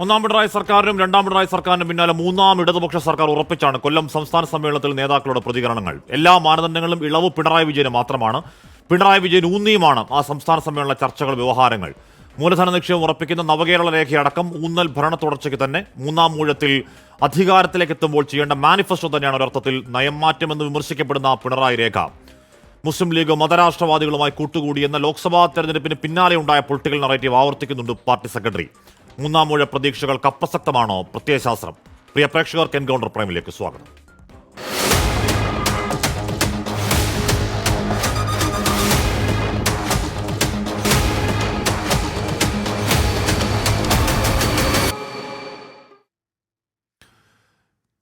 ഒന്നാം പിണറായി സർക്കാരിനും രണ്ടാം പിണറായി സർക്കാരിനും പിന്നാലെ മൂന്നാം ഇടതുപക്ഷ സർക്കാർ ഉറപ്പിച്ചാണ് കൊല്ലം സംസ്ഥാന സമ്മേളനത്തിൽ നേതാക്കളുടെ പ്രതികരണങ്ങൾ. എല്ലാ മാനദണ്ഡങ്ങളും ഇളവ് പിണറായി വിജയന് മാത്രമാണ്. പിണറായി വിജയൻ ഊന്നിയുമാണ് ആ സംസ്ഥാന സമ്മേളന ചർച്ചകൾ, വ്യവഹാരങ്ങൾ. മൂലധന നിക്ഷേപം ഉറപ്പിക്കുന്ന നവകേരള രേഖയടക്കം ഊന്നൽ ഭരണ തുടർച്ചയ്ക്ക് തന്നെ മൂന്നാം മൂഴത്തിൽ അധികാരത്തിലേക്ക് എത്തുമ്പോൾ ചെയ്യേണ്ട മാനിഫെസ്റ്റോ തന്നെയാണ് ഒരർത്ഥത്തിൽ നയം മാറ്റമെന്ന് വിമർശിക്കപ്പെടുന്ന പിണറായി രേഖ. മുസ്ലിം ലീഗ് മതരാഷ്ട്രവാദികളുമായി കൂട്ടുകൂടി എന്ന ലോക്സഭാ തെരഞ്ഞെടുപ്പിന് പിന്നാലെ ഉണ്ടായ പൊളിറ്റിക്കൽ നറേറ്റീവ് ആവർത്തിക്കുന്നുണ്ട് പാർട്ടി സെക്രട്ടറി. മൂന്നാം മൂഴ പ്രതീക്ഷകൾക്ക് അപ്രസക്തമാണോ പ്രത്യയശാസ്ത്രം? പ്രിയ പ്രേക്ഷകർക്ക് എൻകൗണ്ടർ പ്രൈമിലേക്ക് സ്വാഗതം.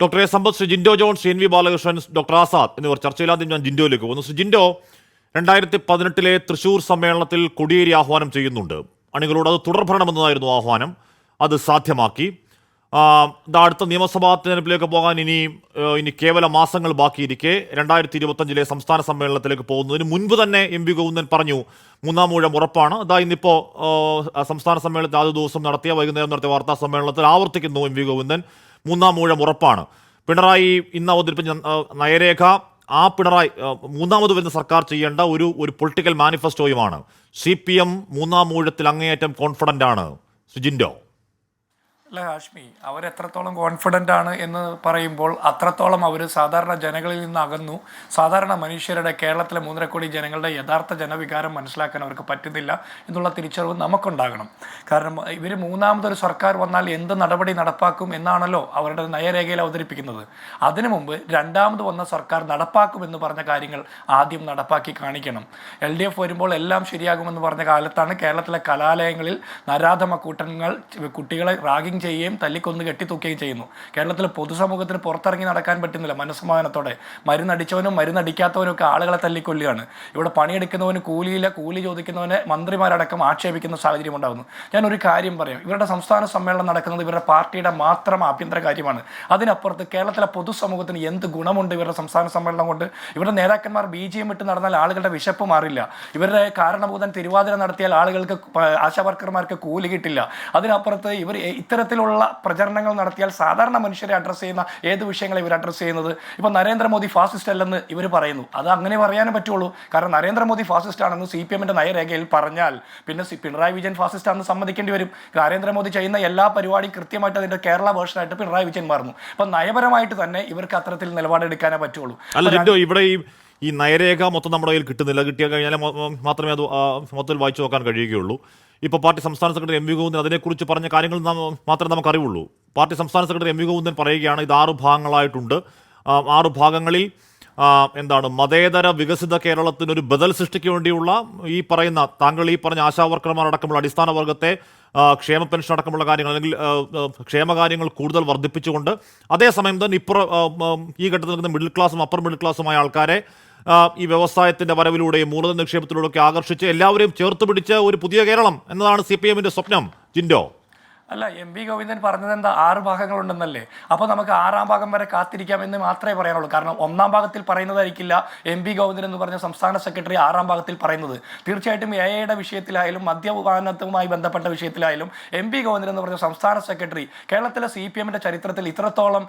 Doctor A Sampath, Shri Jinto John, Shri N V Balakrishnan, doctor Azad എന്നിവർ ചർച്ചയിലാദ്യം ഞാൻ ജിൻഡോയിലേക്ക് പോകുന്നു. ശ്രീ ജിൻഡോ, 2018 തൃശൂർ സമ്മേളനത്തിൽ കൊടിയേരി ആഹ്വാനം ചെയ്യുന്നുണ്ട് അണികളോട്. അത് തുടർഭരണമെന്നതായിരുന്നു ആഹ്വാനം. അത് സാധ്യമാക്കി. അടുത്ത നിയമസഭാ തെരഞ്ഞെടുപ്പിലേക്ക് പോകാൻ ഇനി കേവല മാസങ്ങൾ ബാക്കിയിരിക്കെ 2025 സംസ്ഥാന സമ്മേളനത്തിലേക്ക് പോകുന്നതിന് മുൻപ് തന്നെ എം വി ഗോവിന്ദൻ പറഞ്ഞു മൂന്നാം മൂഴം ഉറപ്പാണ്. ഇന്നിപ്പോൾ സംസ്ഥാന സമ്മേളനത്തിൽ ആദ്യ ദിവസം വൈകുന്നേരം നടത്തിയ വാർത്താ സമ്മേളനത്തിൽ ആവർത്തിക്കുന്നു എം വി ഗോവിന്ദൻ മൂന്നാം മൂഴം ഉറപ്പാണ്. പിണറായി ഇന്ന് അവതരിപ്പിച്ച നയരേഖ പിണറായി മൂന്നാമത് വരുന്ന സർക്കാർ ചെയ്യേണ്ട ഒരു പൊളിറ്റിക്കൽ മാനിഫെസ്റ്റോയുമാണ്. CPM മൂന്നാം മൂഴത്തിൽ അങ്ങേയറ്റം കോൺഫിഡൻ്റ് ആണ്. സുജിൻഡോ, അല്ല ഹാഷ്മി, അവരെത്രത്തോളം കോൺഫിഡൻ്റ് ആണ് എന്ന് പറയുമ്പോൾ അത്രത്തോളം അവർ സാധാരണ ജനങ്ങളിൽ നിന്ന് അകന്നു. സാധാരണ മനുഷ്യരുടെ, കേരളത്തിലെ 3.5 കോടി ജനങ്ങളുടെ യഥാർത്ഥ ജനവികാരം മനസ്സിലാക്കാൻ അവർക്ക് പറ്റുന്നില്ല എന്നുള്ള തിരിച്ചറിവ് നമുക്കുണ്ടാകണം. കാരണം ഇവർ മൂന്നാമതൊരു സർക്കാർ വന്നാൽ എന്ത് നടപടി നടപ്പാക്കും എന്നാണല്ലോ അവരുടെ നയരേഖയിൽ അവതരിപ്പിക്കുന്നത്. അതിനു മുമ്പ് രണ്ടാമത് വന്ന സർക്കാർ നടപ്പാക്കുമെന്ന് പറഞ്ഞ കാര്യങ്ങൾ ആദ്യം നടപ്പാക്കി കാണിക്കണം. LDF വരുമ്പോൾ എല്ലാം ശരിയാകുമെന്ന് പറഞ്ഞ കാലത്താണ് കേരളത്തിലെ കലാലയങ്ങളിൽ നരാധമക്കൂട്ടങ്ങൾ കുട്ടികളെ റാഗിങ് ചെയ്യുകയും തല്ലിക്കൊന്ന് കെട്ടിത്തൂക്കുകയും ചെയ്യുന്നു. കേരളത്തിലെ പൊതുസമൂഹത്തിന് പുറത്തിറങ്ങി നടക്കാൻ പറ്റുന്നില്ല മനസ്സമാധാനത്തോടെ. മരുന്നടിച്ചവനും മരുന്നടിക്കാത്തവനും ഒക്കെ ആളുകളെ തല്ലിക്കൊല്ലുകയാണ്. ഇവിടെ പണിയെടുക്കുന്നവന് കൂലിയില്ല, കൂലി ചോദിക്കുന്നവനെ മന്ത്രിമാരടക്കം ആക്ഷേപിക്കുന്ന സാഹചര്യം ഉണ്ടാകുന്നു. ഞാനൊരു കാര്യം പറയാം, ഇവരുടെ സംസ്ഥാന സമ്മേളനം നടക്കുന്നത് ഇവരുടെ പാർട്ടിയുടെ മാത്രം ആഭ്യന്തര കാര്യമാണ്. അതിനപ്പുറത്ത് കേരളത്തിലെ പൊതുസമൂഹത്തിന് എന്ത് ഗുണമുണ്ട് ഇവരുടെ സംസ്ഥാന സമ്മേളനം കൊണ്ട്? ഇവരുടെ നേതാക്കന്മാർ BGM ഇട്ട് നടന്നാൽ ആളുകളുടെ വിശപ്പ് മാറില്ല. ഇവരുടെ കാരണഭൂതൻ തിരുവാതിര നടത്തിയാൽ ആളുകൾക്ക്, ആശാവർക്കർമാർക്ക് കൂലി കിട്ടില്ല. അതിനപ്പുറത്ത് ഇവർ ഇത്തരത്തിലുള്ള പ്രചരണങ്ങൾ നടത്തിയാൽ സാധാരണ മനുഷ്യരെ അഡ്രസ്സ് ചെയ്യുന്ന ഏത് വിഷയങ്ങളെ ഇവർ അഡ്രസ്സ് ചെയ്യുന്നത്? ഇപ്പം നരേന്ദ്രമോദി ഫാസിസ്റ്റ് അല്ലെന്ന് ഇവർ പറയുന്നു. അത് അങ്ങനെ പറയാനേ പറ്റുള്ളൂ. കാരണം നരേന്ദ്രമോദി ഫാസിസ്റ്റ് ആണെന്ന് CPMന്റെ നയരേഖയിൽ പറഞ്ഞാൽ പിന്നെ പിണറായി വിജയൻ ഫാസിസ്റ്റ് ആണെന്ന് സമ്മതിക്കേണ്ടി വരും. നരേന്ദ്രമോദി ചെയ്യുന്ന എല്ലാ പരിപാടിയും കൃത്യമായിട്ട് അതിൻ്റെ കേരള വേർഷനായിട്ട് പിണറായി വിജയൻ മാറുന്നു. അപ്പം നയപരമായിട്ട് തന്നെ ഇവർക്ക് അത്തരത്തിൽ നിലപാടെടുക്കാനേ പറ്റുള്ളൂ. ഇവിടെ ഈ നയരേഖ മൊത്തം നമ്മുടെ കയ്യിൽ കിട്ടുന്നില്ല. കിട്ടിയാൽ കഴിഞ്ഞാൽ മാത്രമേ അത് മൊത്തത്തിൽ വായിച്ചു നോക്കാൻ കഴിയുകയുള്ളൂ. ഇപ്പോൾ പാർട്ടി സംസ്ഥാന സെക്രട്ടറി എം വി ഗോവിന്ദൻ അതിനെക്കുറിച്ച് പറഞ്ഞ കാര്യങ്ങൾ മാത്രമേ നമുക്കറിവുള്ളൂ. പാർട്ടി സംസ്ഥാന സെക്രട്ടറി എം വി ഗോവിന്ദൻ പറയുകയാണ്, ഇത് 6 ഭാഗങ്ങളായിട്ടുണ്ട്. 6 ഭാഗങ്ങളിൽ മതേതര വികസിത കേരളത്തിനൊരു ബദൽ സൃഷ്ടിക്ക് വേണ്ടിയുള്ള താങ്കൾ ഈ പറഞ്ഞ ആശാവർക്കർമാരടക്കമുള്ള അടിസ്ഥാന വർഗത്തെ ക്ഷേമ പെൻഷൻ അടക്കമുള്ള കാര്യങ്ങൾ, അല്ലെങ്കിൽ ക്ഷേമകാര്യങ്ങൾ കൂടുതൽ വർദ്ധിപ്പിച്ചുകൊണ്ട് അതേസമയം തന്നെ ഈ ഘട്ടത്തിൽ നിൽക്കുന്ന മിഡിൽ ക്ലാസ്സും അപ്പർ മിഡിൽ ക്ലാസ്സുമായ ആൾക്കാരെ ഈ വ്യവസായത്തിന്റെ വരവിലൂടെയും മൂലധന നിക്ഷേപത്തിലൂടെയൊക്കെ ആകർഷിച്ച് എല്ലാവരെയും ചേർത്ത് പിടിച്ച ഒരു പുതിയ കേരളം എന്നതാണ് CPMന്റെ സ്വപ്നം. ജിൻഡോ, അല്ല, എം വി ഗോവിന്ദൻ പറഞ്ഞത് എന്താ? 6 ഭാഗങ്ങളുണ്ടെന്നല്ലേ? അപ്പോൾ നമുക്ക് 6ആം ഭാഗം വരെ കാത്തിരിക്കാം എന്ന് മാത്രമേ പറയാനുള്ളൂ. കാരണം 1ാം ഭാഗത്തിൽ പറയുന്നതായിരിക്കില്ല എം വി ഗോവിന്ദൻ എന്ന് പറഞ്ഞ സംസ്ഥാന സെക്രട്ടറി 6ആം ഭാഗത്തിൽ പറയുന്നത്. തീർച്ചയായിട്ടും AI വിഷയത്തിലായാലും മദ്യപാനവുമായി ബന്ധപ്പെട്ട വിഷയത്തിലായാലും എം വി ഗോവിന്ദൻ എന്ന് പറഞ്ഞ സംസ്ഥാന സെക്രട്ടറി കേരളത്തിലെ CPMന്റെ ചരിത്രത്തിൽ ഇത്രത്തോളം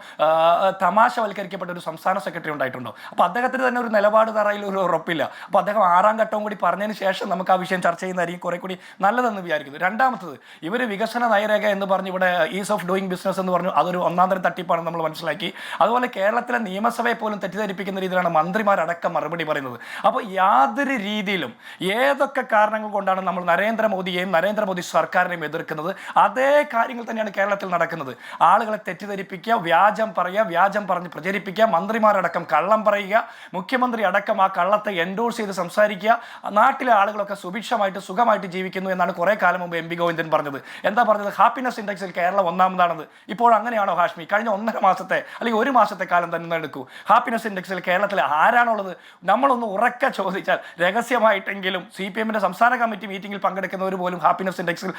തമാശവൽക്കരിക്കപ്പെട്ട ഒരു സംസ്ഥാന സെക്രട്ടറി ഉണ്ടായിട്ടുണ്ടോ? അപ്പോൾ അദ്ദേഹത്തിന് തന്നെ ഒരു നിലപാട് തറയിൽ ഒരു ഉറപ്പില്ല. അപ്പോൾ അദ്ദേഹം 6ാം ഘട്ടവും കൂടി പറഞ്ഞതിന് ശേഷം നമുക്ക് ആ വിഷയം ചർച്ച ചെയ്യുന്നതായിരിക്കും കുറെ കൂടി നല്ലതെന്ന് വിചാരിക്കുന്നു. രണ്ടാമത്തത്, ഇവർ വികസന നയരേഖ എന്ന് പറഞ്ഞ് ഇവിടെ ഈസ് ഓഫ് ഡൂയിങ് ബിസിനസ് എന്ന് പറഞ്ഞു. അതൊരു 1ാം തരം തട്ടിപ്പാണെന്ന് നമ്മൾ മനസ്സിലാക്കി. അതുപോലെ കേരളത്തിലെ നിയമസഭയെ പോലും തെറ്റിദ്ധരിപ്പിക്കുന്ന രീതിയിലാണ് മന്ത്രിമാരടക്കം മറുപടി പറയുന്നത്. അപ്പോൾ യാതൊരു രീതിയിലും ഏതൊക്കെ കാരണങ്ങൾ കൊണ്ടാണ് നമ്മൾ നരേന്ദ്രമോദിയെയും നരേന്ദ്രമോദി സർക്കാരിനെയും എതിർക്കുന്നത്, അതേ കാര്യങ്ങൾ തന്നെയാണ് കേരളത്തിൽ നടക്കുന്നത്. ആളുകളെ തെറ്റിദ്ധരിപ്പിക്കുക, വ്യാജം പറയുക, വ്യാജം പറഞ്ഞ് പ്രചരിപ്പിക്കുക, മന്ത്രിമാരടക്കം കള്ളം പറയുക, മുഖ്യമന്ത്രി അടക്കം ആ കള്ളത്തെ എൻഡോഴ്സ് ചെയ്ത് സംസാരിക്കുക. നാട്ടിലെ ആളുകളൊക്കെ സുഭിക്ഷമായിട്ട് സുഖമായിട്ട് ജീവിക്കുന്നു എന്നാണ് കുറേ കാലം മുമ്പ് എം വി ഗോവിന്ദൻ പറഞ്ഞത്. എന്താ പറഞ്ഞത്? ഹാപ്പിനെസ് ഇൻഡെക്സിൽ കേരളം 1ാമതാണെന്ന്. ഇപ്പോൾ അങ്ങനെയാണോ ഹാഷ്മി? കഴിഞ്ഞ 1.5 മാസത്തെ അല്ലെങ്കിൽ 1 മാസത്തെ കാലം തന്നെ എടുക്കൂ. ഹാപ്പിനെസ് ഇൻഡെക്സിൽ കേരളത്തിൽ ആരാണുള്ളത്? നമ്മളൊന്ന് ഉറക്കെ ചോദിച്ചാൽ, രഹസ്യമായിട്ടെങ്കിലും CPMന്റെ സംസ്ഥാന കമ്മിറ്റി മീറ്റിംഗിൽ പങ്കെടുക്കുന്നവർ പോലും ഹാപ്പിനെസ് ഇൻഡെക്സിൽ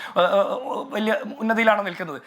വലിയ ഉന്നതിയിലാണ് നിൽക്കുന്നത്.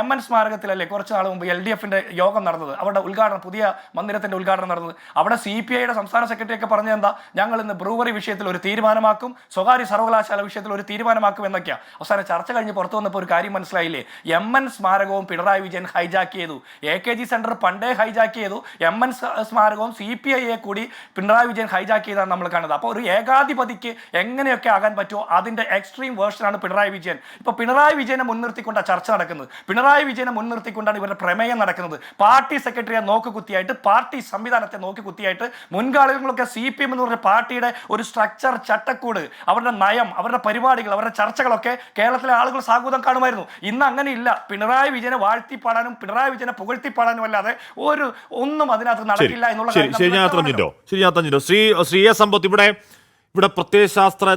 MN സ്മാരകത്തിലല്ലേ കുറച്ച് നാൾ മുമ്പ് LDFന്റെ യോഗം നടന്നത്, അവരുടെ ഉദ്ഘാടനം, പുതിയ മന്ദിരത്തിന്റെ ഉദ്ഘാടനം നടന്നത്. അവിടെ CPIയുടെ സംസ്ഥാന സെക്രട്ടറി ഒക്കെ പറഞ്ഞത് എന്താ? ഞങ്ങൾ ഇന്ന് ബ്രൂവറി വിഷയത്തിൽ ഒരു തീരുമാനമാക്കും, സ്വകാര്യ സർവകലാശാല വിഷയത്തിൽ ഒരു തീരുമാനമാക്കും എന്നൊക്കെയാണ്. അവസാനം ചർച്ച കഴിഞ്ഞ് പുറത്തു വന്നപ്പോൾ ഒരു കാര്യം മനസ്സിലായില്ലേ? MN സ്മാരകവും പിണറായി വിജയൻ ഹൈജാക്ക് ചെയ്തു. AKG സെന്റർ പണ്ടേ ഹൈജാക്ക് ചെയ്തു. MN സ്മാരകവും CPIയെ കൂടി പിണറായി വിജയൻ ഹൈജാക്ക് ചെയ്താണ് നമ്മൾ കാണുന്നത്. അപ്പോൾ ഒരു ഏകാധിപതിക്ക് എങ്ങനെയൊക്കെ ആകാൻ പറ്റുമോ അതിന്റെ എക്സ്ട്രീം വേർഷനാണ് പിണറായി വിജയൻ. ഇപ്പോൾ പിണറായി വിജയനെ മുൻനിർത്തിക്കൊണ്ടാണ് ചർച്ച നടക്കുന്നത്. പിണറായി വിജയനെ മുൻനിർത്തിക്കൊണ്ടാണ് ഇവരുടെ പ്രമേയം നടക്കുന്നത്. പാർട്ടി സെക്രട്ടറിയെ നോക്കുകുത്തിയായിട്ട്, പാർട്ടി സംവിധാനത്തെ നോക്കുകുത്തിയായിട്ട്, മുൻകാലങ്ങളൊക്കെ CPM എന്ന് പറഞ്ഞ പാർട്ടിയുടെ ഒരു സ്ട്രക്ചർ, ചട്ടക്കൂട്, അവരുടെ നയം, അവരുടെ പരിപാടികൾ, അവരുടെ ചർച്ചകളൊക്കെ കേരളത്തിലെ ആളുകൾ സാഗൂതം കാണുമായിരുന്നു. ഇന്ന് അങ്ങനെയില്ല. പിണറായി വിജയനെ വാഴ്ത്തിപ്പാടാനും പിണറായി വിജയനെ പുകഴ്ത്തിപ്പാടാനും അല്ലാതെ ഒന്നും അതിനകത്ത് നടക്കില്ല എന്നുള്ള ശ്രീ എ. സമ്പത്ത്, ഇവിടെ പ്രത്യയശാസ്ത്ര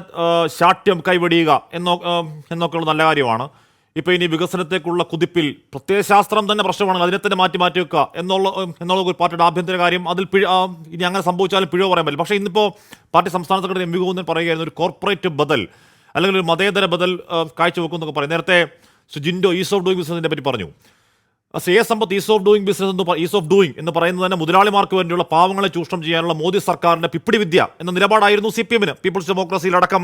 ശാഠ്യം കൈവടിയുക എന്നൊക്കെയുള്ള നല്ല കാര്യമാണ്. ഇപ്പൊ ഇനി വികസനത്തേക്കുള്ള കുതിപ്പിൽ പ്രത്യയശാസ്ത്രം തന്നെ പ്രശ്നമാണെങ്കിൽ അതിനെ തന്നെ മാറ്റി വെക്കുക എന്നുള്ള ഒരു പാർട്ടിയുടെ ആഭ്യന്തര കാര്യം. അതിൽ ഇനി അങ്ങനെ സംഭവിച്ചാലും പിഴവ് പറയാൻ പറ്റില്ല. പക്ഷേ ഇന്നിപ്പോൾ പാർട്ടി സംസ്ഥാന സെക്രട്ടറി MV ഗോവിന്ദൻ പറയുകയായിരുന്നു ഒരു കോർപ്പറേറ്റ് ബദൽ അല്ലെങ്കിൽ ഒരു മതേതര ബദൽ കാഴ്ചവെക്കും എന്നൊക്കെ പറയും. നേരത്തെ ജിൻഡോ ഈസ് ഓഫ് ഡൂയിങ് ബിസിനസിനെ പറ്റി പറഞ്ഞു. A. Sampath is of doing business is of doing എന്ന് പറയുന്നത് തന്നെ മുതലാളിമാർക്ക് വേണ്ടിയുള്ള പാവങ്ങളെ ചൂഷണം ചെയ്യാനുള്ള മോദി സർക്കാരിന്റെ പിപ്പിടി വിദ്യ എന്ന നിലപാടായിരുന്നു CPM-ന്. പീപ്പിൾസ് ഡെമോക്രസിയിലടക്കം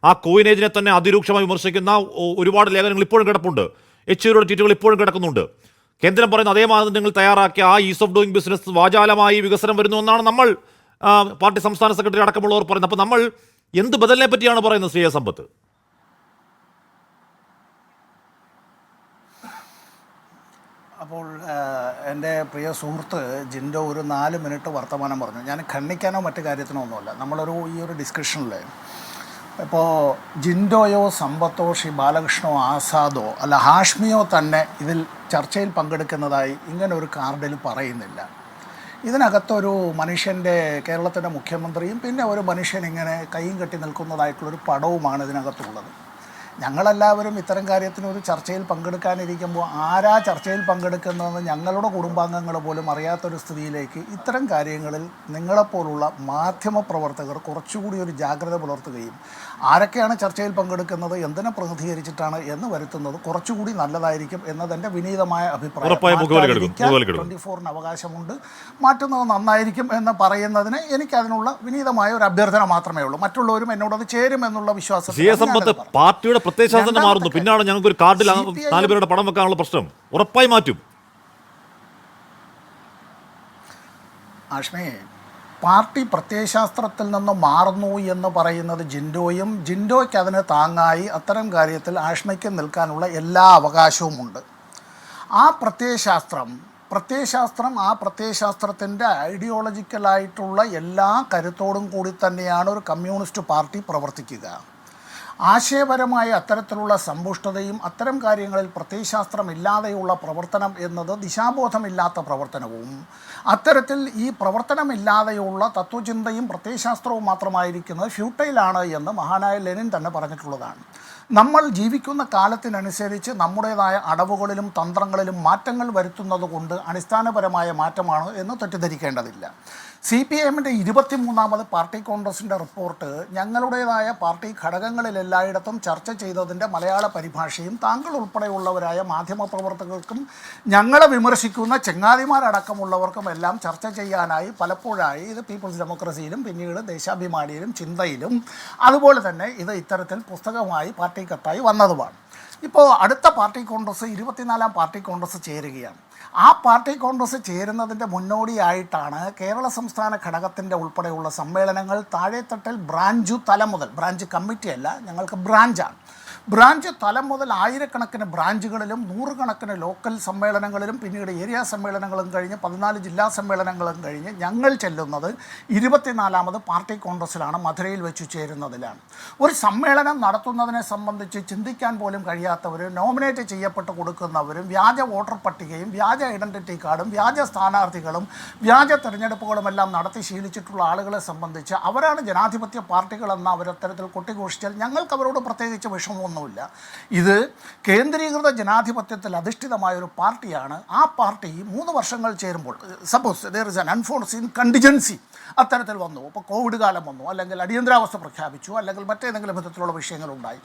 ആ കോയിനേജിനെ തന്നെ അതിരൂക്ഷമായി വിമർശിക്കുന്ന ഒരുപാട് ലേഖനങ്ങൾ ഇപ്പോഴും കിടപ്പുണ്ട്. യെച്ചൂരിയുടെ ട്വീറ്റുകൾ ഇപ്പോഴും കിടക്കുന്നുണ്ട്. കേന്ദ്രം പറയുന്ന അതേ മാനദണ്ഡങ്ങൾ തയ്യാറാക്കിയ ആ ഈസ് ഓഫ് ഡൂയിങ് ബിസിനസ് വാചാലമായി വികസനം വരുന്നു എന്നാണ് നമ്മൾ പാർട്ടി സംസ്ഥാന സെക്രട്ടറി അടക്കമുള്ളവർ പറയുന്നത്. അപ്പോൾ നമ്മൾ എന്ത് ബദലിനെ പറ്റിയാണ് പറയുന്നത് ശ്രീ എ. സമ്പത്ത്? അപ്പോൾ എൻ്റെ പ്രിയ സുഹൃത്ത് ജിൻഡോ ഒരു 4 മിനിറ്റ് വർത്തമാനം പറഞ്ഞു. ഞാൻ ഖണ്ഡിക്കാനോ മറ്റു കാര്യത്തിനോ ഒന്നുമല്ല. ഈ ഒരു ഡിസ്കഷനിൽ ഇപ്പോൾ ജിൻഡോയോ സമ്പത്തോ ശ്രീ ബാലകൃഷ്ണോ ആസാദോ അല്ല ഹാഷ്മിയോ തന്നെ ഇതിൽ ചർച്ചയിൽ പങ്കെടുക്കുന്നതായി ഇങ്ങനെ ഒരു കാർഡിൽ പറയുന്നില്ല. ഇതിനകത്തൊരു മനുഷ്യൻ്റെ, കേരളത്തിൻ്റെ മുഖ്യമന്ത്രിയും പിന്നെ ഒരു മനുഷ്യൻ ഇങ്ങനെ കൈയും കെട്ടി നിൽക്കുന്നതായിട്ടുള്ളൊരു പടവുമാണ് ഇതിനകത്തുള്ളത്. ഞങ്ങളെല്ലാവരും ഇത്തരം കാര്യത്തിന് ഒരു ചർച്ചയിൽ പങ്കെടുക്കാനിരിക്കുമ്പോൾ ആരാ ചർച്ചയിൽ പങ്കെടുക്കുന്നതെന്ന് ഞങ്ങളുടെ കുടുംബാംഗങ്ങൾ പോലും അറിയാത്തൊരു സ്ഥിതിയിലേക്ക് ഇത്തരം കാര്യങ്ങളിൽ നിങ്ങളെപ്പോലുള്ള മാധ്യമപ്രവർത്തകർ കുറച്ചുകൂടി ഒരു ജാഗ്രത പുലർത്തുകയും ആരൊക്കെയാണ് ചർച്ചയിൽ പങ്കെടുക്കുന്നത്, എന്തിനെ പ്രതിനിധീകരിച്ചിട്ടാണ് എന്ന് വരുത്തുന്നത് കുറച്ചുകൂടി നല്ലതായിരിക്കും എന്നതെൻ്റെ വിനീതമായ അഭിപ്രായം. 24-ന് അവകാശമുണ്ട്, മാറ്റുന്നത് നന്നായിരിക്കും എന്ന് പറയുന്നതിന് എനിക്കതിനുള്ള വിനീതമായ ഒരു അഭ്യർത്ഥന മാത്രമേ ഉള്ളൂ. മറ്റുള്ളവരും എന്നോടത് ചേരുമെന്നുള്ള വിശ്വാസം പാർട്ടിയുടെ പ്രത്യയശാസ്ത്രം മാറുന്നു. പിന്നാണ് ഞങ്ങൾക്ക് ഒരു കാർഡിൽ 4 പേരുടെ പടം വെക്കാനുള്ള പ്രശ്നം. ഉറപ്പായി മാറ്റും. ആഷ്മേ, പാർട്ടി പ്രത്യയശാസ്ത്രത്തിൽ നിന്ന് മാറുന്നു എന്ന് പറയുന്നത് ജിൻഡോയ്ക്ക് അതിന് താങ്ങായി അത്തരം കാര്യത്തിൽ ആഷ്മയ്ക്ക് നിൽക്കാനുള്ള എല്ലാ അവകാശവുമുണ്ട്. ആ പ്രത്യയശാസ്ത്രത്തിൻ്റെ ഐഡിയോളജിക്കലായിട്ടുള്ള എല്ലാ കരുത്തോടും കൂടി തന്നെയാണ് ഒരു കമ്മ്യൂണിസ്റ്റ് പാർട്ടി പ്രവർത്തിക്കുക. ആശയപരമായ അത്തരത്തിലുള്ള സമ്പുഷ്ടതയും അത്തരം കാര്യങ്ങളിൽ പ്രത്യയശാസ്ത്രമില്ലാതെയുള്ള പ്രവർത്തനം എന്നത് ദിശാബോധമില്ലാത്ത പ്രവർത്തനവും, അത്തരത്തിൽ ഈ പ്രവർത്തനമില്ലാതെയുള്ള തത്വചിന്തയും പ്രത്യയശാസ്ത്രവും മാത്രമായിരിക്കുന്നത് ഫ്യൂട്ടൈലാണ് എന്ന് മഹാനായ ലെനിൻ തന്നെ പറഞ്ഞിട്ടുള്ളതാണ്. നമ്മൾ ജീവിക്കുന്ന കാലത്തിനനുസരിച്ച് നമ്മുടേതായ അടവുകളിലും തന്ത്രങ്ങളിലും മാറ്റങ്ങൾ വരുത്തുന്നത് കൊണ്ട് അടിസ്ഥാനപരമായ മാറ്റമാണ് എന്ന് തെറ്റിദ്ധരിക്കേണ്ടതില്ല. CPM-ൻ്റെ 23ാമത് പാർട്ടി കോൺഗ്രസിൻ്റെ റിപ്പോർട്ട് ഞങ്ങളുടേതായ പാർട്ടി ഘടകങ്ങളിലെല്ലായിടത്തും ചർച്ച ചെയ്തതിൻ്റെ മലയാള പരിഭാഷയും താങ്കൾ ഉൾപ്പെടെയുള്ളവരായ മാധ്യമപ്രവർത്തകർക്കും ഞങ്ങളെ വിമർശിക്കുന്ന ചങ്ങാതിമാരടക്കമുള്ളവർക്കും എല്ലാം ചർച്ച ചെയ്യാനായി പലപ്പോഴായി ഇത് പീപ്പിൾസ് ഡെമോക്രസിയിലും പിന്നീട് ദേശാഭിമാനിയിലും ചിന്തയിലും അതുപോലെ തന്നെ ഇത് ഇത്തരത്തിൽ പുസ്തകമായി പാർട്ടി കത്തായി വന്നതുമാണ്. ഇപ്പോൾ അടുത്ത പാർട്ടി കോൺഗ്രസ് 24ാം പാർട്ടി കോൺഗ്രസ് ചേരുകയാണ്. ആ പാർട്ടി കോൺഗ്രസ് ചേരുന്നതിൻ്റെ മുന്നോടിയായിട്ടാണ് കേരള സംസ്ഥാന ഘടകത്തിൻ്റെ ഉൾപ്പെടെയുള്ള സമ്മേളനങ്ങൾ താഴെത്തട്ടിൽ ബ്രാഞ്ച് കമ്മിറ്റിയല്ല, ഞങ്ങൾക്ക് ബ്രാഞ്ച് തലം മുതൽ ആയിരക്കണക്കിന് ബ്രാഞ്ചുകളിലും 100 കണക്കിന് ലോക്കൽ സമ്മേളനങ്ങളിലും പിന്നീട് ഏരിയ സമ്മേളനങ്ങളും കഴിഞ്ഞ് 14 ജില്ലാ സമ്മേളനങ്ങളും കഴിഞ്ഞ് ഞങ്ങൾ ചെല്ലുന്നത് 24ാമത് പാർട്ടി കോൺഗ്രസ്സിലാണ്, മധുരയിൽ വെച്ച് ചേരുന്നതിലാണ്. ഒരു സമ്മേളനം നടത്തുന്നതിനെ സംബന്ധിച്ച് ചിന്തിക്കാൻ പോലും കഴിയാത്തവരും നോമിനേറ്റ് ചെയ്യപ്പെട്ട് കൊടുക്കുന്നവരും വ്യാജ വോട്ടർ പട്ടികയും വ്യാജ ഐഡൻറ്റിറ്റി കാർഡും വ്യാജ സ്ഥാനാർത്ഥികളും വ്യാജ തെരഞ്ഞെടുപ്പുകളുമെല്ലാം നടത്തി ശീലിച്ചിട്ടുള്ള ആളുകളെ സംബന്ധിച്ച് അവരാണ് ജനാധിപത്യ പാർട്ടികളെന്ന് അവരത്തരത്തിൽ കൊട്ടിഘോഷിച്ചാൽ ഞങ്ങൾക്ക് അവരോട് പ്രത്യേകിച്ച് വിഷമമൊന്നും. ഇത് കേന്ദ്രീകൃത ജനാധിപത്യത്തിൽ അധിഷ്ഠിതമായൊരു പാർട്ടിയാണ്. ആ പാർട്ടി 3 വർഷങ്ങൾ ചേരുമ്പോൾ suppose there is an unforeseen contingency അത്തരത്തിൽ വന്നു, ഇപ്പോൾ കോവിഡ് കാലം വന്നു, അല്ലെങ്കിൽ അടിയന്തരാവസ്ഥ പ്രഖ്യാപിച്ചു, അല്ലെങ്കിൽ മറ്റേതെങ്കിലും വിധത്തിലുള്ള വിഷയങ്ങളുണ്ടായി,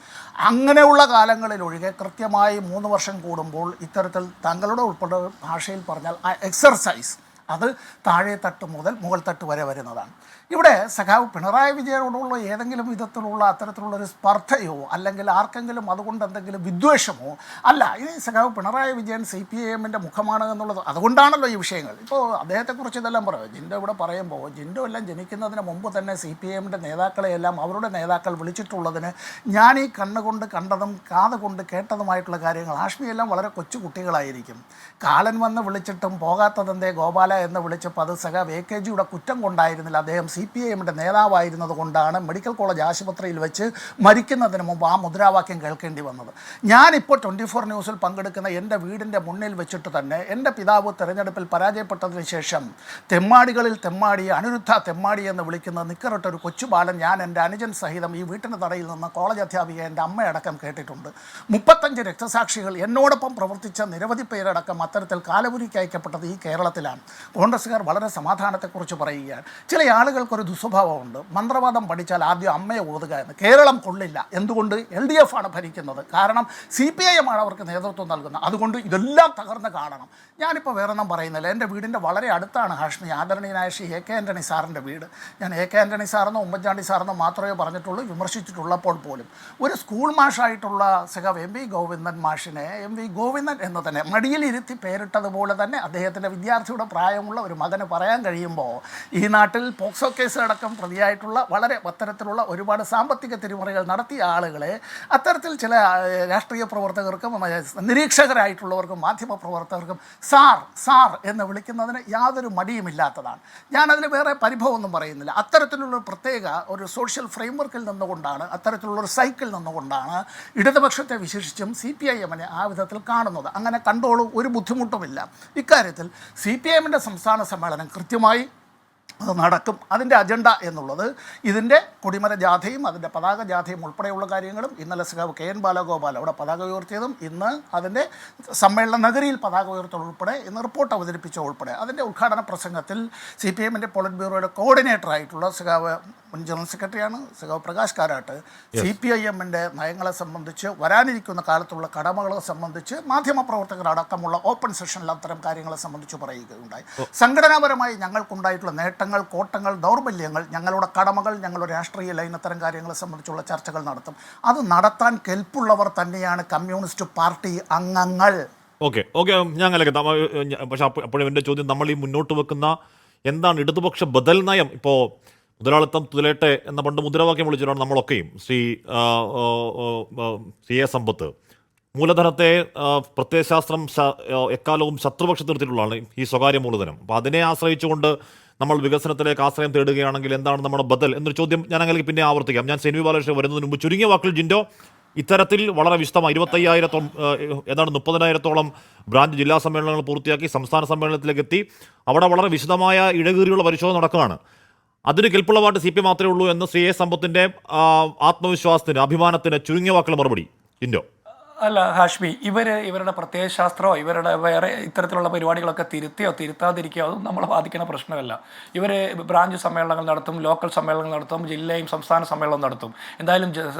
അങ്ങനെയുള്ള കാലങ്ങളിലൊഴികെ കൃത്യമായി 3 വർഷം കൂടുമ്പോൾ ഇത്തരത്തിൽ താങ്കളുടെ ഉൾപ്പെടെ ഭാഷയിൽ പറഞ്ഞാൽ ആ എക്സർസൈസ് അത് താഴെ തട്ട് മുതൽ മുകൾ തട്ട് വരെ വരുന്നതാണ്. ഇവിടെ സഖാവ് പിണറായി വിജയനോടുള്ള ഏതെങ്കിലും വിധത്തിലുള്ള അത്തരത്തിലുള്ളൊരു സ്പർദ്ധയോ അല്ലെങ്കിൽ ആർക്കെങ്കിലും അതുകൊണ്ട് എന്തെങ്കിലും വിദ്വേഷമോ അല്ല. ഈ സഖാവ് പിണറായി വിജയൻ CPIMൻ്റെ മുഖമാണ് എന്നുള്ളത് അതുകൊണ്ടാണല്ലോ ഈ വിഷയങ്ങൾ. ഇപ്പോൾ അദ്ദേഹത്തെക്കുറിച്ച് ഇതെല്ലാം പറയും. ജിൻഡോ ഇവിടെ പറയുമ്പോൾ ജിൻഡോ എല്ലാം ജനിക്കുന്നതിന് മുമ്പ് തന്നെ CPIMൻ്റെ നേതാക്കളെയെല്ലാം അവരുടെ നേതാക്കൾ വിളിച്ചിട്ടുള്ളതിന് ഞാൻ ഈ കണ്ണുകൊണ്ട് കണ്ടതും കാതുകൊണ്ട് കേട്ടതുമായിട്ടുള്ള കാര്യങ്ങൾ ഹാഷ്മിയെല്ലാം വളരെ കൊച്ചു കുട്ടികളായിരിക്കും. കാലൻ വന്ന് വിളിച്ചിട്ടും പോകാത്തതെന്തേ ഗോപാല എന്ന് വിളിച്ചപ്പോൾ അത് സഖാവ് AKGയുടെ കുറ്റം കൊണ്ടായിരുന്നില്ല. അദ്ദേഹം CPIMൻ്റെ നേതാവായിരുന്നത് കൊണ്ടാണ് മെഡിക്കൽ കോളേജ് ആശുപത്രിയിൽ വെച്ച് മരിക്കുന്നതിന് മുമ്പ് ആ മുദ്രാവാക്യം കേൾക്കേണ്ടി വന്നത്. ഞാനിപ്പോൾ 24 ന്യൂസിൽ പങ്കെടുക്കുന്ന എൻ്റെ വീടിൻ്റെ മുന്നിൽ വെച്ചിട്ട് തന്നെ എൻ്റെ പിതാവ് തെരഞ്ഞെടുപ്പിൽ പരാജയപ്പെട്ടതിന് ശേഷം തെമ്മാടികളിൽ തെമ്മാടി അനിരുദ്ധ തെമ്മാടി എന്ന് വിളിക്കുന്ന നിക്കറിട്ട ഒരു കൊച്ചു ബാലൻ ഞാൻ എൻ്റെ അനുജൻ സഹിതം ഈ വീട്ടിൻ്റെ തടയിൽ നിന്ന് കോളേജ് അധ്യാപിക എൻ്റെ അമ്മയടക്കം കേട്ടിട്ടുണ്ട്. 35 രക്തസാക്ഷികൾ എന്നോടൊപ്പം പ്രവർത്തിച്ച നിരവധി പേരടക്കം അത്തരത്തിൽ കാലപുരിക്ക് അയക്കപ്പെട്ടത് ഈ കേരളത്തിലാണ്. കോൺഗ്രസ്സുകാർ വളരെ സമാധാനത്തെക്കുറിച്ച് പറയുകയാണ്. ചില ആളുകൾക്കൊരു ദുസ്വഭാവമുണ്ട്, മന്ത്രവാദം പഠിച്ചാൽ ആദ്യം അമ്മയെ ഓതുക എന്ന്. കേരളം കൊള്ളില്ല. എന്തുകൊണ്ട്? LDF ആണ് ഭരിക്കുന്നത്. കാരണം CPIM ആണ് അവർക്ക് നേതൃത്വം നൽകുന്നത്. അതുകൊണ്ട് ഇതെല്ലാം തകർന്ന് കാണണം. ഞാനിപ്പോൾ വേറൊന്നും പറയുന്നില്ല. എൻ്റെ വീടിൻ്റെ വളരെ അടുത്താണ് ഹാഷ്മി, ആദരണീയനായ ശ്രീ AK ആൻ്റണി സാറിൻ്റെ വീട്. ഞാൻ AK ആൻ്റണി സാറെന്നോ ഉമ്മൻചാണ്ടി സാറെന്നോ മാത്രമേ പറഞ്ഞിട്ടുള്ളൂ, വിമർശിച്ചിട്ടുള്ളപ്പോൾ പോലും. ഒരു സ്കൂൾ മാഷായിട്ടുള്ള സഖാവ് MV ഗോവിന്ദൻ മാഷിനെ MV ഗോവിന്ദൻ എന്ന് തന്നെ മടിയിലിരുത്തി പേരിട്ടതുപോലെ തന്നെ അദ്ദേഹത്തിൻ്റെ വിദ്യാർത്ഥിയുടെ പ്രായമുള്ള ഒരു മകന് പറയാൻ കഴിയുമ്പോൾ ഈ നാട്ടിൽ പോക്സോ കേസ് അടക്കം പ്രതിയായിട്ടുള്ള വളരെ അത്തരത്തിലുള്ള ഒരുപാട് സാമ്പത്തിക തിരിമറികൾ നടത്തിയ ആളുകളെ അത്തരത്തിൽ ചില രാഷ്ട്രീയ പ്രവർത്തകർക്കും നിരീക്ഷകരായിട്ടുള്ളവർക്കും മാധ്യമ പ്രവർത്തകർക്കും സാർ എന്ന് വിളിക്കുന്നതിന് യാതൊരു മടിയുമില്ലാത്തതാണ്. ഞാനതിൽ വേറെ പരിഭവമൊന്നും പറയുന്നില്ല. അത്തരത്തിലുള്ള പ്രത്യേക ഒരു സോഷ്യൽ ഫ്രെയിംവർക്കിൽ നിന്നുകൊണ്ടാണ്, അത്തരത്തിലുള്ളൊരു സൈക്കിൾ നിന്നുകൊണ്ടാണ് ഇടതുപക്ഷത്തെ വിശേഷിച്ചും CPIMനെ ആ വിധത്തിൽ കാണുന്നത്. അങ്ങനെ കണ്ടോളൂ, ഒരു ബുദ്ധിമുട്ടുമില്ല. ഇക്കാര്യത്തിൽ CPIMൻ്റെ സംസ്ഥാന സമ്മേളനം കൃത്യമായി അത് നടക്കും. അതിൻ്റെ അജണ്ട എന്നുള്ളത് ഇതിൻ്റെ കൊടിമര ജാഥയും അതിൻ്റെ പതാക ജാഥയും ഉൾപ്പെടെയുള്ള കാര്യങ്ങളും ഇന്നലെ സഖാവ് KN ബാലഗോപാൽ അവിടെ പതാക ഉയർത്തിയതും ഇന്ന് അതിൻ്റെ സമ്മേളന നഗരിയിൽ പതാക ഉയർത്തൽ ഉൾപ്പെടെ ഇന്ന് റിപ്പോർട്ട് അവതരിപ്പിച്ച ഉൾപ്പെടെ അതിൻ്റെ ഉദ്ഘാടന പ്രസംഗത്തിൽ CPIMൻ്റെ പോളിറ്റ് ബ്യൂറോയുടെ കോർഡിനേറ്ററായിട്ടുള്ള സഖാവ് മുൻ ജനറൽ സെക്രട്ടറിയാണ് സഖാവ് പ്രകാശ് കാരാട്ട് CPIMൻ്റെ നയങ്ങളെ സംബന്ധിച്ച് വരാനിരിക്കുന്ന കാലത്തുള്ള കടമകളെ സംബന്ധിച്ച് മാധ്യമപ്രവർത്തകർ അടക്കമുള്ള ഓപ്പൺ സെഷനിൽ അത്തരം കാര്യങ്ങളെ സംബന്ധിച്ച് പറയുകയുണ്ടായി. സംഘടനാപരമായി ഞങ്ങൾക്കുണ്ടായിട്ടുള്ള നേട്ടങ്ങൾ, കോട്ടങ്ങൾ, ദൗർബല്യങ്ങൾ, ഞങ്ങളുടെ കടമകൾ, ഞങ്ങളുടെ രാഷ്ട്രീയ ലൈൻ, അത്തരം കാര്യങ്ങളെ സംബന്ധിച്ചുള്ള ചർച്ചകൾ നടത്തും. അത് നടത്താൻ കെൽപ്പുള്ളവർ തന്നെയാണ് കമ്മ്യൂണിസ്റ്റ് പാർട്ടി അംഗങ്ങൾ. ഓക്കെ ഞങ്ങളൊക്കെ പക്ഷെ അപ്പോഴും എൻ്റെ ചോദ്യം, നമ്മൾ ഈ മുന്നോട്ട് വെക്കുന്ന എന്താണ് ഇടതുപക്ഷ ബദൽ നയം? ഇപ്പോൾ മുതലാളിത്തം തുലയട്ടെ എന്ന പണ്ട് മുദ്രാവാക്യം വിളിച്ചിട്ടാണ് നമ്മളൊക്കെയും CA സമ്പത്ത് മൂലധനത്തെ പ്രത്യയശാസ്ത്രം എക്കാലവും ശത്രുപക്ഷത്ത് നിർത്തിയിട്ടുള്ളതാണ് ഈ സ്വകാര്യ മൂലധനം. അപ്പോൾ അതിനെ ആശ്രയിച്ചുകൊണ്ട് നമ്മൾ വികസനത്തിലേക്ക് ആശ്രയം തേടുകയാണെങ്കിൽ എന്താണ് നമ്മുടെ ബദൽ എന്നൊരു ചോദ്യം ഞാൻ അങ്ങനെ പിന്നെ ആവർത്തിക്കാം. ഞാൻ CNV ബാലകൃഷ്ണൻ വരുന്നതിന് മുമ്പ് ചുരുങ്ങിയ വാക്കിൽ ജിൻഡോ ഇത്തരത്തിൽ വളരെ വിശദമായി 25,000 ഏതാണ്ട് 30,000-ഓളം ബ്രാഞ്ച് ജില്ലാ സമ്മേളനങ്ങൾ പൂർത്തിയാക്കി സംസ്ഥാന സമ്മേളനത്തിലേക്ക് എത്തി. അവിടെ വളരെ വിശദമായ ഇടകീറിയുള്ള പരിശോധന നടക്കുകയാണ്. അതിന് കെൽപ്പുള്ള പാട്ട് CPM മാത്രമേ ഉള്ളൂ എന്ന് CA സമ്പത്തിൻ്റെ ആത്മവിശ്വാസത്തിന്, അഭിമാനത്തിന് ചുരുങ്ങിയ വാക്കുള്ള മറുപടി ജിൻഡോ. അല്ല ഹാഷ്മി, ഇവരുടെ പ്രത്യയശാസ്ത്രമോ ഇവരുടെ വേറെ ഇത്തരത്തിലുള്ള പരിപാടികളൊക്കെ തിരുത്തിയോ തിരുത്താതിരിക്കുകയോ അതും നമ്മളെ ബാധിക്കുന്ന പ്രശ്നമല്ല. ഇവർ ബ്രാഞ്ച് സമ്മേളനങ്ങൾ നടത്തും, ലോക്കൽ സമ്മേളനങ്ങൾ നടത്തും, ജില്ലയും സംസ്ഥാന സമ്മേളനം നടത്തും. എന്തായാലും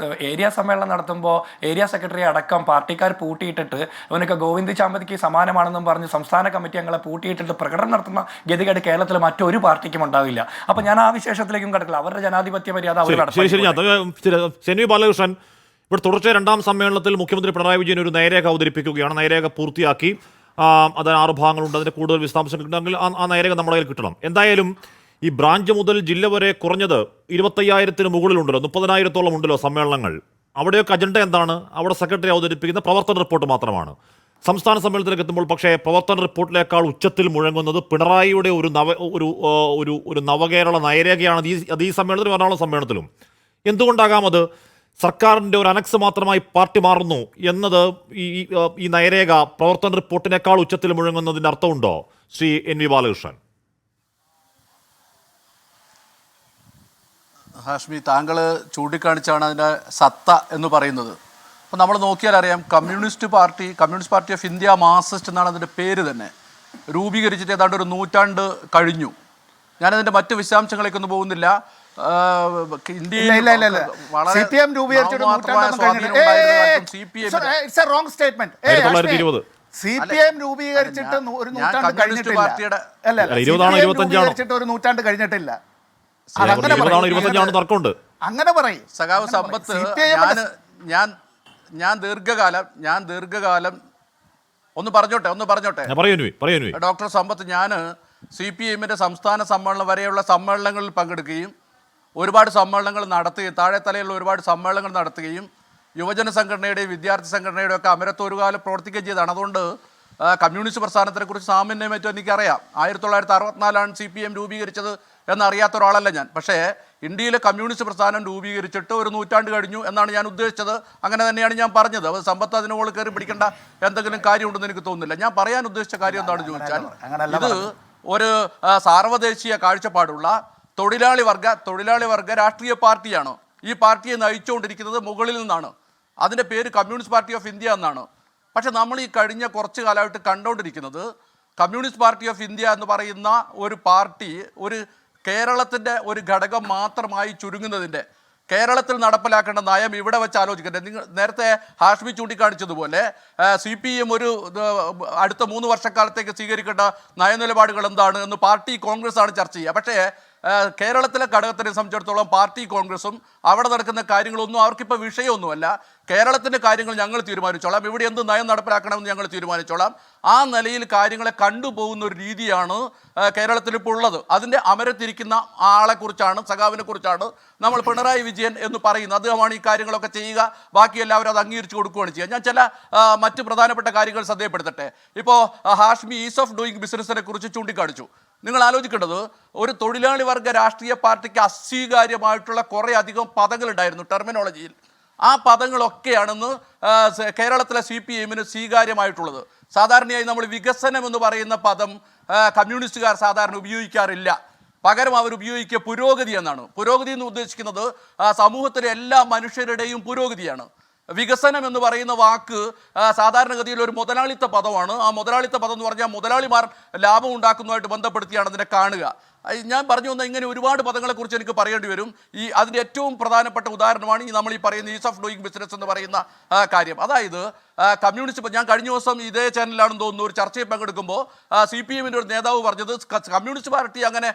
ഏരിയ സമ്മേളനം നടത്തുമ്പോൾ ഏരിയ സെക്രട്ടറി അടക്കം പാർട്ടിക്കാർ പൂട്ടിയിട്ടിട്ട് ഇവനൊക്കെ ഗോവിന്ദ് ചാമ്പതിക്ക് സമാനമാണെന്നും പറഞ്ഞ് സംസ്ഥാന കമ്മിറ്റി അംഗങ്ങളെ പൂട്ടിയിട്ടിട്ട് പ്രകടനം നടത്തുന്ന ഗതികേട് കേരളത്തിൽ മറ്റൊരു പാർട്ടിക്കും ഉണ്ടാവില്ല. അപ്പം ഞാൻ ആ വിശേഷത്തിലേക്കും കിടക്കില്ല. അവരുടെ ജനാധിപത്യ മര്യാദ അവർ നടത്തും. ബാലകൃഷ്ണൻ, ഇവിടെ തുടർച്ചയായ 2ാം സമ്മേളനത്തിൽ മുഖ്യമന്ത്രി പിണറായി വിജയൻ ഒരു നയരേഖ അവതരിപ്പിക്കുകയാണ്. നയരേഖ പൂർത്തിയാക്കി, അത് 6 ഭാഗങ്ങളുണ്ട്. അതിന് കൂടുതൽ വിശദാംശം കിട്ടണമെങ്കിൽ ആ നയരേഖ നമ്മുടെ കയ്യിൽ കിട്ടണം. എന്തായാലും ഈ ബ്രാഞ്ച് മുതൽ ജില്ല വരെ കുറഞ്ഞത് 25,000-ന് മുകളിലുണ്ടല്ലോ, 30,000-ഓളം ഉണ്ടല്ലോ സമ്മേളനങ്ങൾ. അവിടെയൊക്കെ അജണ്ട എന്താണ്? അവിടെ സെക്രട്ടറി അവതരിപ്പിക്കുന്ന പ്രവർത്തന റിപ്പോർട്ട് മാത്രമാണ്. സംസ്ഥാന സമ്മേളനത്തിലേക്ക് എത്തുമ്പോൾ പക്ഷേ പ്രവർത്തന റിപ്പോർട്ടിലേക്കാൾ ഉച്ചത്തിൽ മുഴങ്ങുന്നത് പിണറായിയുടെ ഒരു നവകേരള നയരേഖയാണ്. അത് ഈ സമ്മേളനത്തിലും എറണാകുളം സമ്മേളനത്തിലും. എന്തുകൊണ്ടാകാം അത്? സർക്കാരിൻ്റെ ഒരു അനക്സ് മാത്രമായി പാർട്ടി മാറുന്നു എന്നത് ഈ നയരേഖ പ്രവർത്തന റിപ്പോർട്ടിനേക്കാൾ ഉച്ചത്തിൽ മുഴങ്ങുന്നതിൻ്റെ അർത്ഥമുണ്ടോ ശ്രീ NV ബാലകൃഷ്ണൻ? ഹാഷ്മി, താങ്കൾ ചൂണ്ടിക്കാണിച്ചാണ് അതിൻ്റെ സത്ത എന്ന് പറയുന്നത്. അപ്പോൾ നമ്മൾ നോക്കിയാൽ അറിയാം, communist party of India Marxist എന്നാണ് അതിൻ്റെ പേര് തന്നെ. രൂപീകരിച്ചിട്ട് ഏതാണ്ട് ഒരു നൂറ്റാണ്ട് കഴിഞ്ഞു. ഞാനതിൻ്റെ മറ്റ് വിശദാംശങ്ങളിലേക്കൊന്നും പോകുന്നില്ല. CPM രൂപീകരിച്ചിട്ട് CPM രൂപീകരിച്ചിട്ട് ഒരു ഞാൻ നൂറ്റാണ്ട് കമ്മ്യൂണിസ്റ്റ് കഴിഞ്ഞിട്ടില്ല. പാർട്ടിയുടെ അല്ല, 20 ആണോ 25 ആണോ? രൂപീകരിച്ചിട്ട് ഒരു നൂറ്റാണ്ട് കഴിഞ്ഞിട്ടില്ല. അതങ്ങനെ 20 ആണോ 25 തർക്കമുണ്ട്. അങ്ങനെ പറയും സഖാവ് സമ്പത്ത്. ഞാൻ ദീർഘകാലം ഒന്ന് പറഞ്ഞോട്ടെ പറയൂ. ഡോക്ടർ സമ്പത്ത്, ഞാൻ CPM-ന്റെ സംസ്ഥാന സമ്മേളനം വരെയുള്ള സമ്മേളനങ്ങളിൽ പങ്കെടുക്കുകയും ഒരുപാട് സമ്മേളനങ്ങൾ നടത്തുകയും താഴെത്തലയുള്ള ഒരുപാട് സമ്മേളനങ്ങൾ നടത്തുകയും യുവജന സംഘടനയുടെയും വിദ്യാർത്ഥി സംഘടനയുടെയും ഒക്കെ അമരത്തൊരു കാലം പ്രവർത്തിക്കുകയും ചെയ്തതാണ്. അതുകൊണ്ട് കമ്മ്യൂണിസ്റ്റ് പ്രസ്ഥാനത്തെക്കുറിച്ച് സാമാന്യമേറ്റവും എനിക്കറിയാം. 1964 CPM രൂപീകരിച്ചത് എന്നറിയാത്ത ഒരാളല്ല ഞാൻ. പക്ഷേ ഇന്ത്യയിലെ കമ്മ്യൂണിസ്റ്റ് പ്രസ്ഥാനം രൂപീകരിച്ചിട്ട് ഒരു നൂറ്റാണ്ട് കഴിഞ്ഞു എന്നാണ് ഞാൻ ഉദ്ദേശിച്ചത്. അങ്ങനെ തന്നെയാണ് ഞാൻ പറഞ്ഞത്. അത് സമ്പത്ത് അതിന് മുകളിൽ കയറി പിടിക്കേണ്ട എന്തെങ്കിലും കാര്യമുണ്ടെന്ന് എനിക്ക് തോന്നുന്നില്ല. ഞാൻ പറയാൻ ഉദ്ദേശിച്ച കാര്യം എന്താണെന്ന് ചോദിച്ചാൽ, ഇത് ഒരു സാർവദേശീയ കാഴ്ചപ്പാടുള്ള തൊഴിലാളി വർഗ രാഷ്ട്രീയ പാർട്ടിയാണ്. ഈ പാർട്ടിയെ നയിച്ചുകൊണ്ടിരിക്കുന്നത് മുകളിൽ നിന്നാണ്. അതിൻ്റെ പേര് കമ്മ്യൂണിസ്റ്റ് പാർട്ടി ഓഫ് ഇന്ത്യ എന്നാണ്. പക്ഷെ നമ്മൾ ഈ കഴിഞ്ഞ കുറച്ച് കാലമായിട്ട് കണ്ടുകൊണ്ടിരിക്കുന്നത് കമ്മ്യൂണിസ്റ്റ് പാർട്ടി ഓഫ് ഇന്ത്യ എന്ന് പറയുന്ന ഒരു പാർട്ടി ഒരു കേരളത്തിൻ്റെ ഒരു ഘടകം മാത്രമായി ചുരുങ്ങുന്നതിൻ്റെ, കേരളത്തിൽ നടപ്പിലാക്കേണ്ട നയം ഇവിടെ വെച്ച് ആലോചിക്കട്ടെ. നിങ്ങൾ നേരത്തെ ഹാഷ്മി ചൂണ്ടിക്കാണിച്ചതുപോലെ CPM ഒരു അടുത്ത 3 വർഷക്കാലത്തേക്ക് സ്വീകരിക്കേണ്ട നയനിലപാടുകൾ എന്താണ് എന്ന് പാർട്ടി കോൺഗ്രസ് ആണ് ചർച്ച ചെയ്യുക. പക്ഷേ കേരളത്തിലെ ഘടകത്തിനെ സംബന്ധിച്ചിടത്തോളം പാർട്ടി കോൺഗ്രസും അവിടെ നടക്കുന്ന കാര്യങ്ങളൊന്നും അവർക്കിപ്പോൾ വിഷയമൊന്നുമല്ല. കേരളത്തിൻ്റെ കാര്യങ്ങൾ ഞങ്ങൾ തീരുമാനിച്ചോളാം, ഇവിടെ എന്ത് നയം നടപ്പിലാക്കണമെന്ന് ഞങ്ങൾ തീരുമാനിച്ചോളാം. ആ നിലയിൽ കാര്യങ്ങളെ കണ്ടുപോകുന്ന ഒരു രീതിയാണ് കേരളത്തിൽ ഇപ്പോൾ ഉള്ളത്. അതിൻ്റെ അമരത്തിരിക്കുന്ന ആളെക്കുറിച്ചാണ്, സഖാവിനെ കുറിച്ചാണ് നമ്മൾ പിണറായി വിജയൻ എന്ന് പറയുന്നത്. അദ്ദേഹമാണ് ഈ കാര്യങ്ങളൊക്കെ ചെയ്യുക, ബാക്കി എല്ലാവരും അത് അംഗീകരിച്ചു കൊടുക്കുകയാണ് ചെയ്യുക. ഞാൻ ചില മറ്റ് പ്രധാനപ്പെട്ട കാര്യങ്ങൾ ശ്രദ്ധയപ്പെടുത്തട്ടെ. ഇപ്പോൾ ഹാഷ്മി ഈസ് ഓഫ് ഡൂയിങ് ബിസിനസ്സിനെ കുറിച്ച് ചൂണ്ടിക്കാണിച്ചു. നിങ്ങൾ ആലോചിക്കേണ്ടത്, ഒരു തൊഴിലാളി വർഗ രാഷ്ട്രീയ പാർട്ടിക്ക് അസ്വീകാര്യമായിട്ടുള്ള കുറേ അധികം പദങ്ങളുണ്ടായിരുന്നു ടെർമിനോളജിയിൽ. ആ പദങ്ങളൊക്കെയാണെന്ന് കേരളത്തിലെ CPM-ന് സ്വീകാര്യമായിട്ടുള്ളത്. സാധാരണയായി നമ്മൾ വികസനം എന്ന് പറയുന്ന പദം കമ്മ്യൂണിസ്റ്റുകാർ സാധാരണ ഉപയോഗിക്കാറില്ല. പകരം അവർ ഉപയോഗിക്കുക പുരോഗതി എന്നാണ്. പുരോഗതി എന്ന് ഉദ്ദേശിക്കുന്നത് സമൂഹത്തിലെ എല്ലാ മനുഷ്യരുടെയും പുരോഗതിയാണ്. വികസനം എന്ന് പറയുന്ന വാക്ക് സാധാരണഗതിയിൽ ഒരു മുതലാളിത്ത പദമാണ്. ആ മുതലാളിത്ത പദം എന്ന് പറഞ്ഞാൽ മുതലാളിമാർ ലാഭം ഉണ്ടാക്കുന്നതുമായിട്ട് ബന്ധപ്പെടുത്തിയാണ് അതിനെ കാണുക. ഞാൻ പറഞ്ഞു വന്ന ഇങ്ങനെ ഒരുപാട് പദങ്ങളെക്കുറിച്ച് എനിക്ക് പറയേണ്ടി വരും. അതിൻ്റെ ഏറ്റവും പ്രധാനപ്പെട്ട ഉദാഹരണമാണ് നമ്മൾ ഈ പറയുന്ന ഈസ് ഓഫ് ഡൂയിങ് ബിസിനസ് എന്ന് പറയുന്ന കാര്യം. അതായത് കമ്മ്യൂണിസ്റ്റ്, ഞാൻ കഴിഞ്ഞ ദിവസം ഇതേ ചാനലിലാണെന്ന് തോന്നുന്നു ഒരു ചർച്ചയിൽ പങ്കെടുക്കുമ്പോൾ CPM-ന്റെ ഒരു നേതാവ് പറഞ്ഞത് കമ്മ്യൂണിസ്റ്റ് പാർട്ടി അങ്ങനെ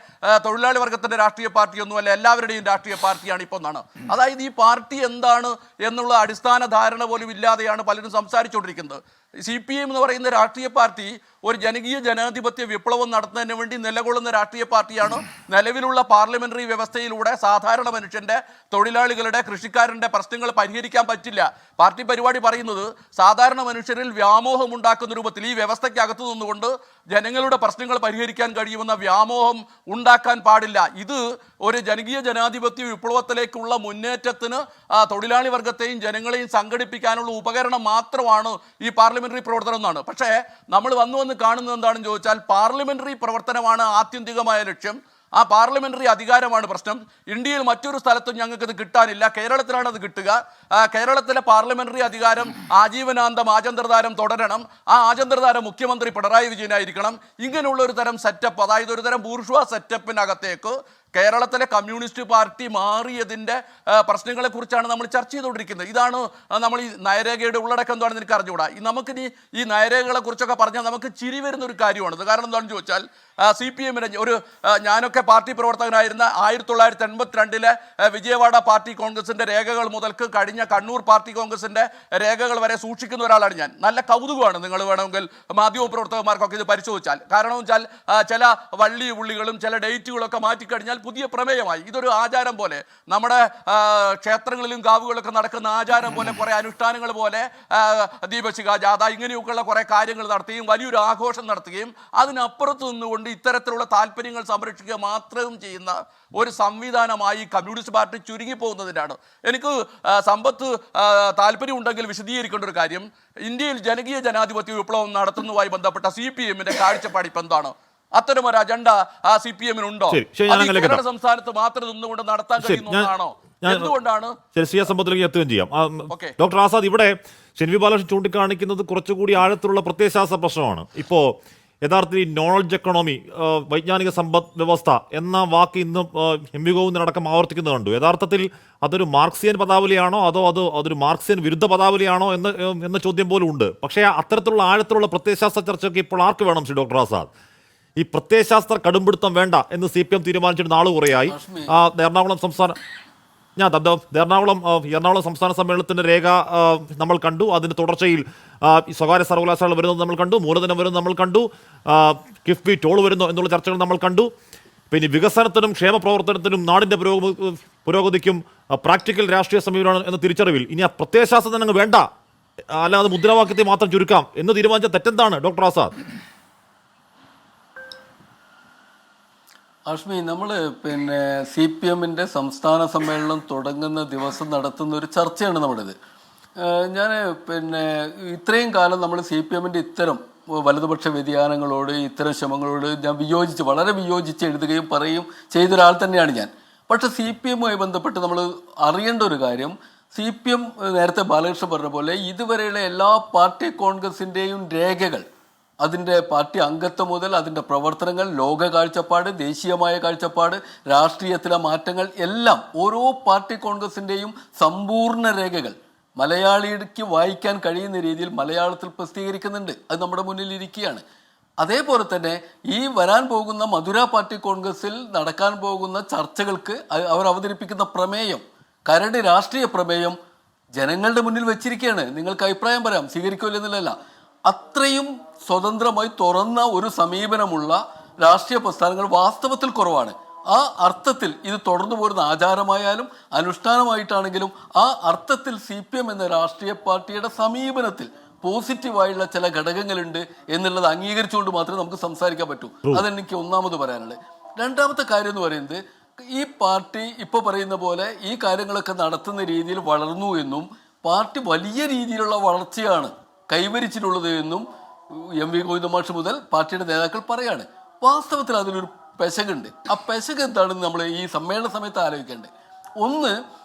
തൊഴിലാളി വർഗത്തിൻ്റെ രാഷ്ട്രീയ പാർട്ടിയൊന്നുമല്ല, എല്ലാവരുടെയും രാഷ്ട്രീയ പാർട്ടിയാണ് ഇപ്പോൾ എന്നാണ്. അതായത് ഈ പാർട്ടി എന്താണ് എന്നുള്ള അടിസ്ഥാന ധാരണ പോലും ഇല്ലാതെയാണ് പലരും സംസാരിച്ചുകൊണ്ടിരിക്കുന്നത്. CPM എന്ന് പറയുന്ന രാഷ്ട്രീയ പാർട്ടി ഒരു ജനകീയ ജനാധിപത്യ വിപ്ലവം നടത്തുന്നതിന് വേണ്ടി നിലകൊള്ളുന്ന രാഷ്ട്രീയ പാർട്ടിയാണ്. നിലവിലുള്ള പാർലമെന്ററി വ്യവസ്ഥയിലൂടെ സാധാരണ മനുഷ്യൻ്റെ, തൊഴിലാളികളുടെ, കൃഷിക്കാരൻ്റെ പ്രശ്നങ്ങൾ പരിഹരിക്കാൻ പറ്റില്ല. പാർട്ടി പരിപാടി പറയുന്നത് സാധാരണ മനുഷ്യരിൽ വ്യാമോഹം ഉണ്ടാക്കുന്ന രൂപത്തിൽ ഈ വ്യവസ്ഥയ്ക്കകത്ത് നിന്നുകൊണ്ട് ജനങ്ങളുടെ പ്രശ്നങ്ങൾ പരിഹരിക്കാൻ കഴിയുമെന്ന വ്യാമോഹം ഉണ്ടാക്കാൻ പാടില്ല. ഇത് ഒരു ജനകീയ ജനാധിപത്യ വിപ്ലവത്തിലേക്കുള്ള മുന്നേറ്റത്തിന് തൊഴിലാളി വർഗത്തെയും ജനങ്ങളെയും സംഘടിപ്പിക്കാനുള്ള ഉപകരണം മാത്രമാണ് ഈ പാർലമെന്ററി പ്രവർത്തനം എന്നാണ്. പക്ഷേ നമ്മൾ വന്നു കാണുന്നത് എന്താണെന്ന് ചോദിച്ചാൽ പാർലമെന്ററി പ്രവർത്തനമാണ് ആത്യന്തികമായ ലക്ഷ്യം. ആ പാർലമെന്ററി അധികാരമാണ് പ്രശ്നം. ഇന്ത്യയിൽ മറ്റൊരു സ്ഥലത്തും ഞങ്ങൾക്കത് കിട്ടാനില്ല, കേരളത്തിലാണ് അത് കിട്ടുക. കേരളത്തിലെ പാർലമെന്ററി അധികാരം ആജീവനാന്തം ആചന്ദ്രധാരം തുടരണം. ആ ആചന്ദ്രധാരം മുഖ്യമന്ത്രി പിണറായി വിജയനായിരിക്കണം. ഇങ്ങനെയുള്ള ഒരു തരം സെറ്റപ്പ്, അതായത് ഒരു തരം ബൂർഷ്വാ സെറ്റപ്പിനകത്തേക്ക് കേരളത്തിലെ കമ്മ്യൂണിസ്റ്റ് പാർട്ടി മാറിയതിൻ്റെ പ്രശ്നങ്ങളെക്കുറിച്ചാണ് നമ്മൾ ചർച്ച ചെയ്തുകൊണ്ടിരിക്കുന്നത്. ഇതാണ് നമ്മൾ ഈ നയരേഖയുടെ ഉള്ളടക്കം എന്താണെന്ന് എനിക്ക് അറിഞ്ഞുകൂടാ. നമുക്കിനി ഈ നയരേഖകളെ കുറിച്ചൊക്കെ പറഞ്ഞാൽ നമുക്ക് ചിരി വരുന്ന ഒരു കാര്യമാണത്. കാരണം എന്താണെന്ന് ചോദിച്ചാൽ CPM-ന് ഞാനൊക്കെ പാർട്ടി പ്രവർത്തകനായിരുന്ന 1982 വിജയവാഡ പാർട്ടി കോൺഗ്രസിൻ്റെ രേഖകൾ മുതൽക്ക് കഴിഞ്ഞ കണ്ണൂർ പാർട്ടി കോൺഗ്രസിൻ്റെ രേഖകൾ വരെ സൂക്ഷിക്കുന്ന ഒരാളാണ് ഞാൻ. നല്ല കൗതുകമാണ്. നിങ്ങൾ വേണമെങ്കിൽ മാധ്യമ പ്രവർത്തകന്മാർക്കൊക്കെ ഇത് പരിശോധിച്ചാൽ. കാരണം വെച്ചാൽ ചില വള്ളി ഉള്ളികളും ചില ഡേറ്റുകളൊക്കെ മാറ്റിക്കഴിഞ്ഞാൽ പുതിയ പ്രമേയമായി. ഇതൊരു ആചാരം പോലെ, നമ്മുടെ ക്ഷേത്രങ്ങളിലും കാവുകളിലൊക്കെ നടക്കുന്ന ആചാരം പോലെ, കുറേ അനുഷ്ഠാനങ്ങൾ പോലെ ദീപശിഖ ജാഥ ഇങ്ങനെയൊക്കെയുള്ള കുറേ കാര്യങ്ങൾ നടത്തുകയും വലിയൊരു ആഘോഷം നടത്തുകയും അതിനപ്പുറത്ത് നിന്നുകൊണ്ട് ഇത്തരത്തിലുള്ള താല്പര്യങ്ങൾ സംരക്ഷിക്കുക മാത്രം ചെയ്യുന്ന ഒരു സംവിധാനമായി കമ്മ്യൂണിസ്റ്റ് പാർട്ടി ചുരുങ്ങിപ്പോകുന്നതിനാണ്. എനിക്ക് സമ്പത്ത് താല്പര്യമുണ്ടെങ്കിൽ വിശദീകരിക്കേണ്ട ഒരു കാര്യം, ഇന്ത്യയിൽ ജനകീയ ജനാധിപത്യ വിപ്ലവം നടത്തുന്നതുമായി ബന്ധപ്പെട്ട CPM-ന്റെ കാഴ്ചപ്പാട് ഇപ്പം എന്താണ്? അത്തരമൊരു അജണ്ട CPM-നുണ്ടോ? കേരള സംസ്ഥാനത്ത് മാത്രം നിന്നുകൊണ്ട് നടത്താൻ കഴിയുന്നതാണോ? എന്തുകൊണ്ടാണ്? സമ്പത്തിലേക്ക് എത്തുകയും ചെയ്യാം. ഡോക്ടർ ആസാദ്, ഇവിടെ ഷെൻവി ബാലകൃഷ്ണൻ ചൂണ്ടിക്കാണിക്കുന്നത് കുറച്ചുകൂടി ആഴത്തിലുള്ള പ്രത്യയശാസ്ത്ര പ്രശ്നമാണ്. ഇപ്പോൾ യഥാർത്ഥത്തിൽ ഈ നോളജ് എക്കണോമി, വൈജ്ഞാനിക സമ്പദ് വ്യവസ്ഥ എന്ന വാക്ക് ഇന്ന് എം വി ഗോവിന്ദനടക്കം ആവർത്തിക്കുന്നത് കണ്ടു. യഥാർത്ഥത്തിൽ അതൊരു മാർക്സിയൻ പദാവലിയാണോ അതോ അതൊരു മാർക്സിയൻ വിരുദ്ധ പദാവലിയാണോ എന്ന ചോദ്യം പോലും ഉണ്ട്. പക്ഷേ അത്തരത്തിലുള്ള ആഴത്തിലുള്ള പ്രത്യയശാസ്ത്ര ചർച്ചയ്ക്ക് ഇപ്പോൾ ആർക്ക് വേണം ശ്രീ ഡോക്ടർ ആസാദ്? ഈ പ്രത്യയശാസ്ത്ര കടുംപിടുത്തം വേണ്ട എന്ന് CPM തീരുമാനിച്ചിട്ട് നാള് കുറയായി. എറണാകുളം സംസ്ഥാന സമ്മേളനത്തിന്റെ രേഖ നമ്മൾ കണ്ടു. അതിന്റെ തുടർച്ചയിൽ ഈ സ്വകാര്യ സർവകലാശാല വരുന്നത് നമ്മൾ കണ്ടു, മൂലധനം വരുന്നത് നമ്മൾ കണ്ടു, കിഫ്ബി ടോൾ വരുന്നു എന്നുള്ള ചർച്ചകൾ നമ്മൾ കണ്ടു. പിന്നെ വികസനത്തിനും ക്ഷേമ പ്രവർത്തനത്തിനും നാടിന്റെ പുരോഗതിക്കും പ്രാക്ടിക്കൽ രാഷ്ട്രീയ സമീപനമാണ് എന്ന തിരിച്ചറിവിൽ ഇനി ആ പ്രത്യയശാസ്ത്രം തന്നെ വേണ്ട, അല്ലാതെ മുദ്രാവാക്യത്തെ മാത്രം ചുരുക്കാം എന്ന് തീരുമാനിച്ച തെറ്റെന്താണ് ഡോക്ടർ ആസാദ്? അഷ്മി, നമ്മൾ CPM സംസ്ഥാന സമ്മേളനം തുടങ്ങുന്ന ദിവസം നടത്തുന്ന ഒരു ചർച്ചയാണ് നമ്മുടേത്. ഞാൻ ഇത്രയും കാലം നമ്മൾ CPM ഇത്തരം വലതുപക്ഷ വ്യതിയാനങ്ങളോട്, ഇത്തരം ശ്രമങ്ങളോട് ഞാൻ വളരെ വിയോജിച്ച് എഴുതുകയും പറയുകയും ചെയ്തൊരാൾ തന്നെയാണ് ഞാൻ. പക്ഷേ CPMുമായി ബന്ധപ്പെട്ട് നമ്മൾ അറിയേണ്ട ഒരു കാര്യം, CPM നേരത്തെ ബാലകൃഷ്ണൻ പറഞ്ഞ പോലെ ഇതുവരെയുള്ള എല്ലാ പാർട്ടി കോൺഗ്രസിൻ്റെയും രേഖകൾ, അതിൻ്റെ പാർട്ടി അംഗത്വം മുതൽ അതിൻ്റെ പ്രവർത്തനങ്ങൾ, ലോക കാഴ്ചപ്പാട്, ദേശീയമായ കാഴ്ചപ്പാട്, രാഷ്ട്രീയത്തിലെ മാറ്റങ്ങൾ എല്ലാം ഓരോ പാർട്ടി കോൺഗ്രസിൻ്റെയും സമ്പൂർണ്ണ രേഖകൾ മലയാളിക്ക് വായിക്കാൻ കഴിയുന്ന രീതിയിൽ മലയാളത്തിൽ പ്രസിദ്ധീകരിക്കുന്നുണ്ട്. അത് നമ്മുടെ മുന്നിൽ ഇരിക്കുകയാണ്. അതേപോലെ തന്നെ ഈ വരാൻ പോകുന്ന മധുര പാർട്ടി കോൺഗ്രസിൽ നടക്കാൻ പോകുന്ന ചർച്ചകൾക്ക് അവർ അവതരിപ്പിക്കുന്ന പ്രമേയം, കരട് രാഷ്ട്രീയ പ്രമേയം ജനങ്ങളുടെ മുന്നിൽ വെച്ചിരിക്കുകയാണ്. നിങ്ങൾക്ക് അഭിപ്രായം പറയാം, സ്വീകരിക്കില്ലെന്നില്ല. അത്രയും സ്വതന്ത്രമായി തുറന്ന ഒരു സമീപനമുള്ള രാഷ്ട്രീയ പ്രസ്ഥാനങ്ങൾ വാസ്തവത്തിൽ കുറവാണ്. ആ അർത്ഥത്തിൽ ഇത് തുടർന്നു പോരുന്ന ആചാരമായാലും അനുഷ്ഠാനമായിട്ടാണെങ്കിലും ആ അർത്ഥത്തിൽ CPM എന്ന രാഷ്ട്രീയ പാർട്ടിയുടെ സമീപനത്തിൽ പോസിറ്റീവായുള്ള ചില ഘടകങ്ങളുണ്ട് എന്നുള്ളത് അംഗീകരിച്ചുകൊണ്ട് മാത്രമേ നമുക്ക് സംസാരിക്കാൻ പറ്റൂ. അതെനിക്ക് ഒന്നാമത് പറയാനുള്ളത്. രണ്ടാമത്തെ കാര്യം എന്ന് പറയുന്നത്, ഈ പാർട്ടി ഇപ്പോൾ പറയുന്ന പോലെ ഈ കാര്യങ്ങളൊക്കെ നടത്തുന്ന രീതിയിൽ വളർന്നു എന്നും പാർട്ടി വലിയ രീതിയിലുള്ള വളർച്ചയാണ് കൈവരിച്ചിട്ടുള്ളത് എന്നും MV ഗോവിന്ദൻ മാഷ് മുതൽ പാർട്ടിയുടെ നേതാക്കൾ പറയാണ്. വാസ്തവത്തിൽ അതിലൊരു പെശകുണ്ട്. ആ പെശക് എന്താണെന്ന് നമ്മൾ ഈ സമ്മേളന സമയത്ത് ആലോചിക്കേണ്ടത്. ഒന്ന്,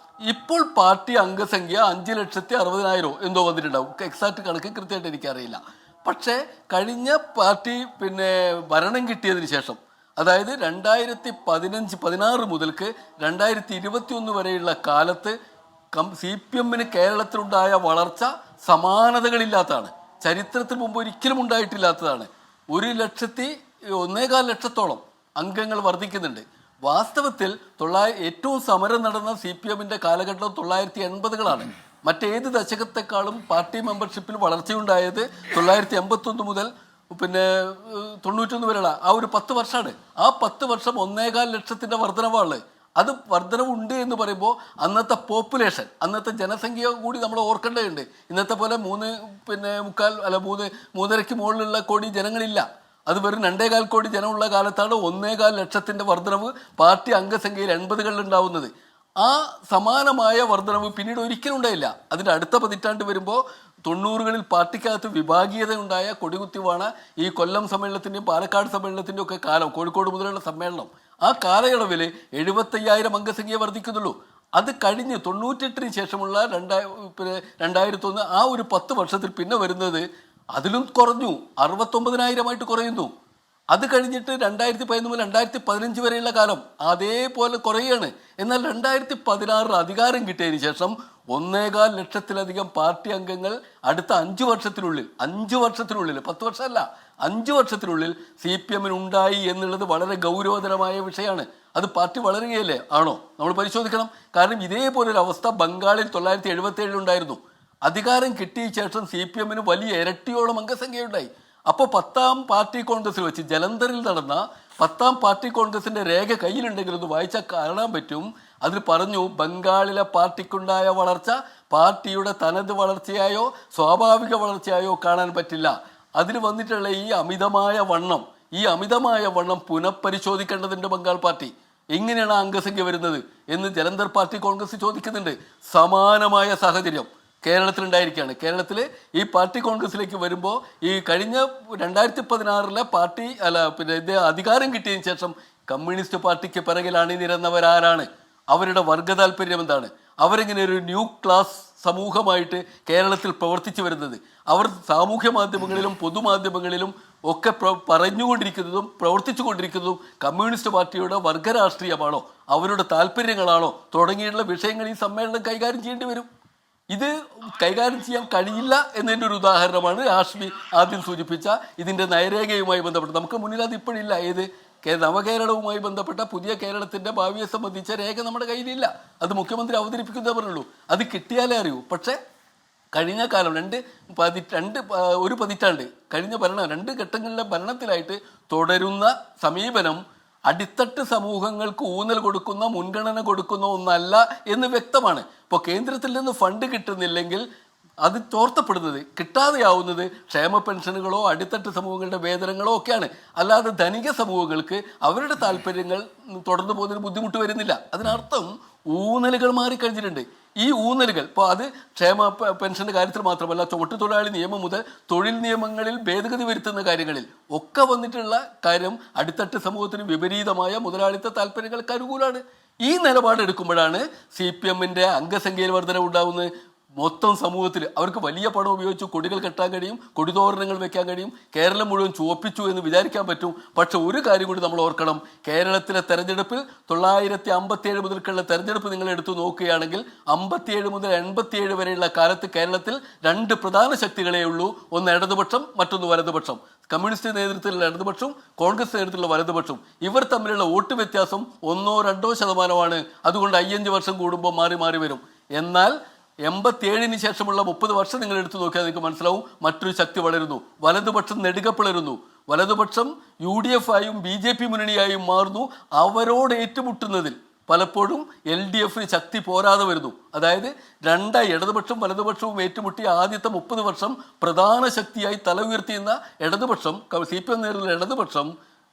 ഇപ്പോൾ പാർട്ടി അംഗസംഖ്യ 5,60,000 എന്തോ വന്നിട്ടുണ്ടാവും. എക്സാക്ട് കണക്ക് കൃത്യമായിട്ട് എനിക്കറിയില്ല. പക്ഷേ കഴിഞ്ഞ പാർട്ടി ഭരണം കിട്ടിയതിന് ശേഷം, അതായത് 2016 മുതൽക്ക് 2021 വരെയുള്ള കാലത്ത് CPMന് കേരളത്തിലുണ്ടായ വളർച്ച സമാനതകളില്ലാത്തതാണ്. ചരിത്രത്തിന് മുമ്പ് ഒരിക്കലും ഉണ്ടായിട്ടില്ലാത്തതാണ്. 1,1,4 ലക്ഷത്തോളം അംഗങ്ങൾ വർദ്ധിക്കുന്നുണ്ട്. വാസ്തവത്തിൽ ഏറ്റവും സമരം നടന്ന CPMന്റെ കാലഘട്ടം 1980-കളാണ്. മറ്റേത് ദശകത്തെക്കാളും പാർട്ടി മെമ്പർഷിപ്പിൽ വളർച്ചയുണ്ടായത് 1981 മുതൽ 91 വരെയുള്ള ആ ഒരു 10 വർഷമാണ്. ആ 10 വർഷം 1,4 ലക്ഷത്തിൻ്റെ വർധനവാണ്. അത് വർധനവുണ്ട് എന്ന് പറയുമ്പോൾ അന്നത്തെ പോപ്പുലേഷൻ, അന്നത്തെ ജനസംഖ്യ കൂടി നമ്മൾ ഓർക്കേണ്ടതുണ്ട്. ഇന്നത്തെ പോലെ 3.5 മുകളിലുള്ള കോടി ജനങ്ങളില്ല. അത് വെറും 2.25 കോടി ജനമുള്ള കാലത്താണ് 1,4 ലക്ഷത്തിൻ്റെ വർധനവ് പാർട്ടി അംഗസംഖ്യയിൽ 80-കളിൽ ഉണ്ടാവുന്നത്. ആ സമാനമായ വർധനവ് പിന്നീട് ഒരിക്കലും ഉണ്ടായില്ല. അതിൻ്റെ അടുത്ത പതിറ്റാണ്ട് വരുമ്പോൾ 90-കളിൽ പാർട്ടിക്കകത്ത് വിഭാഗീയത ഉണ്ടായ കൊടികുത്തിവാണ് ഈ കൊല്ലം സമ്മേളനത്തിൻ്റെയും പാലക്കാട് സമ്മേളനത്തിൻ്റെയും ഒക്കെ കാലം, കോഴിക്കോട് മുതലുള്ള സമ്മേളനം. ആ കാലയളവിൽ 75,000 അംഗസംഖ്യ വർദ്ധിക്കുന്നുള്ളൂ. അത് കഴിഞ്ഞ് 98-ന് ശേഷമുള്ള 2001 ആ ഒരു 10 വർഷത്തിൽ പിന്നെ വരുന്നത് അതിലും കുറഞ്ഞു, 69,000 കുറയുന്നു. അത് കഴിഞ്ഞിട്ട് 2011 മുതൽ 2015 വരെയുള്ള കാലം അതേപോലെ കുറയാണ്. എന്നാൽ 2016 അധികാരം കിട്ടിയതിന് ശേഷം 1,4 ലക്ഷത്തിലധികം പാർട്ടി അംഗങ്ങൾ അടുത്ത 5 വർഷത്തിനുള്ളിൽ 10 വർഷമല്ല 5 വർഷത്തിനുള്ളിൽ CPMന് ഉണ്ടായി എന്നുള്ളത് വളരെ ഗൗരവതരമായ വിഷയമാണ്. അത് പാർട്ടി വളരുകയല്ലേ ആണോ നമ്മൾ പരിശോധിക്കണം. കാരണം ഇതേപോലൊരു അവസ്ഥ ബംഗാളിൽ 1977 ഉണ്ടായിരുന്നു. അധികാരം കിട്ടിയ ശേഷം CPMന് വലിയ ഇരട്ടിയോളം അംഗസംഖ്യയുണ്ടായി. അപ്പോൾ 10ാം പാർട്ടി കോൺഗ്രസിൽ വെച്ച് ജലന്ധറിൽ നടന്ന 10ാം പാർട്ടി കോൺഗ്രസിൻ്റെ രേഖ കയ്യിലുണ്ടെങ്കിൽ ഒന്ന് വായിച്ചാൽ കാണാൻ പറ്റും. അതിൽ പറഞ്ഞു, ബംഗാളിലെ പാർട്ടിക്കുണ്ടായ വളർച്ച പാർട്ടിയുടെ തനത് വളർച്ചയായോ സ്വാഭാവിക വളർച്ചയായോ കാണാൻ പറ്റില്ല. അതിൽ വന്നിട്ടുള്ള ഈ അമിതമായ വണ്ണം പുനഃപരിശോധിക്കേണ്ടതുണ്ട്. ബംഗാൾ പാർട്ടി എങ്ങനെയാണ് അംഗസംഖ്യ വരുന്നത് എന്ന് ജലന്ധർ പാർട്ടി കോൺഗ്രസ് ചോദിക്കുന്നുണ്ട്. സമാനമായ സാഹചര്യം കേരളത്തിലുണ്ടായിരിക്കുകയാണ്. കേരളത്തിൽ ഈ പാർട്ടി കോൺഗ്രസിലേക്ക് വരുമ്പോൾ ഈ കഴിഞ്ഞ 2016 പാർട്ടി അധികാരം കിട്ടിയതിന് ശേഷം കമ്മ്യൂണിസ്റ്റ് പാർട്ടിക്ക് പിറകിൽ അണിനിരന്നവരാരാണ്? അവരുടെ വർഗ താല്പര്യം എന്താണ്? അവരെങ്ങനെ ഒരു ന്യൂ ക്ലാസ് സമൂഹമായിട്ട് കേരളത്തിൽ പ്രവർത്തിച്ചു വരുന്നത്. അവർ സാമൂഹ്യ മാധ്യമങ്ങളിലും പൊതുമാധ്യമങ്ങളിലും ഒക്കെ പറഞ്ഞുകൊണ്ടിരിക്കുന്നതും പ്രവർത്തിച്ചു കൊണ്ടിരിക്കുന്നതും കമ്മ്യൂണിസ്റ്റ് പാർട്ടിയുടെ വർഗരാഷ്ട്രീയമാണോ, അവരുടെ താല്പര്യങ്ങളാണോ തുടങ്ങിയിട്ടുള്ള വിഷയങ്ങൾ ഈ സമ്മേളനം കൈകാര്യം ചെയ്യേണ്ടി വരും. ഇത് കൈകാര്യം ചെയ്യാൻ കഴിയില്ല എന്നതിൻ്റെ ഒരു ഉദാഹരണമാണ് ഹാഷ്മി ആദ്യം സൂചിപ്പിച്ച ഇതിൻ്റെ നയരേഖയുമായി ബന്ധപ്പെട്ട്. നമുക്ക് മുന്നിൽ അത് ഇപ്പോഴില്ല. ഏത് നവകേരളവുമായി ബന്ധപ്പെട്ട പുതിയ കേരളത്തിൻ്റെ ഭാവിയെ സംബന്ധിച്ച രേഖ നമ്മുടെ കയ്യിലില്ല. അത് മുഖ്യമന്ത്രി അവതരിപ്പിക്കുന്നേ പറഞ്ഞുള്ളൂ. അത് കിട്ടിയാലേ അറിയൂ. പക്ഷേ കഴിഞ്ഞ കാലം ഒരു പതിറ്റാണ്ട് കഴിഞ്ഞ ഭരണം 2 ഘട്ടങ്ങളിലെ ഭരണത്തിലായിട്ട് തുടരുന്ന സമീപനം അടിത്തട്ട് സമൂഹങ്ങൾക്ക് ഊന്നൽ കൊടുക്കുന്ന, മുൻഗണന കൊടുക്കുന്ന ഒന്നല്ല എന്ന് വ്യക്തമാണ്. ഇപ്പോൾ കേന്ദ്രത്തിൽ നിന്ന് ഫണ്ട് കിട്ടുന്നില്ലെങ്കിൽ അത് ചോർത്തപ്പെടുന്നത്, കിട്ടാതെയാവുന്നത് ക്ഷേമ പെൻഷനുകളോ അടിത്തട്ട് സമൂഹങ്ങളുടെ വേതനങ്ങളോ ഒക്കെയാണ്. അല്ലാതെ ധനിക സമൂഹങ്ങൾക്ക് അവരുടെ താല്പര്യങ്ങൾ തുടർന്നു പോകുന്നതിന് ബുദ്ധിമുട്ട് വരുന്നില്ല. അതിനർത്ഥം ഊന്നലുകൾ മാറിക്കഴിഞ്ഞിട്ടുണ്ട്. ഈ ഊന്നലുകൾ ഇപ്പോൾ അത് ക്ഷേമ പെൻഷൻ്റെ കാര്യത്തിൽ മാത്രമല്ല, ചുമട്ടുതൊഴിലാളി നിയമം മുതൽ തൊഴിൽ നിയമങ്ങളിൽ ഭേദഗതി വരുത്തുന്ന കാര്യങ്ങളിൽ ഒക്കെ വന്നിട്ടുള്ള കാര്യം അടിത്തട്ട് സമൂഹത്തിന് വിപരീതമായ മുതലാളിത്ത താല്പര്യങ്ങൾക്ക് അനുകൂലമാണ്. ഈ നിലപാടെടുക്കുമ്പോഴാണ് CPM-ന്റെ അംഗസംഖ്യയിൽ വർധന ഉണ്ടാകുന്നത്. മൊത്തം സമൂഹത്തിൽ അവർക്ക് വലിയ പണം ഉപയോഗിച്ച് കൊടികൾ കെട്ടാൻ കഴിയും, കൊടിതോരണങ്ങൾ വെക്കാൻ കഴിയും, കേരളം മുഴുവൻ ചുവപ്പിച്ചു എന്ന് വിചാരിക്കാൻ പറ്റും. പക്ഷെ ഒരു കാര്യം കൂടി നമ്മൾ ഓർക്കണം. കേരളത്തിലെ തെരഞ്ഞെടുപ്പിൽ 957 മുതൽക്കുള്ള തെരഞ്ഞെടുപ്പ് നിങ്ങൾ എടുത്തു നോക്കുകയാണെങ്കിൽ 57 മുതൽ 87 വരെയുള്ള കാലത്ത് കേരളത്തിൽ 2 പ്രധാന ശക്തികളേ ഉള്ളൂ. ഒന്ന് ഇടതുപക്ഷം, മറ്റൊന്ന് വലതുപക്ഷം. കമ്മ്യൂണിസ്റ്റ് നേതൃത്വത്തിലുള്ള ഇടതുപക്ഷവും കോൺഗ്രസ് നേതൃത്വത്തിലുള്ള വലതുപക്ഷവും. ഇവർ തമ്മിലുള്ള വോട്ട് വ്യത്യാസം 1-2% അതുകൊണ്ട് 5 വർഷം കൂടുമ്പോൾ മാറി മാറി വരും. എന്നാൽ 87 ശേഷമുള്ള 30 വർഷം നിങ്ങൾ എടുത്തു നോക്കിയാൽ നിങ്ങൾക്ക് മനസ്സിലാവും മറ്റൊരു ശക്തി വളരുന്നു. വലതുപക്ഷം നെടുക പിളരുന്നു. വലതുപക്ഷം UDF ആയും BJP മുന്നണിയായും മാറുന്നു. അവരോട് ഏറ്റുമുട്ടുന്നതിൽ പലപ്പോഴും LDF-ന് ശക്തി പോരാതെ വരുന്നു. അതായത് ഇടതുപക്ഷം വലതുപക്ഷവും ഏറ്റുമുട്ടിയ ആദ്യത്തെ 30 വർഷം പ്രധാന ശക്തിയായി തല ഉയർത്തിയുന്ന ഇടതുപക്ഷം, CPM നേതൃത്വത്തിലുള്ള ഇടതുപക്ഷം,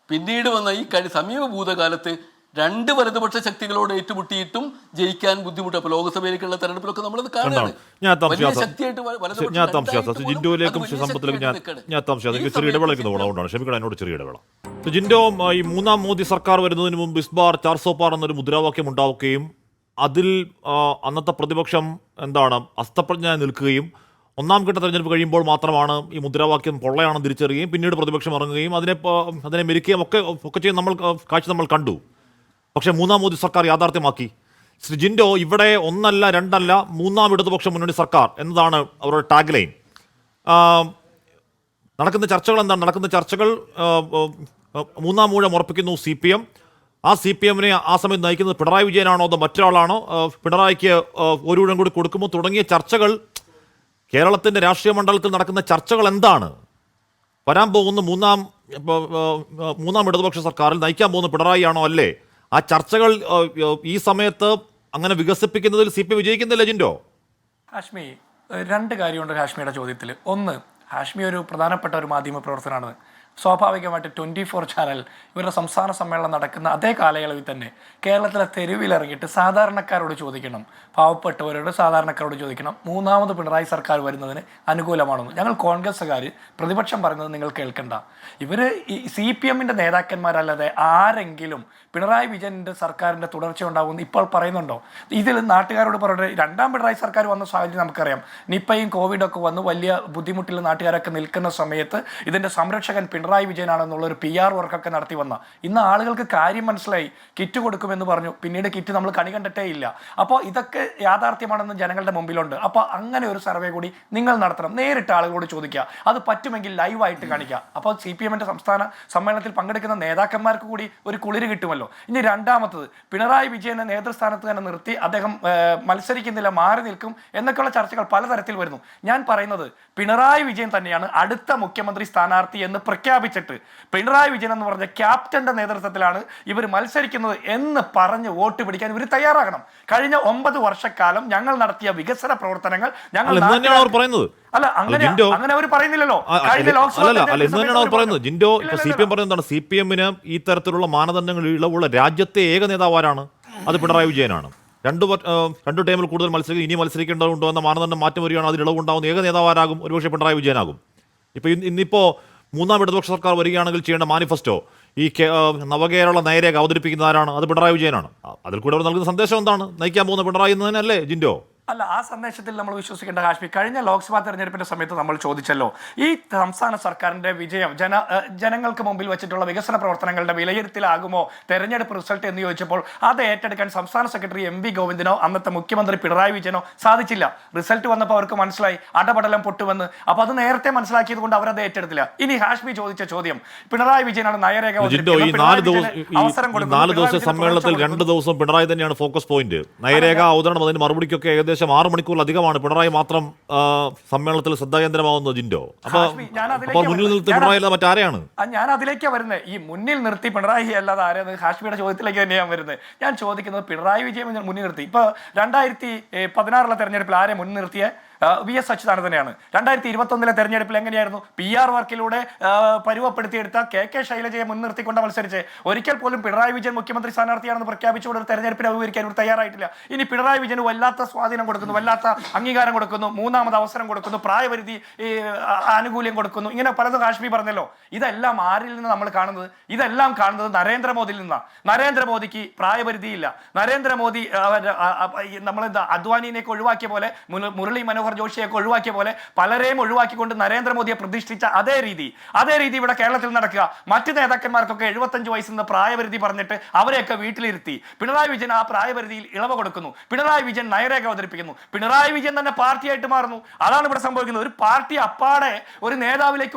പിന്നീട് വന്ന ഈ സമീപ ഭൂതകാലത്ത് 2 വലതുപക്ഷ ശക്തികളോട് ഏറ്റുമുട്ടിയിട്ടും ജയിക്കാൻ ബുദ്ധിമുട്ട്. അപ്പോൾ ലോക്സഭയിലേക്കുള്ള തെരഞ്ഞെടുപ്പിലൊക്കെ നമ്മളത് കാണുകയാണ്. ജിൻഡോ, ഈ 3-ാം മോദി സർക്കാർ വരുന്നതിന് മുമ്പ് ഇസ്ബാർ 400 പാർ എന്നൊരു മുദ്രാവാക്യം ഉണ്ടാവുകയും അതിൽ അന്നത്തെ പ്രതിപക്ഷം അസ്തപ്രജ്ഞ നിൽക്കുകയും 1-ാം ഘട്ട തെരഞ്ഞെടുപ്പ് കഴിയുമ്പോൾ മാത്രമാണ് ഈ മുദ്രാവാക്യം പൊള്ളയാണെന്ന് തിരിച്ചറിയുകയും പിന്നീട് പ്രതിപക്ഷം ഇറങ്ങുകയും അതിനെ മെരുക്കുകയും ഒക്കെ ചെയ്യുന്ന കാഴ്ച നമ്മൾ കണ്ടു. പക്ഷേ 3-ാം മോദി സർക്കാർ യാഥാർത്ഥ്യമാക്കി. ശ്രീ ജിൻഡോ, ഇവിടെ 1 അല്ല 2 അല്ല 3-ാം ഇടതുപക്ഷ മുന്നണി സർക്കാർ എന്നതാണ് അവരുടെ ടാഗ് ലൈൻ. നടക്കുന്ന ചർച്ചകൾ എന്താണ്? നടക്കുന്ന ചർച്ചകൾ 3-ാം ഊഴം ഉറപ്പിക്കുന്നു CPM. ആ CPM-നെ ആ സമയത്ത് നയിക്കുന്നത് പിണറായി വിജയനാണോ അതോ മറ്റൊരാളാണോ? പിണറായിക്ക് ഒരു ഊഴം കൂടി കൊടുക്കുമോ? തുടങ്ങിയ ചർച്ചകൾ, കേരളത്തിൻ്റെ രാഷ്ട്രീയ മണ്ഡലത്തിൽ നടക്കുന്ന ചർച്ചകൾ എന്താണ്? വരാൻ പോകുന്ന 3-ാം ഇടതുപക്ഷ സർക്കാരിൽ നയിക്കാൻ പോകുന്ന പിണറായി ആണോ അല്ലേ? ആ ചർച്ചകൾ ഈ സമയത്ത് അങ്ങനെ വികസിപ്പിക്കുന്നതിൽ CPM വിജയിക്കുന്നില്ല ജിൻഡോ? ഹാഷ്മി, 2 കാര്യമുണ്ട് ഹാഷ്മിയുടെ ചോദ്യത്തിൽ. ഒന്ന്, ഹാഷ്മി ഒരു പ്രധാനപ്പെട്ട ഒരു മാധ്യമ പ്രവർത്തനമാണ്. സ്വാഭാവികമായിട്ട് 24 ചാനൽ ഇവരുടെ സംസ്ഥാന സമ്മേളനം നടക്കുന്ന അതേ കാലയളവിൽ തന്നെ കേരളത്തിലെ തെരുവിലിറങ്ങിയിട്ട് സാധാരണക്കാരോട് ചോദിക്കണം, പാവപ്പെട്ടവരോട് സാധാരണക്കാരോട് ചോദിക്കണം, 3-ാമത് പിണറായി സർക്കാർ വരുന്നതിന് അനുകൂലമാണെന്ന്. ഞങ്ങൾ കോൺഗ്രസ്സുകാർ പ്രതിപക്ഷം പറയുന്നത് നിങ്ങൾ കേൾക്കണ്ട. ഇവർ ഈ CPM-ന്റെ നേതാക്കന്മാരല്ലാതെ ആരെങ്കിലും പിണറായി വിജയൻ്റെ സർക്കാരിൻ്റെ തുടർച്ച ഉണ്ടാകുമെന്ന് ഇപ്പോൾ പറയുന്നുണ്ടോ? ഇതിൽ നാട്ടുകാരോട് പറഞ്ഞിട്ട് 2-ാം പിണറായി സർക്കാർ വന്ന സാഹചര്യം നമുക്കറിയാം. നിപ്പയും കോവിഡൊക്കെ വന്ന് വലിയ ബുദ്ധിമുട്ടിൽ നാട്ടുകാരൊക്കെ നിൽക്കുന്ന സമയത്ത് ഇതിൻ്റെ സംരക്ഷകൻ പിണറായി വിജയനാണെന്നുള്ളൊരു PR വർക്കൊക്കെ നടത്തി വന്ന ഇന്ന് ആളുകൾക്ക് കാര്യം മനസ്സിലായി. കിറ്റ് കൊടുക്കുമെന്ന് പറഞ്ഞു, പിന്നീട് കിറ്റ് നമ്മൾ കണി കണ്ടിട്ടേ ഇല്ല. അപ്പോൾ ഇതൊക്കെ യാഥാർത്ഥ്യമാണെന്ന് ജനങ്ങളുടെ മുമ്പിലുണ്ട്. അപ്പോൾ അങ്ങനെ ഒരു സർവേ കൂടി നിങ്ങൾ നടത്തണം. നേരിട്ട് ആളുകളോട് ചോദിക്കുക, അത് പറ്റുമെങ്കിൽ ലൈവായിട്ട് കാണിക്കുക. അപ്പോൾ CPM-ന്റെ സംസ്ഥാന സമ്മേളനത്തിൽ പങ്കെടുക്കുന്ന നേതാക്കന്മാർക്ക് കൂടി ഒരു കുളിര് കിട്ടുമല്ലോ. ഇനി 2-ാമത്തത്, പിണറായി വിജയനെ നേതൃസ്ഥാനത്ത് തന്നെ നിർത്തി അദ്ദേഹം മത്സരിക്കുന്നില്ല, മാറി നിൽക്കും എന്നൊക്കെയുള്ള ചർച്ചകൾ പലതരത്തിൽ വരുന്നു. ഞാൻ പറയുന്നത് പിണറായി വിജയൻ തന്നെയാണ് അടുത്ത മുഖ്യമന്ത്രി സ്ഥാനാർത്ഥി എന്ന് പ്രഖ്യാപിച്ചിട്ട് പിണറായി വിജയൻ എന്ന് പറഞ്ഞ ക്യാപ്റ്റന്റെ നേതൃത്വത്തിലാണ് ഇവർ മത്സരിക്കുന്നത് എന്ന് പറഞ്ഞ് വോട്ട് പിടിക്കാൻ ഇവർ തയ്യാറാകണം. കഴിഞ്ഞ 9 വർഷക്കാലം ഞങ്ങൾ നടത്തിയ വികസന പ്രവർത്തനങ്ങൾ ഞങ്ങൾ അല്ല അങ്ങനെ അവർ പറയുന്നില്ലല്ലോ. ജിൻഡോ, CPM പറയുന്നതാണ്, CPM-ന് ഈ തരത്തിലുള്ള മാനദണ്ഡങ്ങൾ ഇളവുള്ള രാജ്യത്തെ ഏക നേതാവ് ആരാണ്? അത് പിണറായി വിജയനാണ്. 2 ടൈമിൽ കൂടുതൽ മത്സരിക്കുക, ഇനി മത്സരിക്കേണ്ടതുണ്ടോ എന്ന മാനദണ്ഡം മാറ്റം വരികയാണ്. അതിൽ ഇളവുണ്ടാകുന്ന ഏക നേതാവാരാകും? ഒരുപക്ഷെ പിണറായി വിജയനാകും. ഇന്നിപ്പോൾ 3-ാം ഇടതുപക്ഷ സർക്കാർ വരികയാണെങ്കിൽ ചെയ്യേണ്ട മാനിഫെസ്റ്റോ, ഈ നവകേരള നയരേഖ അവതരിപ്പിക്കുന്ന ആരാണ്? അത് പിണറായി വിജയനാണ്. അതിൽ കൂടെ അവർ നൽകുന്ന സന്ദേശം എന്താണ്? നയിക്കാൻ പോകുന്ന പിണറായി എന്ന് തന്നെയല്ലേ ജിൻഡോ? അല്ല, ആ സന്ദേശത്തിൽ നമ്മൾ വിശ്വസിക്കേണ്ട ഹാഷ്മി. കഴിഞ്ഞ ലോക്സഭാ തെരഞ്ഞെടുപ്പിന്റെ സമയത്ത് നമ്മൾ ചോദിച്ചല്ലോ, ഈ സംസ്ഥാന സർക്കാരിന്റെ വിജയം ജനങ്ങൾക്ക് മുമ്പിൽ വെച്ചിട്ടുള്ള വികസന പ്രവർത്തനങ്ങളുടെ വിലയിരുത്തലാകുമോ തെരഞ്ഞെടുപ്പ് റിസൾട്ട് എന്ന് ചോദിച്ചപ്പോൾ അത് ഏറ്റെടുക്കാൻ സംസ്ഥാന സെക്രട്ടറി MV ഗോവിന്ദനോ അന്നത്തെ മുഖ്യമന്ത്രി പിണറായി വിജയനോ സാധിച്ചില്ല. റിസൾട്ട് വന്നപ്പോൾ അവർക്ക് മനസ്സിലായി അടപടലം പൊട്ടുവെന്ന്. അപ്പൊ അത് നേരത്തെ മനസ്സിലാക്കിയത് കൊണ്ട് അവരത് ഏറ്റെടുത്തില്ല. ഇനി ഹാഷ്മി ചോദിച്ച ചോദ്യം, പിണറായി വിജയനാണ് നയരേഖ അവസരം കൊടുക്കുന്നത്. 4 ദിവസ സമ്മേളനത്തിൽ 2 ദിവസം പിണറായി തന്നെയാണ് ഫോക്കസ് പോയിന്റ്. നയരേഖ അവതരണം അതിന് മറുപടിക്കൊക്കെ ഏകദേശം 6 മണിക്കൂറിലധികമാണ് പിണറായി മാത്രം സമ്മേളനത്തിൽ ശ്രദ്ധാകേന്ദ്രമാവുന്നത്. ജിൻഡോ, അപ്പൊ മുന്നിൽ നിർത്തി പിണറായി അല്ലാതെ മറ്റാരെയാണ്? ഞാൻ അതിലേക്കാ വരുന്നത്. ഈ മുന്നിൽ നിർത്തി പിണറായി അല്ലാതെ ആരെയാണ്? ഹാഷ്മിയുടെ ചോദ്യത്തിലേക്ക് തന്നെയാണ് വരുന്നത്. ഞാൻ ചോദിക്കുന്നത് പിണറായി വിജയൻ മുന്നിൽ നിർത്തി. ഇപ്പൊ 2016 തെരഞ്ഞെടുപ്പിൽ ആരെ മുന്നിൽ നിർത്തിയ VS അച്യുതാനന്ദനെയാണ്. 2021 തെരഞ്ഞെടുപ്പിൽ എങ്ങനെയായിരുന്നു? PR വർക്കിലൂടെ പരുവപ്പെടുത്തിയെടുത്ത KK ശൈലജയെ മുൻനിർത്തിക്കൊണ്ട് മത്സരിച്ച് ഒരിക്കൽ പോലും പിണറായി വിജയൻ മുഖ്യമന്ത്രി സ്ഥാനാർത്ഥിയാണെന്ന് പ്രഖ്യാപിച്ചുകൊണ്ട് ഒരു തെരഞ്ഞെടുപ്പിനെ അഭിമുഖീകരിക്കാൻ ഇവർ തയ്യാറായിട്ടില്ല. ഇനി പിണറായി വിജയന് വല്ലാത്ത സ്വാധീനം കൊടുക്കുന്നു, വല്ലാത്ത അംഗീകാരം കൊടുക്കുന്നു, 3ാമത് അവസരം കൊടുക്കുന്നു, പ്രായപരിധി ആനുകൂല്യം കൊടുക്കുന്നു, ഇങ്ങനെ പലതും ഹാഷ്മി പറഞ്ഞല്ലോ. ഇതെല്ലാം ആരിൽ നിന്ന് നമ്മൾ കാണുന്നത്? ഇതെല്ലാം കാണുന്നത് നരേന്ദ്രമോദിയിൽ നിന്നാണ്. നരേന്ദ്രമോദിക്ക് പ്രായപരിധിയില്ല. നരേന്ദ്രമോദി നമ്മളെന്താ അദ്വാനിനെയൊക്കെ ഒഴിവാക്കിയ പോലെ, മുരളി മനോഹർ ജോഷിയൊക്കെ ഒഴിവാക്കിയ പോലെ പലരെയും ഒഴിവാക്കിക്കൊണ്ട് നരേന്ദ്രമോദിയെ പ്രതിഷ്ഠിച്ച അതേ രീതി ഇവിടെ കേരളത്തിൽ നടക്കുക. മറ്റു നേതാക്കന്മാർക്കൊക്കെ 75 വയസ്സിൽ നിന്ന് പ്രായപരിധി പറഞ്ഞിട്ട് അവരെയൊക്കെ വീട്ടിലിരുത്തി. പിണറായി വിജയൻ ആ പ്രായപരിധിയിൽ ഇളവ് കൊടുക്കുന്നു. പിണറായി വിജയൻ നയരേഖ അവതരിപ്പിക്കുന്നു. പിണറായി വിജയൻ തന്നെ പാർട്ടിയായിട്ട് മാറുന്നു. അതാണ് ഇവിടെ സംഭവിക്കുന്നത്. ഒരു പാർട്ടി അപ്പാടെ ഒരു നേതാവിലേക്ക്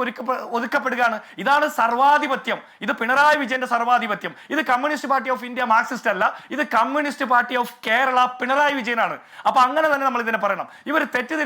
ഒതുക്കപ്പെടുകയാണ്. ഇതാണ് സർവാധിപത്യം. ഇത് പിണറായി വിജയന്റെ സർവാധിപത്യം. ഇത് communist party of India Marxist അല്ല, ഇത് communist party of Kerala Pinarayi വിജയനാണ്. അപ്പൊ അങ്ങനെ തന്നെ നമ്മൾ ഇതിനെ പറയണം. ഇവർ തെറ്റിദ്ധരിത്തിൽ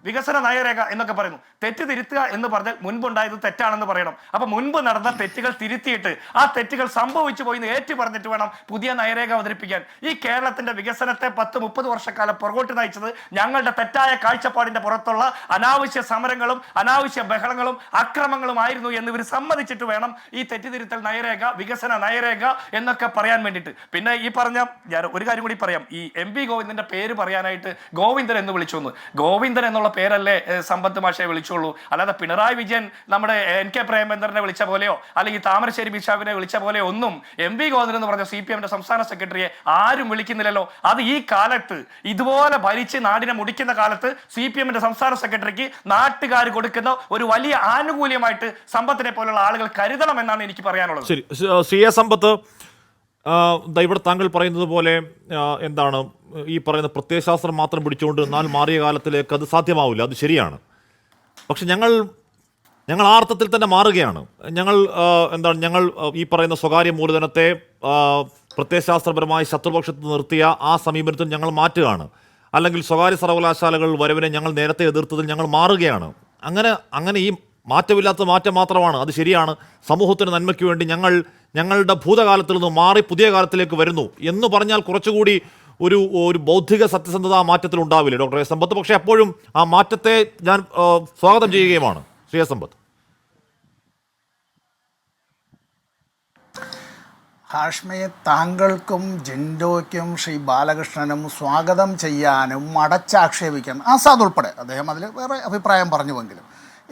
വികസന നയരേഖ എന്നൊക്കെ പറയുന്നു. തെറ്റിദ്ധരുത്തുക എന്ന് പറഞ്ഞാൽ മുൻപുണ്ടായത് തെറ്റാണെന്ന് പറയണം. അപ്പൊ മുൻപ് നടന്ന തെറ്റുകൾ തിരുത്തിയിട്ട് ആ തെറ്റുകൾ സംഭവിച്ചു പോയി ഏറ്റു പറഞ്ഞിട്ട് വേണം പുതിയ നയരേഖ അവതരിപ്പിക്കാൻ. ഈ കേരളത്തിന്റെ വികസനത്തെ 10-30 വർഷക്കാലം പുറകോട്ട് നയിച്ചത് ഞങ്ങളുടെ തെറ്റായ കാഴ്ചപ്പാടിന്റെ പുറത്തുള്ള അനാവശ്യ സമരങ്ങളും അനാവശ്യ ബഹളങ്ങളും അക്രമങ്ങളും ആയിരുന്നു എന്ന് ഇവർ സമ്മതിച്ചിട്ട് വേണം ഈ തെറ്റിദ്ധരുത്തൽ നയരേഖ, വികസന നയരേഖ എന്നൊക്കെ പറയാൻ വേണ്ടിയിട്ട്. പിന്നെ ഈ പറഞ്ഞ ഞാൻ ഒരു കാര്യം കൂടി പറയാം. ഈ MV ഗോവിന്ദന്റെ പേര് പറയാനായിട്ട് ഗോവിന്ദൻ എന്ന് വിളിച്ചു. ഗോവിന്ദൻ എന്നുള്ള പേരല്ലേ സമ്പത്ത് മാഷയെ വിളിച്ചുള്ളൂ. അല്ലാതെ പിണറായി വിജയൻ നമ്മുടെ NK പ്രേമചന്ദ്രനെ വിളിച്ച പോലെയോ അല്ലെങ്കിൽ താമരശ്ശേരി ബിഷാപ്പിനെ വിളിച്ച പോലെയോ ഒന്നും MV ഗോവിന്ദൻ എന്ന് പറഞ്ഞ CPMന്റെ സംസ്ഥാന സെക്രട്ടറിയെ ആരും വിളിക്കുന്നില്ലല്ലോ. അത് ഈ കാലത്ത് ഇതുപോലെ ഭരിച്ച് നാടിനെ മുടിക്കുന്ന കാലത്ത് CPMന്റെ സംസ്ഥാന സെക്രട്ടറിക്ക് നാട്ടുകാർ കൊടുക്കുന്ന ഒരു വലിയ ആനുകൂല്യമായിട്ട് സമ്പത്തിനെ പോലുള്ള ആളുകൾ കരുതണം എന്നാണ് എനിക്ക് പറയാനുള്ളത്. ശരി, CA സമ്പത്ത്, ഇവിടെ താങ്കൾ പറയുന്നത് പോലെ എന്താണ് ഈ പറയുന്ന പ്രത്യയശാസ്ത്രം മാത്രം പിടിച്ചുകൊണ്ട് എന്നാൽ മാറിയ കാലത്തിലേക്ക് അത് സാധ്യമാവില്ല. അത് ശരിയാണ്. പക്ഷെ ഞങ്ങൾ ആ അർത്ഥത്തിൽ തന്നെ മാറുകയാണ്. ഞങ്ങൾ ഈ പറയുന്ന സ്വകാര്യ മൂലധനത്തെ പ്രത്യയശാസ്ത്രപരമായി ശത്രുപക്ഷത്ത് നിർത്തിയ ആ സമീപനത്തിൽ ഞങ്ങൾ മാറ്റുകയാണ്. അല്ലെങ്കിൽ സ്വകാര്യ സർവകലാശാലകൾ വരവിനെ ഞങ്ങൾ നേരത്തെ എതിർത്തതിൽ ഞങ്ങൾ മാറുകയാണ്. അങ്ങനെ ഈ മാറ്റമില്ലാത്ത മാറ്റം മാത്രമാണ്. അത് ശരിയാണ്. സമൂഹത്തിന് നന്മയ്ക്ക് വേണ്ടി ഞങ്ങളുടെ ഭൂതകാലത്തിൽ നിന്ന് മാറി പുതിയ കാലത്തിലേക്ക് വരുന്നു എന്ന് പറഞ്ഞാൽ കുറച്ചുകൂടി ഒരു ബൗദ്ധിക സത്യസന്ധത ആ മാറ്റത്തിൽ ഉണ്ടാവില്ല ഡോക്ടർ എസ് സമ്പത്ത്. പക്ഷേ അപ്പോഴും ആ മാറ്റത്തെ ഞാൻ സ്വാഗതം ചെയ്യുകയുമാണ്. ശ്രീ എസ് സമ്പത്ത്. ഹാഷ്മിയെ താങ്കൾക്കും ജിൻഡോയ്ക്കും ശ്രീ ബാലകൃഷ്ണനും സ്വാഗതം ചെയ്യാനും അടച്ചാക്ഷേപിക്കാനും ആസാദ് ഉൾപ്പെടെ അദ്ദേഹം അതിൽ വേറെ അഭിപ്രായം പറഞ്ഞുവെങ്കിലും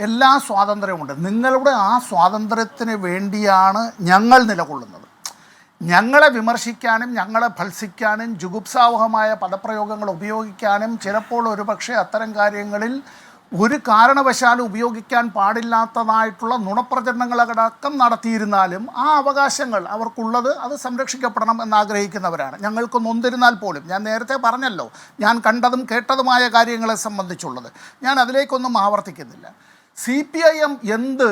എല്ലാ സ്വാതന്ത്ര്യമുണ്ട്. നിങ്ങളുടെ ആ സ്വാതന്ത്ര്യത്തിന് വേണ്ടിയാണ് ഞങ്ങൾ നിലകൊള്ളുന്നത്. ഞങ്ങളെ വിമർശിക്കാനും ഞങ്ങളെ ഭത്സിക്കാനും ജുഗുപ്സാവഹമായ പദപ്രയോഗങ്ങൾ ഉപയോഗിക്കാനും ചിലപ്പോൾ ഒരുപക്ഷെ അത്തരം കാര്യങ്ങളിൽ ഒരു കാരണവശാലും ഉപയോഗിക്കാൻ പാടില്ലാത്തതായിട്ടുള്ള നുണപ്രചരണങ്ങളടക്കം നടത്തിയിരുന്നാലും ആ അവകാശങ്ങൾ അവർക്കുള്ളത് അത് സംരക്ഷിക്കപ്പെടണം എന്നാഗ്രഹിക്കുന്നവരാണ്. ഞങ്ങൾക്ക് നൊന്തിരുന്നാൽ പോലും ഞാൻ നേരത്തെ പറഞ്ഞല്ലോ, ഞാൻ കണ്ടതും കേട്ടതുമായ കാര്യങ്ങളെ സംബന്ധിച്ചുള്ളത് ഞാൻ അതിലേക്കൊന്നും ആവർത്തിക്കുന്നില്ല. CPIM എന്ത്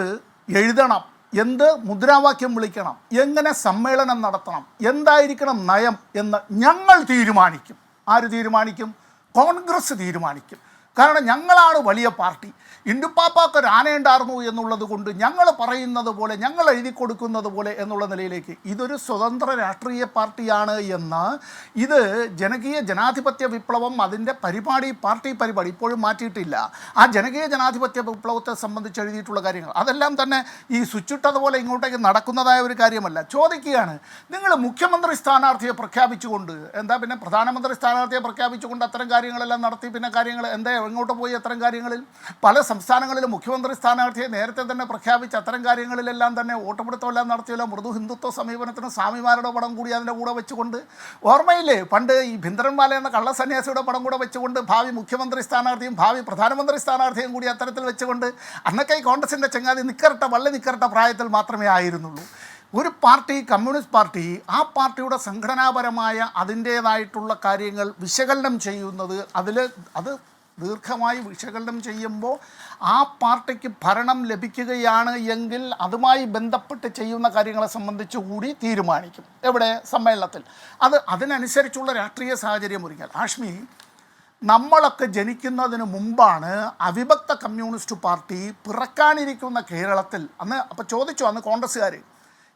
എഴുതണം, എന്ത് മുദ്രാവാക്യം വിളിക്കണം, എങ്ങനെ സമ്മേളനം നടത്തണം, എന്തായിരിക്കണം നയം എന്ന് ഞങ്ങൾ തീരുമാനിക്കും. ആര് തീരുമാനിക്കും? കോൺഗ്രസ് തീരുമാനിക്കും. കാരണം ഞങ്ങളാണ് വലിയ പാർട്ടി. ഇൻഡുപ്പാപ്പാക്ക് ഒരു ആനയുണ്ടായിരുന്നു എന്നുള്ളത് കൊണ്ട് ഞങ്ങൾ പറയുന്നത് പോലെ, ഞങ്ങൾ എഴുതി കൊടുക്കുന്നത് പോലെ എന്നുള്ള നിലയിലേക്ക് ഇതൊരു സ്വതന്ത്ര രാഷ്ട്രീയ പാർട്ടിയാണ് എന്ന്, ഇത് ജനകീയ ജനാധിപത്യ വിപ്ലവം അതിൻ്റെ പാർട്ടി പരിപാടി ഇപ്പോഴും മാറ്റിയിട്ടില്ല. ആ ജനകീയ ജനാധിപത്യ വിപ്ലവത്തെ സംബന്ധിച്ച് എഴുതിയിട്ടുള്ള കാര്യങ്ങൾ അതെല്ലാം തന്നെ ഈ സ്വിച്ചിട്ടതുപോലെ ഇങ്ങോട്ടേക്ക് നടക്കുന്നതായ ഒരു കാര്യമല്ല. ചോദിക്കുകയാണ്, നിങ്ങൾ മുഖ്യമന്ത്രി സ്ഥാനാർത്ഥിയെ പ്രഖ്യാപിച്ചുകൊണ്ട് പിന്നെ പ്രധാനമന്ത്രി സ്ഥാനാർത്ഥിയെ പ്രഖ്യാപിച്ചുകൊണ്ട് അത്തരം കാര്യങ്ങളെല്ലാം നടത്തി പിന്നെ കാര്യങ്ങൾ എങ്ങോട്ട് പോയി? അത്തരം കാര്യങ്ങളിൽ പല സംസ്ഥാനങ്ങളിലും മുഖ്യമന്ത്രി സ്ഥാനാർത്ഥിയെ നേരത്തെ തന്നെ പ്രഖ്യാപിച്ച് അത്തരം കാര്യങ്ങളിലെല്ലാം തന്നെ വോട്ടുപിടുത്തമെല്ലാം നടത്തിയല്ലോ. മൃദു ഹിന്ദുത്വ സമീപനത്തിന് സ്വാമിമാരുടെ പടം കൂടി അതിൻ്റെ കൂടെ വെച്ചുകൊണ്ട്, ഓർമ്മയില്ലേ പണ്ട് ഈ ഭിന്ദ്രൻമാല എന്ന കള്ളസന്യാസിയുടെ പടം കൂടെ വെച്ചുകൊണ്ട് ഭാവി മുഖ്യമന്ത്രി സ്ഥാനാർത്ഥിയും ഭാവി പ്രധാനമന്ത്രി സ്ഥാനാർത്ഥിയും കൂടി അത്തരത്തിൽ വെച്ചുകൊണ്ട്, അന്നൊക്കെ ഈ കോൺഗ്രസിൻ്റെ ചങ്ങാതി വള്ളി നിക്കരട്ട പ്രായത്തിൽ മാത്രമേ ആയിരുന്നുള്ളൂ. ഒരു പാർട്ടി, കമ്മ്യൂണിസ്റ്റ് പാർട്ടി, ആ പാർട്ടിയുടെ സംഘടനാപരമായ അതിൻ്റേതായിട്ടുള്ള കാര്യങ്ങൾ വിശകലനം ചെയ്യുന്നത്, അത് ദീർഘമായി വിശകലനം ചെയ്യുമ്പോൾ ആ പാർട്ടിക്ക് ഭരണം ലഭിക്കുകയാണ് എങ്കിൽ അതുമായി ബന്ധപ്പെട്ട് ചെയ്യുന്ന കാര്യങ്ങളെ സംബന്ധിച്ച് കൂടി തീരുമാനിക്കും. എവിടെ? സമ്മേളനത്തിൽ. അതിനനുസരിച്ചുള്ള രാഷ്ട്രീയ സാഹചര്യം ഒരുക്കാൻ. ആഷ്മി, നമ്മളൊക്കെ ജനിക്കുന്നതിന് മുമ്പാണ് അവിഭക്ത കമ്മ്യൂണിസ്റ്റ് പാർട്ടി പിറക്കാനിരിക്കുന്ന കേരളത്തിൽ. അപ്പോൾ ചോദിച്ചു അന്ന് കോൺഗ്രസ്സുകാർ,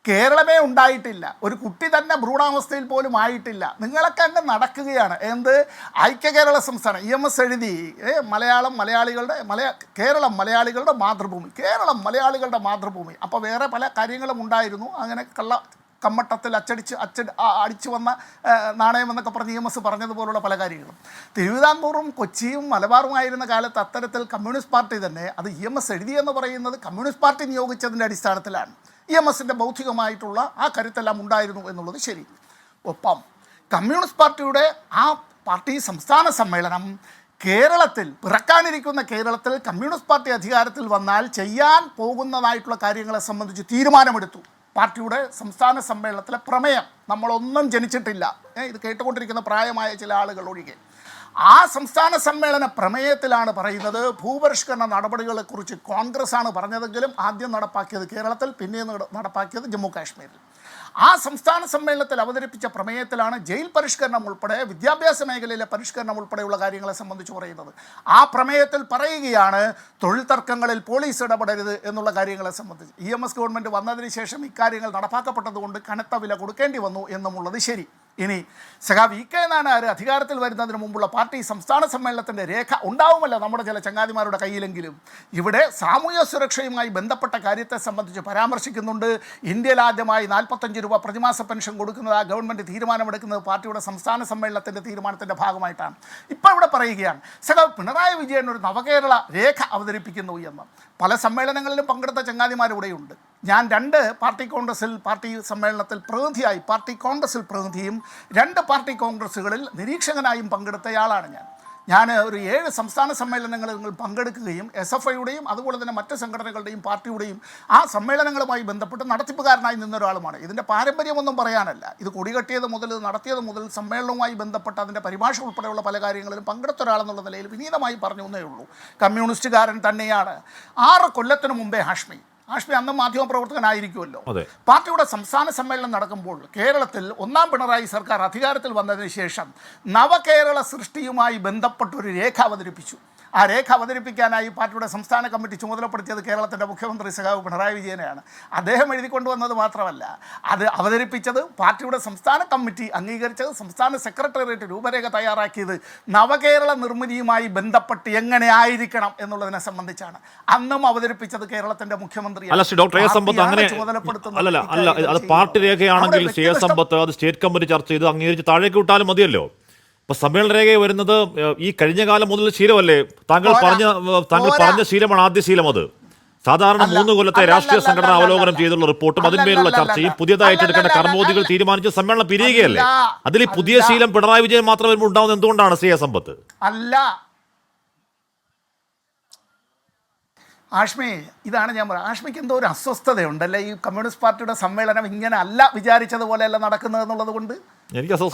കേരളമേ ഉണ്ടായിട്ടില്ല, ഒരു കുട്ടി തന്നെ ഭ്രൂണാവസ്ഥയിൽ പോലും ആയിട്ടില്ല, നിങ്ങളൊക്കെ അങ്ങ് നടക്കുകയാണ്. ഐക്യ കേരള സംസ്ഥാനം EMS എഴുതി, കേരളം മലയാളികളുടെ മാതൃഭൂമി. അപ്പോൾ വേറെ പല കാര്യങ്ങളും ഉണ്ടായിരുന്നു. അങ്ങനെ കമ്മട്ടത്തിൽ അടിച്ചു വന്ന നാണയം എന്നൊക്കെ പറഞ്ഞ് EMS പറഞ്ഞതുപോലുള്ള പല കാര്യങ്ങളും. തിരുവിതാംകൂറും കൊച്ചിയും മലബാറുമായിരുന്ന കാലത്ത് അത്തരത്തിൽ കമ്മ്യൂണിസ്റ്റ് പാർട്ടി തന്നെ, അത് EMS എഴുതിയെന്ന് പറയുന്നത് കമ്മ്യൂണിസ്റ്റ് പാർട്ടി നിയോഗിച്ചതിൻ്റെ അടിസ്ഥാനത്തിലാണ്. EMSൻ്റെ ബൗദ്ധികമായിട്ടുള്ള ആ കരുത്തെല്ലാം ഉണ്ടായിരുന്നു എന്നുള്ളത് ശരി. ഒപ്പം കമ്മ്യൂണിസ്റ്റ് പാർട്ടിയുടെ ആ പാർട്ടി സംസ്ഥാന സമ്മേളനം പിറക്കാനിരിക്കുന്ന കേരളത്തിൽ കമ്മ്യൂണിസ്റ്റ് പാർട്ടി അധികാരത്തിൽ വന്നാൽ ചെയ്യാൻ പോകുന്നതായിട്ടുള്ള കാര്യങ്ങളെ സംബന്ധിച്ച് തീരുമാനമെടുത്തു. പാർട്ടിയുടെ സംസ്ഥാന സമ്മേളനത്തിലെ പ്രമേയം, നമ്മളൊന്നും ജനിച്ചിട്ടില്ല, ഇത് കേട്ടുകൊണ്ടിരിക്കുന്ന പ്രായമായ ചില ആളുകൾ ഒഴികെ, ആ സംസ്ഥാന സമ്മേളന പ്രമേയത്തിലാണ് പറയുന്നത് ഭൂപരിഷ്കരണ നടപടികളെക്കുറിച്ച് കോൺഗ്രസ്സാണ് പറഞ്ഞതെങ്കിലും ആദ്യം നടപ്പാക്കിയത് കേരളത്തിൽ, പിന്നീട് നടപ്പാക്കിയത് ജമ്മു കാശ്മീരിൽ. ആ സംസ്ഥാന സമ്മേളനത്തിൽ അവതരിപ്പിച്ച പ്രമേയത്തിലാണ് ജയിൽ പരിഷ്കരണം ഉൾപ്പെടെ വിദ്യാഭ്യാസ മേഖലയിലെ പരിഷ്കരണം ഉൾപ്പെടെയുള്ള കാര്യങ്ങളെ സംബന്ധിച്ച് പറയുന്നത്. ആ പ്രമേയത്തിൽ പറയുകയാണ് തൊഴിൽ തർക്കങ്ങളിൽ പോലീസ് ഇടപെടരുത് എന്നുള്ള കാര്യങ്ങളെ സംബന്ധിച്ച്. EMS ഗവൺമെൻറ് വന്നതിന് ശേഷം ഇക്കാര്യങ്ങൾ നടപ്പാക്കപ്പെട്ടതുകൊണ്ട് കനത്ത വില കൊടുക്കേണ്ടി വന്നു എന്നുമുള്ളത് ശരി. ഇനി സഖാവ് VK നായനാർ അധികാരത്തിൽ വരുന്നതിന് മുമ്പുള്ള പാർട്ടി സംസ്ഥാന സമ്മേളനത്തിൻ്റെ രേഖ ഉണ്ടാവുമല്ലോ നമ്മുടെ ചില ചങ്ങാതിമാരുടെ കയ്യിലെങ്കിലും. ഇവിടെ സാമൂഹ്യ സുരക്ഷയുമായി ബന്ധപ്പെട്ട കാര്യത്തെ സംബന്ധിച്ച് പരാമർശിക്കുന്നുണ്ട്. ഇന്ത്യയിൽ ആദ്യമായി 45 രൂപ പ്രതിമാസ പെൻഷൻ കൊടുക്കുന്നത് ആ ഗവൺമെൻറ് തീരുമാനമെടുക്കുന്നത് പാർട്ടിയുടെ സംസ്ഥാന സമ്മേളനത്തിൻ്റെ തീരുമാനത്തിൻ്റെ ഭാഗമായിട്ടാണ്. ഇപ്പോൾ ഇവിടെ പറയുകയാണ് സഖാവ് പിണറായി വിജയൻ ഒരു നവകേരള രേഖ അവതരിപ്പിക്കുന്നു എന്ന്. പല സമ്മേളനങ്ങളിലും പങ്കെടുത്ത ചങ്ങാതിമാർ ഇവിടെയുണ്ട്. ഞാൻ 2 പാർട്ടി സമ്മേളനത്തിൽ പ്രതിനിധിയായി, പാർട്ടി കോൺഗ്രസിൽ പ്രതിനിധിയും 2 പാർട്ടി കോൺഗ്രസ്സുകളിൽ നിരീക്ഷകനായും പങ്കെടുത്തയാളാണ് ഞാൻ ഒരു 7 സംസ്ഥാന സമ്മേളനങ്ങളിൽ പങ്കെടുക്കുകയും SFIയുടെയും അതുപോലെ തന്നെ മറ്റ് സംഘടനകളുടെയും പാർട്ടിയുടെയും ആ സമ്മേളനങ്ങളുമായി ബന്ധപ്പെട്ട് നടത്തിപ്പുകാരനായി നിന്ന ഒരാളുമാണ്. ഇതിൻ്റെ പാരമ്പര്യമൊന്നും പറയാനല്ല, ഇത് കൊടികെട്ടിയത് മുതൽ നടത്തിയത് മുതൽ സമ്മേളനവുമായി ബന്ധപ്പെട്ട് അതിൻ്റെ പരിഭാഷ ഉൾപ്പെടെയുള്ള പല കാര്യങ്ങളിലും പങ്കെടുത്ത ഒരാളെന്നുള്ള നിലയിൽ വിനീതമായി പറഞ്ഞു എന്നേ ഉള്ളൂ. കമ്മ്യൂണിസ്റ്റുകാരൻ തന്നെയാണ്. 6 കൊല്ലത്തിന് മുമ്പേ ഹാഷ്മി അന്ന് മാധ്യമപ്രവർത്തകനായിരിക്കുമല്ലോ. പാർട്ടിയുടെ സംസ്ഥാന സമ്മേളനം നടക്കുമ്പോൾ കേരളത്തിൽ 1ാം പിണറായി സർക്കാർ അധികാരത്തിൽ വന്നതിന് ശേഷം നവകേരള സൃഷ്ടിയുമായി ബന്ധപ്പെട്ടൊരു രേഖ അവതരിപ്പിച്ചു. ആ രേഖ അവതരിപ്പിക്കാനായി പാർട്ടിയുടെ സംസ്ഥാന കമ്മിറ്റി ചുമതലപ്പെടുത്തിയത് കേരളത്തിൻ്റെ മുഖ്യമന്ത്രി സഖാവ് പിണറായി വിജയനെയാണ്. അദ്ദേഹം എഴുതിക്കൊണ്ടുവന്നത് മാത്രമല്ല, അത് അവതരിപ്പിച്ചത് പാർട്ടിയുടെ സംസ്ഥാന കമ്മിറ്റി അംഗീകരിച്ചത്, സംസ്ഥാന സെക്രട്ടേറിയറ്റ് രൂപരേഖ തയ്യാറാക്കിയത് നവകേരള നിർമ്മിതിയുമായി ബന്ധപ്പെട്ട് എങ്ങനെ ആയിരിക്കണം എന്നുള്ളതിനെ സംബന്ധിച്ചാണ്. അന്നും അവതരിപ്പിച്ചത് കേരളത്തിൻ്റെ മുഖ്യമന്ത്രി. പാർട്ടി രേഖയാണെങ്കിൽ അത് സ്റ്റേറ്റ് കമ്മിറ്റി ചർച്ച ചെയ്ത് അംഗീകരിച്ച് താഴേക്ക് വിട്ടാലും മതിയല്ലോ. ഇപ്പൊ സമ്മേളന രേഖ വരുന്നത് ഈ കഴിഞ്ഞ കാലം മുതൽ ശീലമല്ലേ? താങ്കൾ പറഞ്ഞ ശീലമാണ് ആദ്യ ശീലം. അത് സാധാരണ 3 കൊല്ലത്തെ രാഷ്ട്രീയ സംഘടന അവലോകനം ചെയ്തുള്ള റിപ്പോർട്ടും അതിന്മേലുള്ള ചർച്ചയും പുതിയതായിട്ട് എടുക്കേണ്ട കർമ്മോദികൾ തീരുമാനിച്ച് സമ്മേളനം പിരിയുകയല്ലേ? അതിൽ ഈ പുതിയ ശീലം പിണറായി വിജയൻ മാത്രം വരുമ്പോൾ ഉണ്ടാവുന്നത് എന്തുകൊണ്ടാണ് സമ്പത്ത്? അല്ല ആഷ്മി, ഇതാണ് ഞാൻ പറയുന്നത്. ആഷ്മിക്ക് എന്തോ ഒരു അസ്വസ്ഥതയുണ്ടല്ലേ ഈ കമ്മ്യൂണിസ്റ്റ് പാർട്ടിയുടെ സമ്മേളനം ഇങ്ങനെ അല്ല വിചാരിച്ചതുപോലെയല്ല നടക്കുന്നത് എന്നുള്ളത് കൊണ്ട്.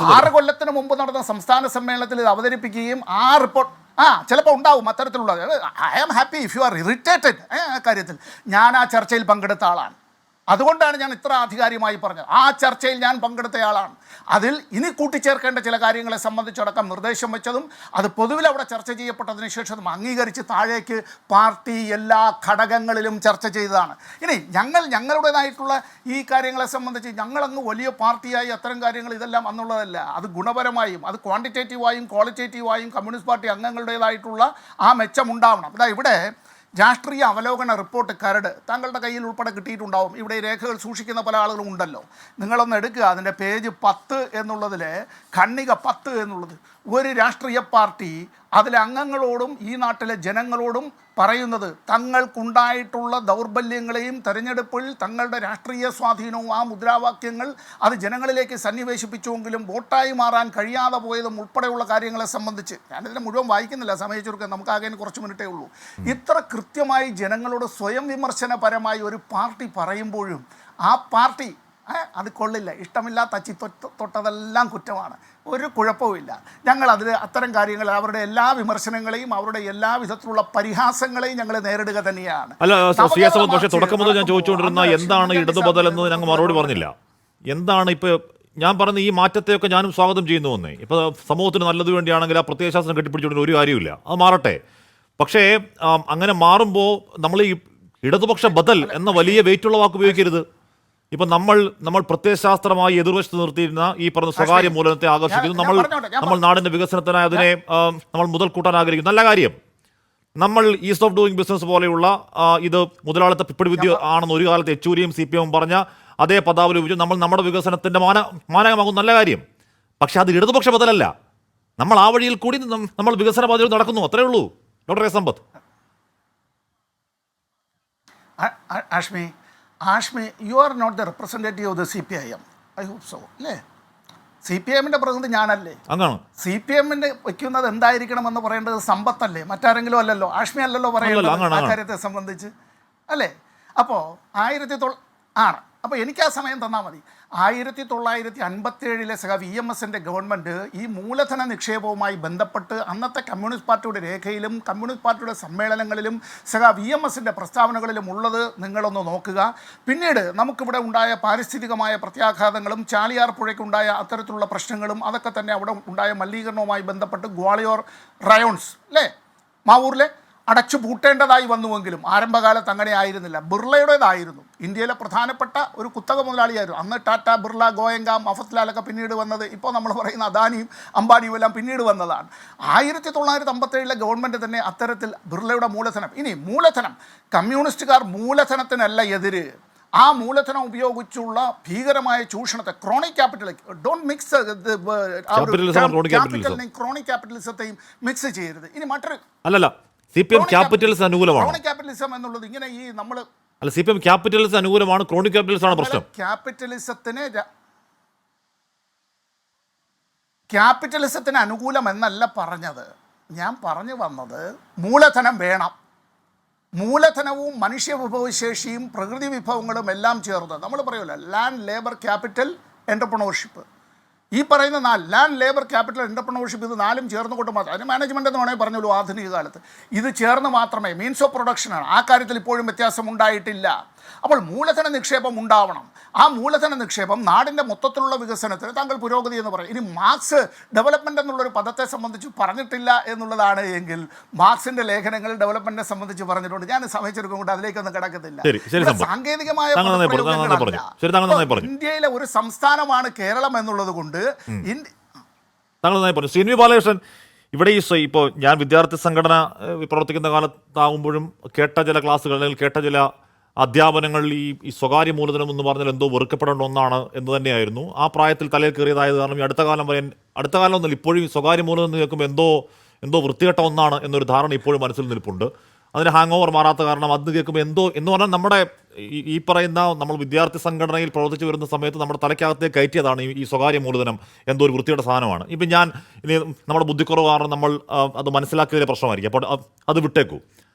6 കൊല്ലത്തിന് മുമ്പ് നടന്ന സംസ്ഥാന സമ്മേളനത്തിൽ ഇത് അവതരിപ്പിക്കുകയും ആ റിപ്പോർട്ട് ചിലപ്പോൾ ഉണ്ടാവും അത്തരത്തിലുള്ളത്. I am happy if you are irritated ആ കാര്യത്തിൽ. ഞാൻ ആ ചർച്ചയിൽ പങ്കെടുത്ത ആളാണ്. അതുകൊണ്ടാണ് ഞാൻ ഇത്ര ആധികാരികമായി പറഞ്ഞത്. ആ ചർച്ചയിൽ ഞാൻ പങ്കെടുത്തയാളാണ്. അതിൽ ഇനി കൂട്ടിച്ചേർക്കേണ്ട ചില കാര്യങ്ങളെ സംബന്ധിച്ചടക്കം നിർദ്ദേശം വെച്ചതും അത് പൊതുവിൽ അവിടെ ചർച്ച ചെയ്യപ്പെട്ടതിന് ശേഷം അംഗീകരിച്ച് താഴേക്ക് പാർട്ടി എല്ലാ ഘടകങ്ങളിലും ചർച്ച ചെയ്തതാണ്. ഇനി ഞങ്ങളുടേതായിട്ടുള്ള ഈ കാര്യങ്ങളെ സംബന്ധിച്ച് ഞങ്ങളങ്ങ് വലിയ പാർട്ടിയായി അത്തരം കാര്യങ്ങൾ ഇതെല്ലാം അന്നുള്ളതല്ല. അത് ഗുണപരമായും അത് ക്വാണ്ടിറ്റേറ്റീവായും ക്വാളിറ്റേറ്റീവായും കമ്മ്യൂണിസ്റ്റ് പാർട്ടി അംഗങ്ങളുടേതായിട്ടുള്ള ആ മെച്ചമുണ്ടാവണം. അതാ ഇവിടെ രാഷ്ട്രീയ അവലോകന റിപ്പോർട്ട് കരട് താങ്കളുടെ കയ്യിൽ ഉൾപ്പെടെ കിട്ടിയിട്ടുണ്ടാവും. ഇവിടെ ഈ രേഖകൾ സൂക്ഷിക്കുന്ന പല ആളുകളും ഉണ്ടല്ലോ. നിങ്ങളൊന്ന് എടുക്കുക, അതിൻ്റെ പേജ് 10 എന്നുള്ളതിൽ ഖണ്ഡിക 10 എന്നുള്ളത് ഒരു രാഷ്ട്രീയ പാർട്ടി അതിലെ അംഗങ്ങളോടും ഈ നാട്ടിലെ ജനങ്ങളോടും പറയുന്നത് തങ്ങൾക്കുണ്ടായിട്ടുള്ള ദൗർബല്യങ്ങളെയും തെരഞ്ഞെടുപ്പിൽ തങ്ങളുടെ രാഷ്ട്രീയ സ്വാധീനവും ആ മുദ്രാവാക്യങ്ങൾ അത് ജനങ്ങളിലേക്ക് സന്നിവേശിപ്പിച്ചുവെങ്കിലും വോട്ടായി മാറാൻ കഴിയാതെ പോയതും ഉൾപ്പെടെയുള്ള കാര്യങ്ങളെ സംബന്ധിച്ച് ഞാനിതിനെ മുഴുവൻ വായിക്കുന്നില്ല, സമയം ചുരുക്കം, നമുക്കാകെ കുറച്ച് മിനിറ്റേ ഉള്ളൂ. ഇത്ര കൃത്യമായി ജനങ്ങളോട് സ്വയം വിമർശനപരമായി ഒരു പാർട്ടി പറയുമ്പോഴും ആ പാർട്ടി അത് കൊള്ളില്ല, ഇഷ്ടമില്ലാത്ത അച്ചി തൊട്ടതെല്ലാം കുറ്റമാണ്, ഒരു കുഴപ്പവുമില്ല. ഞങ്ങൾ അതിൽ അത്തരം കാര്യങ്ങൾ അവരുടെ എല്ലാ വിമർശനങ്ങളെയും അവരുടെ എല്ലാ വിധത്തിലുള്ള പരിഹാസങ്ങളെയും ഞങ്ങൾ നേരിടുക തന്നെയാണ്. അല്ല പക്ഷേ തുടക്കം മുതൽ ഞാൻ ചോദിച്ചുകൊണ്ടിരുന്ന എന്താണ് ഇടതുബദൽ എന്ന് ഞങ്ങൾ മറുപടി പറഞ്ഞില്ല. എന്താണ് ഇപ്പോൾ ഞാൻ പറഞ്ഞ ഈ മാറ്റത്തെയൊക്കെ ഞാനും സ്വാഗതം ചെയ്യുന്നു വന്നേ. ഇപ്പോൾ സമൂഹത്തിന് നല്ലത് വേണ്ടിയാണെങ്കിൽ ആ പ്രത്യയശാസ്ത്രം കെട്ടിപ്പിടിച്ചുകൊണ്ട് ഒരു കാര്യമില്ല, അത് മാറട്ടെ. പക്ഷേ അങ്ങനെ മാറുമ്പോൾ നമ്മൾ ഈ ഇടതുപക്ഷ ബദൽ എന്ന വലിയ വെയിറ്റുള്ള വാക്ക് ഉപയോഗിക്കരുത്. ഇപ്പം നമ്മൾ പ്രത്യയശാസ്ത്രമായി എതിർവശത്ത് നിർത്തിയിരുന്ന ഈ പറഞ്ഞ സ്വകാര്യ മൂലധനത്തെ ആകർഷിക്കുന്നു. നമ്മൾ നാടിന്റെ വികസനത്തിനായി അതിനെ നമ്മൾ മുതൽ കൂട്ടാൻ ആഗ്രഹിക്കുന്നു. നല്ല കാര്യം. നമ്മൾ ഈസ് ഓഫ് ഡൂയിങ് ബിസിനസ് പോലെയുള്ള ഇത് മുതലാളിത്ത പിപ്പിടി വിദ്യ ആണെന്ന് ഒരു കാലത്ത് യെച്ചൂരിയും CPM പറഞ്ഞ അതേ പദാവലി ഉപയോഗിച്ച് നമ്മൾ നമ്മുടെ വികസനത്തിന്റെ മാനകമാകും. നല്ല കാര്യം. പക്ഷെ അത് ഇടതുപക്ഷ ബദലല്ല. നമ്മൾ ആ വഴിയിൽ കൂടി നമ്മൾ വികസന പാതയിൽ നടക്കുന്നു, അത്രേ ഉള്ളൂ. Doctor Sampath. Ashmi, you are not the representative of the CPIM. I hope so, അല്ലേ? CPIM-ന്റെ പ്രതിനിധി ഞാനല്ലേ? CPM-ന്റെ വയ്ക്കുന്നത് എന്തായിരിക്കണമെന്ന് പറയേണ്ടത് സമ്പത്തല്ലേ, മറ്റാരെങ്കിലും അല്ലല്ലോ, ആഷ്മി അല്ലല്ലോ പറയുന്നത് ആ കാര്യത്തെ സംബന്ധിച്ച്, അല്ലേ? അപ്പോൾ ആണ്. അപ്പോൾ എനിക്ക് ആ സമയം തന്നാൽ മതി. 1957 സഖാവ് EMS-ന്റെ ഗവൺമെൻറ് ഈ മൂലധന നിക്ഷേപവുമായി ബന്ധപ്പെട്ട് അന്നത്തെ കമ്മ്യൂണിസ്റ്റ് പാർട്ടിയുടെ രേഖയിലും കമ്മ്യൂണിസ്റ്റ് പാർട്ടിയുടെ സമ്മേളനങ്ങളിലും സഖാവ് EMS-ന്റെ പ്രസ്താവനകളിലും ഉള്ളത് നിങ്ങളൊന്ന് നോക്കുക. പിന്നീട് നമുക്കിവിടെ ഉണ്ടായ പാരിസ്ഥിതികമായ പ്രത്യാഘാതങ്ങളും ചാലിയാർ പുഴയ്ക്കുണ്ടായ അത്തരത്തിലുള്ള പ്രശ്നങ്ങളും അതൊക്കെ തന്നെ അവിടെ ഉണ്ടായ മലിനീകരണവുമായി ബന്ധപ്പെട്ട് ഗ്വാളിയോർ റയോൺസ് അല്ലേ, മാവൂരിലെ അടച്ചു പൂട്ടേണ്ടതായി വന്നുവെങ്കിലും ആരംഭകാലത്ത് അങ്ങനെ ആയിരുന്നില്ല. ബിർളയുടേതായിരുന്നു. ഇന്ത്യയിലെ പ്രധാനപ്പെട്ട ഒരു കുത്തക മുതലാളിയായിരുന്നു അന്ന്. ടാറ്റ, ബിർള, ഗോയങ്ക, മഫത്ലാലൊക്കെ പിന്നീട് വന്നത്. ഇപ്പോൾ നമ്മൾ പറയുന്ന അദാനിയും അംബാനിയും എല്ലാം പിന്നീട് വന്നതാണ്. 1957 ഗവൺമെൻറ് തന്നെ അത്തരത്തിൽ ബിർളയുടെ മൂലധനം, ഇനി മൂലധനം കമ്മ്യൂണിസ്റ്റുകാർ മൂലധനത്തിനല്ല എതിര്, ആ മൂലധനം ഉപയോഗിച്ചുള്ള ഭീകരമായ ചൂഷണത്തെ chronic capital, don't mix chronic ക്യാപിറ്റലിസത്തെയും മിക്സ് ചെയ്യരുത്. ഇനി മറ്റൊരു അല്ലല്ല, CPM ക്യാപിറ്റലിസം അനുകൂലമാണ്. ക്രോണിക് ക്യാപിറ്റലിസം എന്നുള്ളത് ഇങ്ങനെ ഈ നമ്മൾ അല്ല, CPM ക്യാപിറ്റലിസം അനുകൂലമാണ്, ക്രോണിക് ക്യാപിറ്റലിസം ആണ് പ്രശ്നം. ക്യാപിറ്റലിസത്തിന് അനുകൂലം എന്നല്ല പറഞ്ഞത്. ഞാൻ പറഞ്ഞു വന്നത് മൂലധനം വേണം. മൂലധനവും മനുഷ്യ വിഭവശേഷിയും പ്രകൃതി വിഭവങ്ങളും എല്ലാം ചേർന്ന് നമ്മൾ പറയുമല്ലോ ലാൻഡ്, ലേബർ, ക്യാപിറ്റൽ, എൻ്റർപ്രണർഷിപ്പ്. ഈ പറയുന്ന ലാൻഡ്, ലേബർ, ക്യാപിറ്റൽ, എൻ്റർപ്രണർഷിപ്പ്, ഇത് നാലും ചേർന്നുകൊണ്ട് മാത്രം, അതിന് മാനേജ്മെൻ്റ് എന്ന് വേണമെങ്കിൽ പറഞ്ഞോളൂ ആധുനിക കാലത്ത്. ഇത് ചേർന്ന് മാത്രമേ മീൻസ് ഓഫ് പ്രൊഡക്ഷനാണ്. ആ കാര്യത്തിൽ ഇപ്പോഴും വ്യത്യാസം ഉണ്ടായിട്ടില്ല. അപ്പോൾ മൂലധന നിക്ഷേപം ഉണ്ടാവണം. ആ മൂലധന നിക്ഷേപം നാടിൻ്റെ മൊത്തത്തിലുള്ള വികസനത്തിന് താങ്കൾ പുരോഗതി എന്ന് പറയും. ഇനി മാർക്സ് ഡെവലപ്മെൻ്റ് എന്നുള്ളൊരു പദത്തെ സംബന്ധിച്ച് പറഞ്ഞിട്ടില്ല എന്നുള്ളതാണ് എങ്കിൽ മാർക്സിൻ്റെ ലേഖനങ്ങളിൽ ഡെവലപ്മെൻറ്റിനെ സംബന്ധിച്ച് പറഞ്ഞിട്ടുണ്ട്. ഞാൻ സമയച്ചെടുക്കും കൊണ്ട് അതിലേക്കൊന്നും കിടക്കത്തില്ല. സാങ്കേതികമായ ഇന്ത്യയിലെ ഒരു സംസ്ഥാനമാണ് കേരളം എന്നുള്ളത് കൊണ്ട് ബാലകൃഷ്ണൻ ഇവിടെ ഇപ്പോൾ ഞാൻ വിദ്യാർത്ഥി സംഘടന പ്രവർത്തിക്കുന്ന കാലത്താകുമ്പോഴും കേട്ട ചില ക്ലാസ്സുകൾ അല്ലെങ്കിൽ കേട്ട ചില അധ്യാപനങ്ങളിൽ ഈ സ്വകാര്യ മൂലധനം എന്ന് പറഞ്ഞാൽ എന്തോ വെറുക്കപ്പെടേണ്ട ഒന്നാണ് എന്ന് തന്നെയായിരുന്നു. ആ പ്രായത്തിൽ തലയിൽ കയറിയതായത് കാരണം അടുത്ത കാലം ഒന്നുമില്ല, ഇപ്പോഴും ഈ സ്വകാര്യ മൂലധനം കേൾക്കുമ്പോൾ എന്തോ വൃത്തികെട്ട ഒന്നാണ് എന്നൊരു ധാരണ ഇപ്പോഴും മനസ്സിൽ നിൽപ്പുണ്ട്. അതിന് ഹാങ് ഓവർ മാറാത്ത കാരണം അത് കേൾക്കുമ്പോൾ എന്ന് പറഞ്ഞാൽ നമ്മുടെ ഈ പറയുന്ന നമ്മൾ വിദ്യാർത്ഥി സംഘടനയിൽ പ്രവർത്തിച്ചു വരുന്ന സമയത്ത് നമ്മുടെ തലയ്ക്കകത്തേക്ക് കയറ്റിയതാണ് ഈ സ്വകാര്യ മൂലധനം എന്തോ ഒരു വൃത്തിയുടെ സാധനമാണ്. ഇപ്പം ഇനി നമ്മുടെ ബുദ്ധിക്കുറവ് കാരണം നമ്മൾ അത് മനസ്സിലാക്കിയതിലെ പ്രശ്നമായിരിക്കും. അപ്പോൾ അത്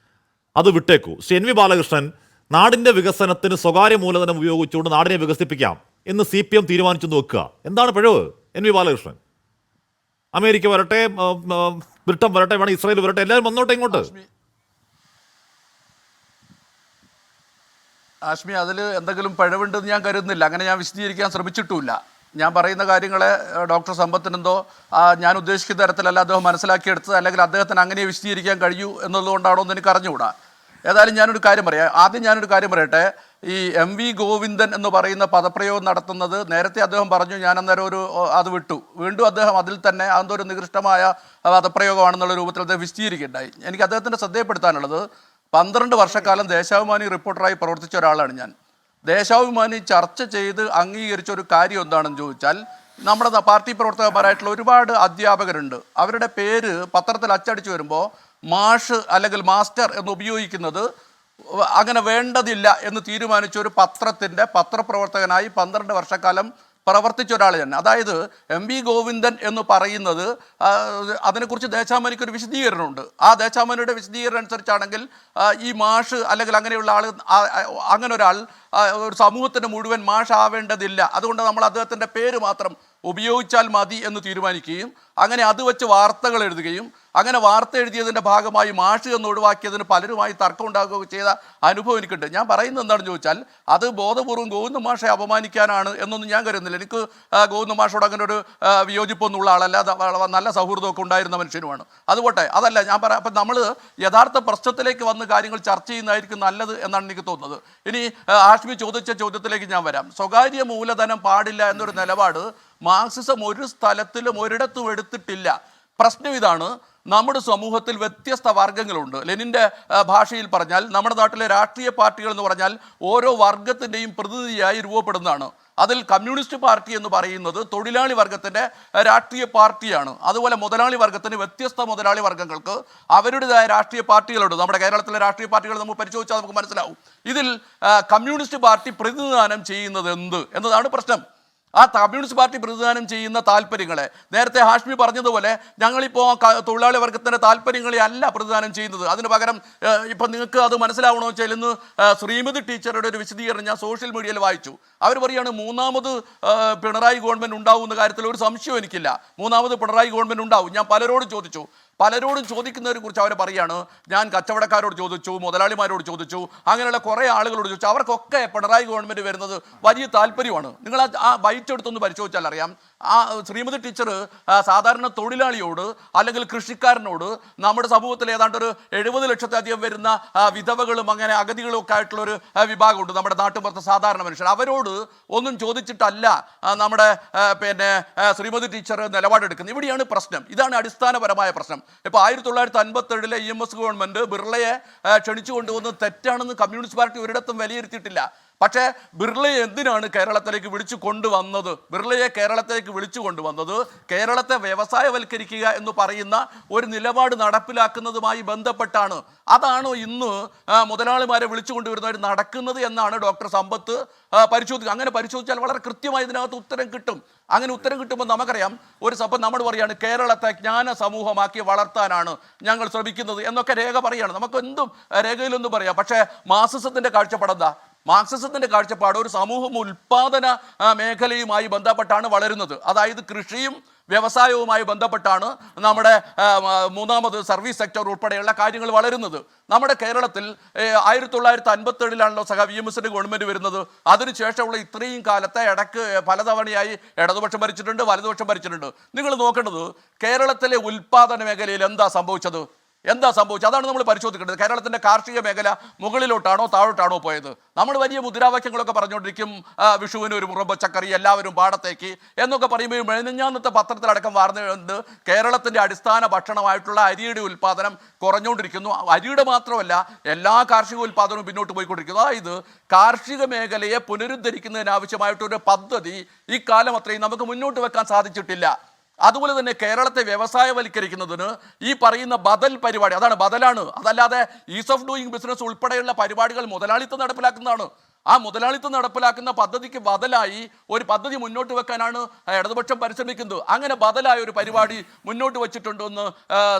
വിട്ടേക്കൂ. ശ്രീ NV ബാലകൃഷ്ണൻ, നാടിൻ്റെ വികസനത്തിന് സ്വകാര്യ മൂലധനം ഉപയോഗിച്ചുകൊണ്ട് നാടിനെ വികസിപ്പിക്കാം എന്ന് CPM തീരുമാനിച്ചെന്ന് വെക്കുക. എന്താണ് പിഴവ്? NV ബാലകൃഷ്ണൻ, അമേരിക്ക വരട്ടെ, ബ്രിട്ടൻ വരട്ടെ, വേണം ഇസ്രായേൽ വരട്ടെ, എല്ലാവരും വന്നോട്ടെ ഇങ്ങോട്ട്. ആഷ്മി, അതിൽ എന്തെങ്കിലും പിഴവുണ്ടെന്ന് ഞാൻ കരുതുന്നില്ല. അങ്ങനെ ഞാൻ വിശദീകരിക്കാൻ ശ്രമിച്ചിട്ടുമില്ല. ഞാൻ പറയുന്ന കാര്യങ്ങളെ ഡോക്ടർ സമ്പത്തിനെന്തോ ഞാൻ ഉദ്ദേശിക്കുന്ന തരത്തിലല്ല അദ്ദേഹം മനസ്സിലാക്കിയെടുത്തത്, അല്ലെങ്കിൽ അദ്ദേഹത്തിന് അങ്ങനെ വിശദീകരിക്കാൻ കഴിയൂ എന്നുള്ളതുകൊണ്ടാണോ എന്ന് എനിക്ക് അറിഞ്ഞുകൂടാ. ഏതായാലും ഞാനൊരു കാര്യം പറയട്ടെ. ഈ MV ഗോവിന്ദൻ എന്ന് പറയുന്ന പദപ്രയോഗം നടത്തുന്നത് നേരത്തെ അദ്ദേഹം പറഞ്ഞു, ഞാൻ അന്നേരം അത് വിട്ടു. വീണ്ടും അദ്ദേഹം അതിൽ തന്നെ അതൊരു നികൃഷ്ടമായ പദപ്രയോഗമാണെന്നുള്ള രൂപത്തിൽ അദ്ദേഹം വിശദീകരിക്കുകയുണ്ടായി. എനിക്ക് അദ്ദേഹത്തിൻ്റെ ശ്രദ്ധയപ്പെടുത്താനുള്ളത്, 12 വർഷക്കാലം ദേശാഭിമാനി റിപ്പോർട്ടറായി പ്രവർത്തിച്ച ഒരാളാണ് ഞാൻ. ദേശാഭിമാനി ചർച്ച ചെയ്ത് അംഗീകരിച്ച ഒരു കാര്യം എന്താണെന്ന് ചോദിച്ചാൽ, നമ്മുടെ പാർട്ടി പ്രവർത്തകന്മാരായിട്ടുള്ള ഒരുപാട് അധ്യാപകരുണ്ട്. അവരുടെ പേര് പത്രത്തിൽ അച്ചടിച്ചു വരുമ്പോൾ മാഷ് അല്ലെങ്കിൽ മാസ്റ്റർ എന്ന് ഉപയോഗിക്കുന്നത് അങ്ങനെ വേണ്ടതില്ല എന്ന് തീരുമാനിച്ച ഒരു പത്രത്തിൻ്റെ പത്രപ്രവർത്തകനായി 12 വർഷക്കാലം പ്രവർത്തിച്ച ഒരാൾ തന്നെ. അതായത് എം വി ഗോവിന്ദൻ എന്ന് പറയുന്നത് അതിനെക്കുറിച്ച് ദേശാഭിമാനിക്ക് ഒരു വിശദീകരണമുണ്ട്. ആ ദേശാഭിമാനിയുടെ വിശദീകരണം അനുസരിച്ചാണെങ്കിൽ ഈ മാഷ് അല്ലെങ്കിൽ അങ്ങനെയുള്ള ആൾ അങ്ങനെ ഒരാൾ ഒരു സമൂഹത്തിന് മുഴുവൻ മാഷ് ആവേണ്ടതില്ല, അതുകൊണ്ട് നമ്മൾ അദ്ദേഹത്തിൻ്റെ പേര് മാത്രം ഉപയോഗിച്ചാൽ മതി എന്ന് തീരുമാനിക്കുകയും അങ്ങനെ അത് വെച്ച് വാർത്തകൾ എഴുതുകയും അങ്ങനെ വാർത്ത എഴുതിയതിൻ്റെ ഭാഗമായി മാഷ് എന്ന് ഒഴിവാക്കിയതിന് പലരുമായി തർക്കം ഉണ്ടാകുകയും ചെയ്ത അനുഭവം എനിക്കുണ്ട്. ഞാൻ പറയുന്നത് എന്താണെന്ന് ചോദിച്ചാൽ അത് ബോധപൂർവ്വം ഗോവിന്ദ മാഷെ അപമാനിക്കാനാണ് എന്നൊന്നും ഞാൻ കരുതുന്നില്ല. എനിക്ക് ഗോവിന്ദ മാഷോട് അങ്ങനെ ഒരു വിയോജിപ്പൊന്നുള്ള ആളല്ല, നല്ല സൗഹൃദമൊക്കെ ഉണ്ടായിരുന്ന മനുഷ്യനുമാണ്. അതുകൊട്ടെ, അതല്ല ഞാൻ പറയാം. അപ്പം നമ്മൾ യഥാർത്ഥ പ്രശ്നത്തിലേക്ക് വന്ന് കാര്യങ്ങൾ ചർച്ച ചെയ്യുന്നതായിരിക്കും നല്ലത് എന്നാണ് എനിക്ക് തോന്നുന്നത്. ഇനി ആഷ്മി ചോദിച്ച ചോദ്യത്തിലേക്ക് ഞാൻ വരാം. സ്വകാര്യ മൂലധനം പാടില്ല എന്നൊരു നിലപാട് മാർക്സിസം ഒരു സ്ഥലത്തിലും ഒരിടത്തും എടുത്തിട്ടില്ല. പ്രശ്നം ഇതാണ്, നമ്മുടെ സമൂഹത്തിൽ വ്യത്യസ്ത വർഗ്ഗങ്ങളുണ്ട്. ലെനിൻ്റെ ഭാഷയിൽ പറഞ്ഞാൽ നമ്മുടെ നാട്ടിലെ രാഷ്ട്രീയ പാർട്ടികൾ എന്ന് പറഞ്ഞാൽ ഓരോ വർഗത്തിൻ്റെയും പ്രതിനിധിയായി രൂപപ്പെടുന്നതാണ്. അതിൽ കമ്മ്യൂണിസ്റ്റ് പാർട്ടി എന്ന് പറയുന്നത് തൊഴിലാളി വർഗത്തിൻ്റെ രാഷ്ട്രീയ പാർട്ടിയാണ്. അതുപോലെ മുതലാളി വർഗത്തിന് വ്യത്യസ്ത മുതലാളി വർഗ്ഗങ്ങൾക്ക് അവരുടേതായ രാഷ്ട്രീയ പാർട്ടികളുണ്ട്. നമ്മുടെ കേരളത്തിലെ രാഷ്ട്രീയ പാർട്ടികൾ നമ്മൾ പരിശോധിച്ചാൽ നമുക്ക് മനസ്സിലാവും. ഇതിൽ കമ്മ്യൂണിസ്റ്റ് പാർട്ടി പ്രതിനിധാനം ചെയ്യുന്നത് എന്ത് എന്നതാണ് പ്രശ്നം. ആ കമ്മ്യൂണിസ്റ്റ് പാർട്ടി പ്രതിനിധാനം ചെയ്യുന്ന താല്പര്യങ്ങളെ നേരത്തെ ഹാഷ്മി പറഞ്ഞതുപോലെ ഞങ്ങളിപ്പോൾ തൊഴിലാളി വർഗത്തിൻ്റെ താല്പര്യങ്ങളെ അല്ല പ്രതിനിധാനം ചെയ്യുന്നത്. അതിന് പകരം ഇപ്പം നിങ്ങൾക്ക് അത് മനസ്സിലാവണമെന്ന് വെച്ചാൽ ഇന്ന് ശ്രീമതി ടീച്ചറുടെ ഒരു വിശദീകരണം ഞാൻ സോഷ്യൽ മീഡിയയിൽ വായിച്ചു. അവർ പറയുകയാണ് മൂന്നാമത് പിണറായി ഗവൺമെൻറ് ഉണ്ടാവുന്ന കാര്യത്തിൽ ഒരു സംശയവും എനിക്കില്ല. മൂന്നാമത് പിണറായി ഗവൺമെൻറ് ഉണ്ടാവും. ഞാൻ പലരോടും ചോദിക്കുന്നതിനെ കുറിച്ച് അവർ പറയുകയാണ്, ഞാൻ കച്ചവടക്കാരോട് ചോദിച്ചു, മുതലാളിമാരോട് ചോദിച്ചു, അങ്ങനെയുള്ള കുറേ ആളുകളോട് ചോദിച്ചു. അവർക്കൊക്കെ പിണറായി ഗവൺമെൻറ് വരുന്നത് വലിയ താല്പര്യമാണ്. നിങ്ങൾ ആ ബൈറ്റെടുത്തൊന്ന് പരിശോധിച്ചാൽ അറിയാം. ആ ശ്രീമതി ടീച്ചർ സാധാരണ തൊഴിലാളിയോട് അല്ലെങ്കിൽ കൃഷിക്കാരനോട് നമ്മുടെ സമൂഹത്തിൽ ഏതാണ്ട് ഒരു 70 ലക്ഷത്തിലധികം വരുന്ന വിധവകളും അങ്ങനെ അഗതികളും ഒക്കെ ആയിട്ടുള്ളൊരു വിഭാഗമുണ്ട് നമ്മുടെ നാട്ടുപുറത്തെ സാധാരണ മനുഷ്യർ. അവരോട് ഒന്നും ചോദിച്ചിട്ടല്ല നമ്മുടെ ശ്രീമതി ടീച്ചർ നിലപാടെടുക്കുന്നത്. ഇവിടെയാണ് പ്രശ്നം. ഇതാണ് അടിസ്ഥാനപരമായ പ്രശ്നം. ഇപ്പോൾ 1957 EMS ഗവൺമെൻറ് ബിർളയെ ക്ഷണിച്ചു കൊണ്ടുവന്നത് തെറ്റാണെന്ന് കമ്മ്യൂണിസ്റ്റ് പാർട്ടി ഒരിടത്തും വിലയിരുത്തിയിട്ടില്ല. പക്ഷേ ബിർളയെ എന്തിനാണ് കേരളത്തിലേക്ക് വിളിച്ചു കൊണ്ടുവന്നത്? ബിർളയെ കേരളത്തിലേക്ക് വിളിച്ചു കൊണ്ടുവന്നത് കേരളത്തെ വ്യവസായവൽക്കരിക്കുക എന്ന് പറയുന്ന ഒരു നിലപാട് നടപ്പിലാക്കുന്നതുമായി ബന്ധപ്പെട്ടാണ്. അതാണോ ഇന്ന് മുതലാളിമാരെ വിളിച്ചു കൊണ്ടുവരുന്നവർ നടക്കുന്നത് എന്നാണ് ഡോക്ടർ സമ്പത്ത് പരിശോധിക്കുക. അങ്ങനെ പരിശോധിച്ചാൽ വളരെ കൃത്യമായി ഇതിനകത്ത് ഉത്തരം കിട്ടും. അങ്ങനെ ഉത്തരം കിട്ടുമ്പോൾ നമുക്കറിയാം, ഒരു സഭ നമ്മൾ പറയുകയാണ് കേരളത്തെ ജ്ഞാന സമൂഹമാക്കി വളർത്താനാണ് ഞങ്ങൾ ശ്രമിക്കുന്നത് എന്നൊക്കെ രേഖ പറയുകയാണ്. നമുക്ക് എന്തും രേഖയിലൊന്നും പറയാം. പക്ഷേ മാർക്സിസത്തിൻ്റെ കാഴ്ചപ്പാട് എന്താ? മാർക്സിസത്തിൻ്റെ കാഴ്ചപ്പാട് ഒരു സമൂഹം ഉൽപാദന മേഖലയുമായി ബന്ധപ്പെട്ടാണ് വളരുന്നത്. അതായത് കൃഷിയും വ്യവസായവുമായി ബന്ധപ്പെട്ടാണ് നമ്മുടെ മൂന്നാമത് സർവീസ് സെക്ടർ ഉൾപ്പെടെയുള്ള കാര്യങ്ങൾ വളരുന്നത്. നമ്മുടെ കേരളത്തിൽ 1957 സഹ VMSൻ്റെ ഗവൺമെൻറ് വരുന്നത്. അതിനുശേഷമുള്ള ഇത്രയും കാലത്തെ ഇടയ്ക്ക് പലതവണയായി ഇടതുപക്ഷം ഭരിച്ചിട്ടുണ്ട്, വലതുപക്ഷം ഭരിച്ചിട്ടുണ്ട്. നിങ്ങൾ നോക്കേണ്ടത് കേരളത്തിലെ ഉൽപാദന മേഖലയിൽ എന്താ സംഭവിച്ചത്? അതാണ് നമ്മൾ പരിശോധിക്കേണ്ടത്. കേരളത്തിൻ്റെ കാർഷിക മേഖല മുകളിലോട്ടാണോ താഴോട്ടാണോ പോയത്? നമ്മൾ വലിയ മുദ്രാവാക്യങ്ങളൊക്കെ പറഞ്ഞുകൊണ്ടിരിക്കും, വിഷുവിന് ഒരു മുറ പച്ചക്കറി, എല്ലാവരും പാടത്തേക്ക് എന്നൊക്കെ പറയുമ്പോൾ മെനഞ്ഞാന്നത്തെ പത്രത്തിലടക്കം വാർന്നത് കേരളത്തിൻ്റെ അടിസ്ഥാന ഭക്ഷണമായിട്ടുള്ള അരിയുടെ ഉൽപ്പാദനം കുറഞ്ഞുകൊണ്ടിരിക്കുന്നു. അരിയുടെ മാത്രമല്ല, എല്ലാ കാർഷിക ഉൽപ്പാദനവും പിന്നോട്ട് പോയിക്കൊണ്ടിരിക്കുന്നു. അതായത് കാർഷിക മേഖലയെ പുനരുദ്ധരിക്കുന്നതിനാവശ്യമായിട്ടൊരു പദ്ധതി ഈ കാലം അത്രയും നമുക്ക് മുന്നോട്ട് വെക്കാൻ സാധിച്ചിട്ടില്ല. അതുപോലെ തന്നെ കേരളത്തെ വ്യവസായവൽക്കരിക്കുന്നതിന് ഈ പറയുന്ന ബദൽ പരിപാടി, അതാണ് ബദലാണ്, അതല്ലാതെ ഈസ് ഓഫ് ഡൂയിങ് ബിസിനസ് ഉൾപ്പെടെയുള്ള പരിപാടികൾ മുതലാളിത്തം നടപ്പിലാക്കുന്നതാണ്. ആ മുതലാളിത്തം നടപ്പിലാക്കുന്ന പദ്ധതിക്ക് ബദലായി ഒരു പദ്ധതി മുന്നോട്ട് വെക്കാനാണ് ഇടതുപക്ഷം പരിശ്രമിക്കുന്നത്. അങ്ങനെ ബദലായ ഒരു പരിപാടി മുന്നോട്ട് വെച്ചിട്ടുണ്ടെന്ന്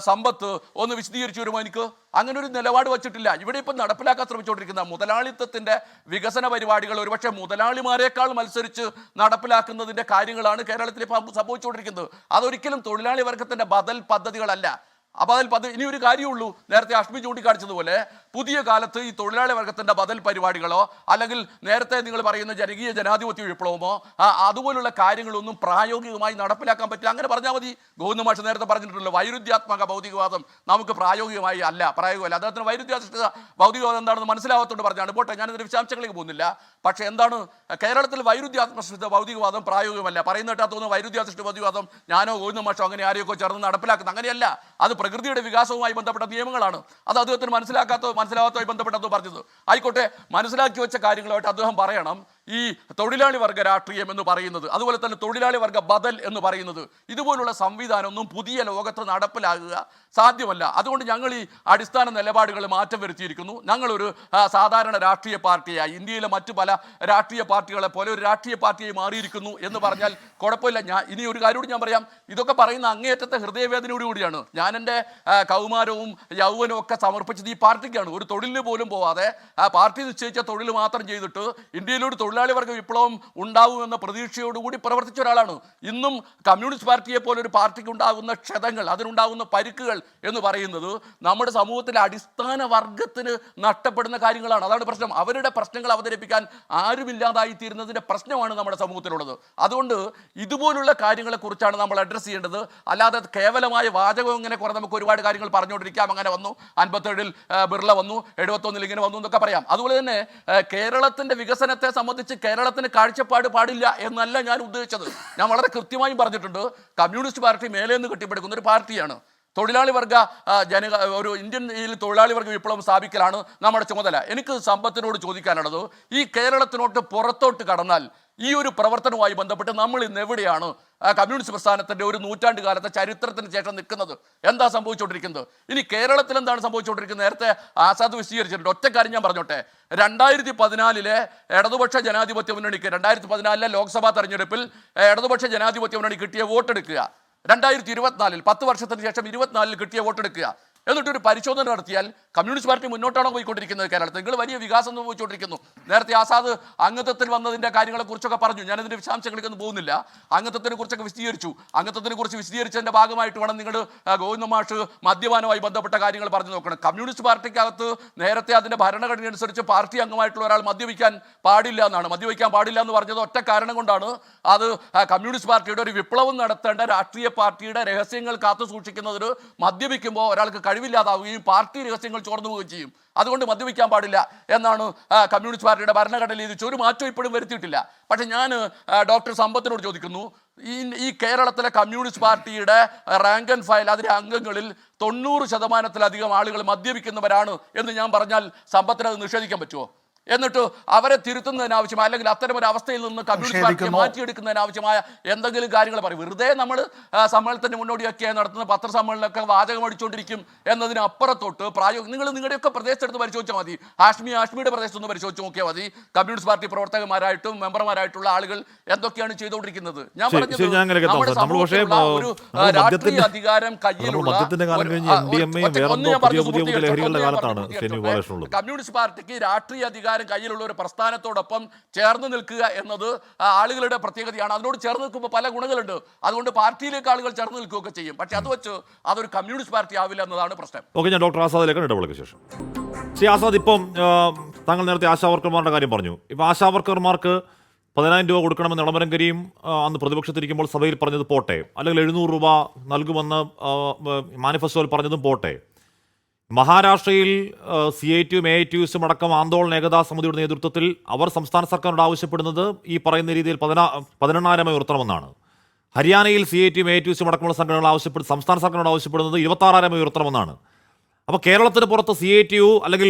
സമ്പത്ത് ഒന്ന് വിശദീകരിച്ചു വരുമോ? എനിക്ക് അങ്ങനെ ഒരു നിലപാട് വച്ചിട്ടില്ല. ഇവിടെ ഇപ്പം നടപ്പിലാക്കാൻ ശ്രമിച്ചുകൊണ്ടിരിക്കുന്ന മുതലാളിത്തത്തിൻ്റെ വികസന പരിപാടികൾ ഒരുപക്ഷെ മുതലാളിമാരെക്കാൾ മത്സരിച്ച് നടപ്പിലാക്കുന്നതിൻ്റെ കാര്യങ്ങളാണ് കേരളത്തിൽ ഇപ്പം സംഭവിച്ചുകൊണ്ടിരിക്കുന്നത്. അതൊരിക്കലും തൊഴിലാളി വർഗത്തിൻ്റെ ബദൽ പദ്ധതികളല്ല. അപ്പോൾ ഇനി ഒരു കാര്യമുള്ളൂ, നേരത്തെ അഷ്മി ചൂണ്ടിക്കാണിച്ചതുപോലെ പുതിയ കാലത്ത് ഈ തൊഴിലാളി വർഗത്തിൻ്റെ ബദൽ പരിപാടികളോ അല്ലെങ്കിൽ നേരത്തെ നിങ്ങൾ പറയുന്ന ജനകീയ ജനാധിപത്യ വിപ്ലവമോ അതുപോലുള്ള കാര്യങ്ങളൊന്നും പ്രായോഗികമായി നടപ്പിലാക്കാൻ പറ്റില്ല. അങ്ങനെ പറഞ്ഞാൽ മതി. ഗോവിന്ദ മാഷ് നേരത്തെ പറഞ്ഞിട്ടുണ്ടല്ലോ, വൈരുദ്ധ്യാത്മക ഭൗതികവാദം നമുക്ക് പ്രായോഗികമല്ല. അദ്ദേഹത്തിന് വൈരുദ്ധ്യാധിഷ്ഠിത ഭൗതികവാദം എന്താണെന്ന് മനസ്സിലാവാത്തോണ്ട് പറഞ്ഞാണ്. പോട്ടെ, ഞാനിതിൻ്റെ വിശദാംശങ്ങളിലേക്ക് പോകുന്നില്ല. പക്ഷേ എന്താണ്, കേരളത്തിൽ വൈരുദ്ധ്യാത്മക ഭൗതികവാദം പ്രായോഗികമല്ല. പറയുന്ന കേട്ടാ തോന്നുന്നു വൈരുദ്ധ്യാധിഷ്ഠിത ഭൗതികവാദം ഞാനോ ഗോവിന്ദ മാഷോ അങ്ങനെ ആരെയൊക്കെ ചേർന്ന് നടപ്പിലാക്കുന്നത്. അങ്ങനെയല്ല, അത് പ്രകൃതിയുടെ വികാസവുമായി ബന്ധപ്പെട്ട നിയമങ്ങളാണ്. അത് അദ്ദേഹത്തിന് മനസ്സിലാവാത്തതുമായി ബന്ധപ്പെട്ടത് പറഞ്ഞത്. ആയിക്കോട്ടെ, മനസ്സിലാക്കി വെച്ച കാര്യങ്ങളുമായിട്ട് അദ്ദേഹം പറയണം, ഈ തൊഴിലാളി വർഗ രാഷ്ട്രീയം എന്ന് പറയുന്നത്, അതുപോലെ തന്നെ തൊഴിലാളി വർഗ ബദൽ എന്ന് പറയുന്നത്, ഇതുപോലുള്ള സംവിധാനമൊന്നും പുതിയ ലോകത്ത് നടപ്പിലാകുക സാധ്യമല്ല. അതുകൊണ്ട് ഞങ്ങൾ ഈ അടിസ്ഥാന നിലപാടുകൾ മാറ്റം വരുത്തിയിരിക്കുന്നു. ഞങ്ങളൊരു സാധാരണ രാഷ്ട്രീയ പാർട്ടിയായി ഇന്ത്യയിലെ മറ്റു പല രാഷ്ട്രീയ പാർട്ടികളെ പോലെ ഒരു രാഷ്ട്രീയ പാർട്ടിയായി മാറിയിരിക്കുന്നു എന്ന് പറഞ്ഞാൽ കുഴപ്പമില്ല. ഇനി ഒരു കാര്യം കൂടി ഞാൻ പറയാം. ഇതൊക്കെ പറയുന്ന അങ്ങേയറ്റത്തെ ഹൃദയവേദനയോടുകൂടിയാണ്. ഞാൻ എൻ്റെ കൗമാരവും യൗവനവും ഒക്കെ സമർപ്പിച്ചത് ഈ പാർട്ടിക്കാണ്. ഒരു തൊഴിലിന് പോലും പോവാതെ പാർട്ടി നിശ്ചയിച്ച തൊഴിൽ മാത്രം ചെയ്തിട്ട് ഇന്ത്യയിലൊരു തൊഴിലാളി വർഗ വിപ്ലവം ഉണ്ടാവുമെന്ന പ്രതീക്ഷയോടുകൂടി പ്രവർത്തിച്ച ഒരാളാണ്. ഇന്നും കമ്മ്യൂണിസ്റ്റ് പാർട്ടിയെ പോലെ ഒരു പാർട്ടിക്ക് ഉണ്ടാകുന്ന ക്ഷതങ്ങൾ, അതിനുണ്ടാകുന്ന പരിക്കുകൾ എന്ന് പറയുന്നത് നമ്മുടെ സമൂഹത്തിലെ അടിസ്ഥാന വർഗത്തിന് നഷ്ടപ്പെടുന്ന കാര്യങ്ങളാണ്. അതാണ് പ്രശ്നം. അവരുടെ പ്രശ്നങ്ങൾ അവതരിപ്പിക്കാൻ ആരുമില്ലാതായി തീരുന്നതിൻ്റെ പ്രശ്നമാണ് നമ്മുടെ സമൂഹത്തിലുള്ളത്. അതുകൊണ്ട് ഇതുപോലുള്ള കാര്യങ്ങളെക്കുറിച്ചാണ് നമ്മൾ അഡ്രസ്സ് ചെയ്യേണ്ടത്. അല്ലാതെ കേവലമായ വാചകം ഇങ്ങനെ കുറേ നമുക്ക് ഒരുപാട് കാര്യങ്ങൾ പറഞ്ഞുകൊണ്ടിരിക്കാം. അങ്ങനെ വന്നു, 57-ൽ ബിർള വന്നു, 71-ൽ ഇങ്ങനെ വന്നു എന്നൊക്കെ പറയാം. അതുപോലെ തന്നെ കേരളത്തിൻ്റെ വികസനത്തെ സംബന്ധിച്ച് കേരളത്തിന് കാഴ്ചപ്പാട് പാടില്ല എന്നല്ല ഞാൻ ഉദ്ദേശിച്ചത്. ഞാൻ വളരെ കൃത്യമായും പറഞ്ഞിട്ടുണ്ട്, കമ്മ്യൂണിസ്റ്റ് പാർട്ടി മേലെ നിന്ന് കെട്ടിപ്പടുക്കുന്ന ഒരു പാർട്ടിയാണ്. തൊഴിലാളി വർഗ ഒരു ഇന്ത്യയിൽ തൊഴിലാളി വർഗ വിപ്ലവം സ്ഥാപിക്കലാണ് നമ്മുടെ ചുമതല. എനിക്ക് സമ്പത്തിനോട് ചോദിക്കാനുള്ളത്, ഈ കേരളത്തിനോട്ട് പുറത്തോട്ട് കടന്നാൽ ഈ ഒരു പ്രവർത്തനവുമായി ബന്ധപ്പെട്ട് നമ്മൾ ഇന്ന് എവിടെയാണ് കമ്മ്യൂണിസ്റ്റ് പ്രസ്ഥാനത്തിൻ്റെ ഒരു നൂറ്റാണ്ട് കാലത്തെ ചരിത്രത്തിന് ശേഷം നിൽക്കുന്നത്? എന്താ സംഭവിച്ചുകൊണ്ടിരിക്കുന്നത്? ഇനി കേരളത്തിൽ എന്താണ് സംഭവിച്ചുകൊണ്ടിരിക്കുന്നത്? നേരത്തെ ആസാദ് വിശദീകരിച്ചിട്ടുണ്ട്. ഒറ്റ കാര്യം ഞാൻ പറഞ്ഞോട്ടെ. 2014 ഇടതുപക്ഷ ജനാധിപത്യ മുന്നണിക്ക് 2014 ലോക്സഭാ തെരഞ്ഞെടുപ്പിൽ ഇടതുപക്ഷ ജനാധിപത്യ മുന്നണി കിട്ടിയ വോട്ടെടുക്കുക, 2024 10 വർഷത്തിന് ശേഷം 24 കിട്ടിയ വോട്ടെടുക്കുക, എന്നിട്ടൊരു പരിശോധന നടത്തിയാൽ കമ്മ്യൂണിസ്റ്റ് പാർട്ടി മുന്നോട്ടാണോ പോയിക്കൊണ്ടിരിക്കുന്നത്? കേരളത്തിൽ നിങ്ങൾ വലിയ വികാസം സംഭവിച്ചുകൊണ്ടിരിക്കുന്നു. നേരത്തെ ആസാദ് അംഗത്വത്തിൽ വന്നതിൻ്റെ കാര്യങ്ങളെക്കുറിച്ചൊക്കെ പറഞ്ഞു. ഞാനതിൻ്റെ വിശദാംശങ്ങളിലേക്കൊന്നും പോകുന്നില്ല. അംഗത്വത്തിനെ കുറിച്ചൊക്കെ വിശദീകരിച്ചു. അംഗത്വത്തിനെ കുറിച്ച് വിശദീകരിച്ചതിൻ്റെ ഭാഗമായിട്ട് വേണം നിങ്ങൾ ഗോവിന്ദ മാഷ് മദ്യപാനവുമായി ബന്ധപ്പെട്ട കാര്യങ്ങൾ പറഞ്ഞു നോക്കണം. കമ്മ്യൂണിസ്റ്റ് പാർട്ടിക്കകത്ത് നേരത്തെ അതിൻ്റെ ഭരണഘടന അനുസരിച്ച് പാർട്ടി അംഗമായിട്ടുള്ള ഒരാൾ മദ്യപിക്കാൻ പാടില്ല എന്നാണ്. മദ്യപിക്കാൻ പാടില്ല എന്ന് പറഞ്ഞത് ഒറ്റ കാരണം കൊണ്ടാണ്. അത് കമ്മ്യൂണിസ്റ്റ് പാർട്ടിയുടെ ഒരു വിപ്ലവം നടത്തേണ്ട രാഷ്ട്രീയ പാർട്ടിയുടെ രഹസ്യങ്ങൾ കാത്തു സൂക്ഷിക്കുന്നതിന് മദ്യപിക്കുമ്പോൾ ഒരാൾക്ക് കഴിവില്ലാതാവുകയും പാർട്ടി രഹസ്യങ്ങൾ ചോർന്നു പോവുകയും ചെയ്യും. അതുകൊണ്ട് മദ്യപിക്കാൻ പാടില്ല എന്നാണ് കമ്മ്യൂണിസ്റ്റ് പാർട്ടിയുടെ ഭരണഘടനയിൽ ഇത് ഒരു മാറ്റം ഇപ്പോഴും വരുത്തിയിട്ടില്ല. പക്ഷേ ഞാൻ ഡോക്ടർ സമ്പത്തിനോട് ചോദിക്കുന്നു, ഈ കേരളത്തിലെ കമ്മ്യൂണിസ്റ്റ് പാർട്ടിയുടെ റാങ്ക് ആൻഡ് ഫയൽ അതിലെ അംഗങ്ങളിൽ 90% ആളുകൾ മദ്യപിക്കുന്നവരാണ് എന്ന് ഞാൻ പറഞ്ഞാൽ സമ്പത്തിന് അത് നിഷേധിക്കാൻ പറ്റുമോ? എന്നിട്ട് അവരെ തിരുത്തുന്നതിനാവശ്യമായ അല്ലെങ്കിൽ അത്തരം ഒരു അവസ്ഥയിൽ നിന്ന് കമ്മ്യൂണിസ്റ്റ് പാർട്ടിയെ മാറ്റിയെടുക്കുന്നതിനാവശ്യമായ എന്തെങ്കിലും കാര്യങ്ങൾ പറയും. വെറുതെ നമ്മൾ സമ്മേളനത്തിന് മുന്നോടിയൊക്കെ നടത്തുന്ന പത്രസമ്മേളനമൊക്കെ വാചകം അടിച്ചുകൊണ്ടിരിക്കും എന്നതിനപ്പുറത്തോട്ട് നിങ്ങൾ നിങ്ങളുടെയൊക്കെ പ്രദേശത്തെടുത്ത് പരിശോധിച്ചാൽ മതി. ഹാഷ്മിയുടെ പ്രദേശത്തൊന്ന് പരിശോധിച്ച് നോക്കിയാൽ മതി. കമ്മ്യൂണിസ്റ്റ് പാർട്ടി പ്രവർത്തകന്മാരായിട്ടും മെമ്പർമാരായിട്ടുള്ള ആളുകൾ എന്തൊക്കെയാണ് ചെയ്തുകൊണ്ടിരിക്കുന്നത്. ഞാൻ പറഞ്ഞത് നമ്മുടെ സമൂഹത്തിലുള്ള ഒരു രാഷ്ട്രീയ അധികാരം കയ്യിലുള്ള കമ്മ്യൂണിസ്റ്റ് പാർട്ടിക്ക് രാഷ്ട്രീയ അധികാരം കയ്യിലുള്ള ഒരു പ്രസ്ഥാനത്തോടൊപ്പം ചേർന്ന് നിൽക്കുക എന്നത് ആളുകളുടെ പ്രത്യേകതയാണ്. അതിനോട് ചേർന്ന് നിൽക്കുമ്പോൾ പല ഗുണങ്ങളുണ്ട്. അതുകൊണ്ട് പാർട്ടിയിലേക്ക് ആളുകൾ ചേർന്ന് നിൽക്കുകയൊക്കെ ചെയ്യും. പക്ഷെ അത് വെച്ച് അതൊരു കമ്മ്യൂണിസ്റ്റ് പാർട്ടി ആവില്ല എന്നതാണ് പ്രശ്നം. ഓക്കെ, ഞാൻ ഡോക്ടർ ആസാദിലേക്ക് ഇടവേളയ്ക്ക് ശേഷം. ശ്രീ ആസാദ്, ഇപ്പം താങ്കൾ നേരത്തെ ആശാവർക്കർമാരുടെ കാര്യം പറഞ്ഞു. ഇപ്പം ആശാവർക്കർമാർക്ക് 10,000 രൂപ കൊടുക്കണമെന്ന് ഇളമരങ്കരിയും അന്ന് പ്രതിപക്ഷത്തിരിക്കുമ്പോൾ സഭയിൽ പറഞ്ഞത് പോട്ടെ, അല്ലെങ്കിൽ 700 രൂപ നൽകുമെന്ന് മാനിഫെസ്റ്റോയിൽ പറഞ്ഞതും പോട്ടെ. മഹാരാഷ്ട്രയിൽ CITUം AITUസും അടക്കം ആന്തോളൻ ഏകതാ സമിതിയുടെ നേതൃത്വത്തിൽ അവർ സംസ്ഥാന സർക്കാരിനോട് ആവശ്യപ്പെടുന്നത് ഈ പറയുന്ന രീതിയിൽ 18,000 ഉയർത്തണമെന്നാണ്. ഹരിയാനയിൽ CITUം AITUസും അടക്കമുള്ള സംഘടനകൾ സംസ്ഥാന സർക്കാരിനോട് ആവശ്യപ്പെടുന്നത് 26,000 ഉയർത്തണമെന്നാണ്. അപ്പോൾ കേരളത്തിന് പുറത്ത് CITU അല്ലെങ്കിൽ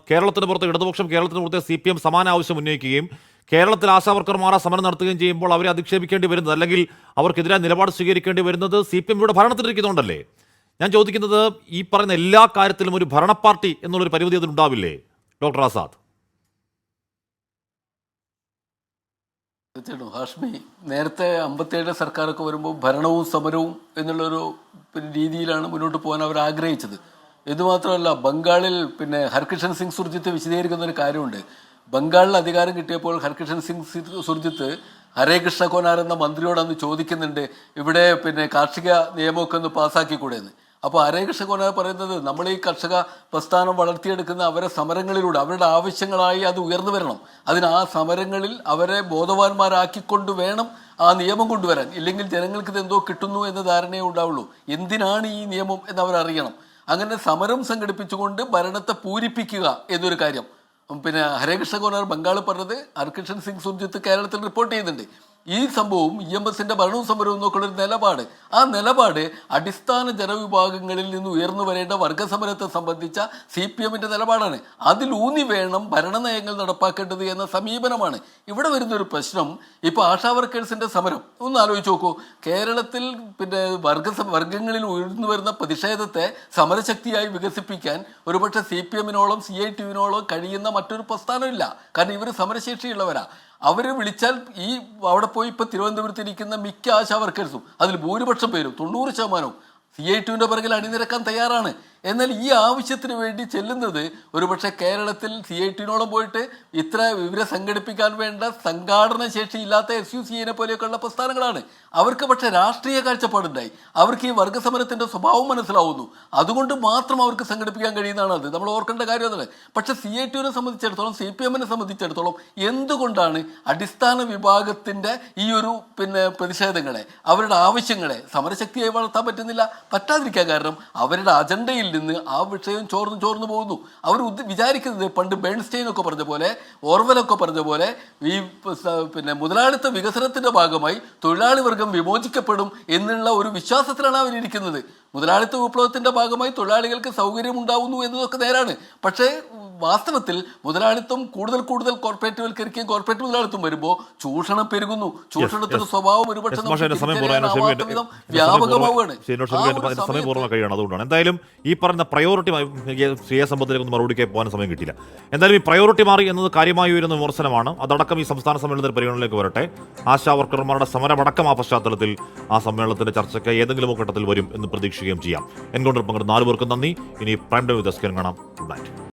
കേരളത്തിന് പുറത്ത് ഇടതുപക്ഷം, കേരളത്തിന് പുറത്ത് CPM സമാന ആവശ്യം ഉന്നയിക്കുകയും കേരളത്തിൽ ആശാവർക്കർമാർ സമരം നടത്തുകയും ചെയ്യുമ്പോൾ അവരെ അധിക്ഷേപിക്കേണ്ടി വരുന്നത് അല്ലെങ്കിൽ അവർക്കെതിരായ നിലപാട് സ്വീകരിക്കേണ്ടി വരുന്നത് CPM ഇവിടെ ഭരണത്തിലിരിക്കുന്നുണ്ടല്ലേ? ഞാൻ ചോദിക്കുന്നത്, ഈ പറയുന്ന എല്ലാ കാര്യത്തിലും ഒരു ഭരണ പാർട്ടി എന്നുള്ളൊരു പരിമിതി അതിലുണ്ടാവില്ലേ ഡോക്ടർ ആസാദ്? തീർച്ചയായിട്ടും ഹാഷ്മി, നേരത്തെ 57 സർക്കാരൊക്കെ വരുമ്പോൾ ഭരണവും സമരവും എന്നുള്ളൊരു രീതിയിലാണ് മുന്നോട്ട് പോകാൻ അവർ ആഗ്രഹിച്ചത്. ഇതുമാത്രമല്ല, ബംഗാളിൽ ഹർകിഷൻ സിംഗ് സുർജിത്ത് വിശദീകരിക്കുന്ന ഒരു കാര്യമുണ്ട്. ബംഗാളിൽ അധികാരം കിട്ടിയപ്പോൾ ഹർകിഷൻ സിംഗ് സുർജിത്ത് ഹരേ കൃഷ്ണ കോനാർ എന്ന മന്ത്രിയോട് അന്ന് ചോദിക്കുന്നുണ്ട്, ഇവിടെ കാർഷിക നിയമമൊക്കെ ഒന്ന് പാസ്സാക്കിക്കൂടെ എന്ന്. അപ്പോൾ ഹരേ കൃഷ്ണ കോനാർ പറയുന്നത്, നമ്മൾ ഈ കർഷക പ്രസ്ഥാനം വളർത്തിയെടുക്കുന്ന അവരെ സമരങ്ങളിലൂടെ അവരുടെ ആവശ്യങ്ങളായി അത് ഉയർന്നു വരണം. അതിന് ആ സമരങ്ങളിൽ അവരെ ബോധവാന്മാരാക്കിക്കൊണ്ട് വേണം ആ നിയമം കൊണ്ടുവരാൻ. ഇല്ലെങ്കിൽ ജനങ്ങൾക്ക് ഇത് എന്തോ കിട്ടുന്നു എന്ന ധാരണയേ ഉണ്ടാവുള്ളൂ. എന്തിനാണ് ഈ നിയമം എന്നവരറിയണം. അങ്ങനെ സമരം സംഘടിപ്പിച്ചുകൊണ്ട് ഭരണത്തെ പൂരിപ്പിക്കുക എന്നൊരു കാര്യം ഹരേ കൃഷ്ണ കോനാർ ബംഗാളിൽ പറഞ്ഞത് ഹർകിഷൻ സിംഗ് സുർജിത്ത് കേരളത്തിൽ റിപ്പോർട്ട് ചെയ്യുന്നുണ്ട്. ഈ സംഭവവും EMSന്റെ ഭരണവും സമരവും നോക്കുള്ളൊരു നിലപാട്, ആ നിലപാട് അടിസ്ഥാന ജനവിഭാഗങ്ങളിൽ നിന്ന് ഉയർന്നു വരേണ്ട വർഗസമരത്തെ സംബന്ധിച്ച CPMന്റെ നിലപാടാണ്. അതിലൂന്നി വേണം ഭരണനയങ്ങൾ നടപ്പാക്കേണ്ടത് എന്ന സമീപനമാണ്. ഇവിടെ വരുന്നൊരു പ്രശ്നം, ഇപ്പോൾ ആശാ വർക്കേഴ്സിന്റെ സമരം ഒന്ന് ആലോചിച്ച് നോക്കൂ. കേരളത്തിൽ പിന്നെ വർഗങ്ങളിൽ ഉയർന്നു വരുന്ന പ്രതിഷേധത്തെ സമരശക്തിയായി വികസിപ്പിക്കാൻ ഒരുപക്ഷെ CPMനോളം CITUവിനോളം കഴിയുന്ന മറ്റൊരു പ്രസ്ഥാനമില്ല. കാരണം ഇവർ സമരശേഷിയുള്ളവരാ. അവർ വിളിച്ചാൽ ഈ അവിടെ പോയി ഇപ്പോൾ തിരുവനന്തപുരത്ത് ഇരിക്കുന്ന മിക്ക ആശാ വർക്കേഴ്സും അതിൽ ഭൂരിപക്ഷം പേരും 90% CITUവിൻ്റെ പിറകിൽ അണിനിരക്കാൻ തയ്യാറാണ്. എന്നാൽ ഈ ആവശ്യത്തിന് വേണ്ടി ചെല്ലുന്നത് ഒരുപക്ഷെ കേരളത്തിൽ CITUവിനോളം പോയിട്ട് ഇവരെ സംഘടിപ്പിക്കാൻ വേണ്ട സംഘാടന ശേഷി ഇല്ലാത്ത SUCIനെ പോലെയൊക്കെയുള്ള പ്രസ്ഥാനങ്ങളാണ്. അവർക്ക് പക്ഷേ രാഷ്ട്രീയ കാഴ്ചപ്പാടുണ്ടായി, അവർക്ക് ഈ വർഗസമരത്തിൻ്റെ സ്വഭാവം മനസ്സിലാവുന്നു, അതുകൊണ്ട് മാത്രം അവർക്ക് സംഘടിപ്പിക്കാൻ കഴിയുന്നതാണ്. അത് നമ്മൾ ഓർക്കേണ്ട കാര്യം അതാണ്. പക്ഷേ CITUവിനെ സംബന്ധിച്ചിടത്തോളം, CPMനെ സംബന്ധിച്ചിടത്തോളം എന്തുകൊണ്ടാണ് അടിസ്ഥാന വിഭാഗത്തിൻ്റെ ഈ ഒരു പ്രതിഷേധങ്ങളെ, അവരുടെ ആവശ്യങ്ങളെ സമരശക്തിയായി വളർത്താൻ പറ്റുന്നില്ല? പറ്റാതിരിക്കാൻ കാരണം അവരുടെ അജണ്ടയിൽ നിന്ന് ആ വിഷയം ചോർന്നു പോകുന്നു. അവർ വിചാരിക്കുന്നത് പണ്ട് ബേൺസ്റ്റൈൻ ഒക്കെ പറഞ്ഞ പോലെ, ഓർവലൊക്കെ പറഞ്ഞ പോലെ ഈ മുതലാളിത്ത വികസനത്തിന്റെ ഭാഗമായി തൊഴിലാളി വർഗം വിമോചിക്കപ്പെടും എന്നുള്ള ഒരു വിശ്വാസത്തിലാണ് അവരിയ്ക്കുന്നത്. മുതലാളിത്ത വിപ്ലവത്തിന്റെ ഭാഗമായി തൊഴിലാളികൾക്ക് സൗകര്യം ഉണ്ടാവുന്നു എന്നതൊക്കെ നേരാണ്. പക്ഷേ വാസ്തവത്തിൽ മുതലാളിത്തം കൂടുതൽ കോർപ്പറേറ്റുവൽക്കരിക്കുകയും കോർപ്പറേറ്റ് മുതലാളിത്തം വരുമ്പോൾ ചൂഷണം പെരുകുന്നു. ചൂഷണത്തിന്റെ സ്വഭാവം ഒരുപക്ഷെ വ്യാപകമാവുകയാണ്. അതുകൊണ്ടാണ് എന്തായാലും ഈ പറഞ്ഞ പ്രയോറിറ്റി സംബന്ധിച്ച് മറുപടിക്ക് പോകാൻ സമയം കിട്ടില്ല. എന്തായാലും ഈ പ്രയോറിറ്റി മാറി എന്നത് കാര്യമായി ഉയരുന്ന വിമർശനമാണ്. അതടക്കം ഈ സംസ്ഥാന സമ്മേളനത്തിന്റെ പരിഗണനയിലേക്ക് വരട്ടെ. ആശാ വർക്കർമാരുടെ സമരമടക്കം ആ പശ്ചാത്തലത്തിൽ ആ സമ്മേളനത്തിന്റെ ചർച്ചയ്ക്ക് ഏതെങ്കിലും ഘട്ടത്തിൽ വരും എന്ന് പ്രതീക്ഷിക്കുകയും ചെയ്യാം. എൻകൗണ്ടർ പങ്കെടുത്ത 4 പേർക്കും നന്ദി. ഇനി പ്രൈം ടൈം വിത്ത് എസ്കേൻ കാണാം. Good night.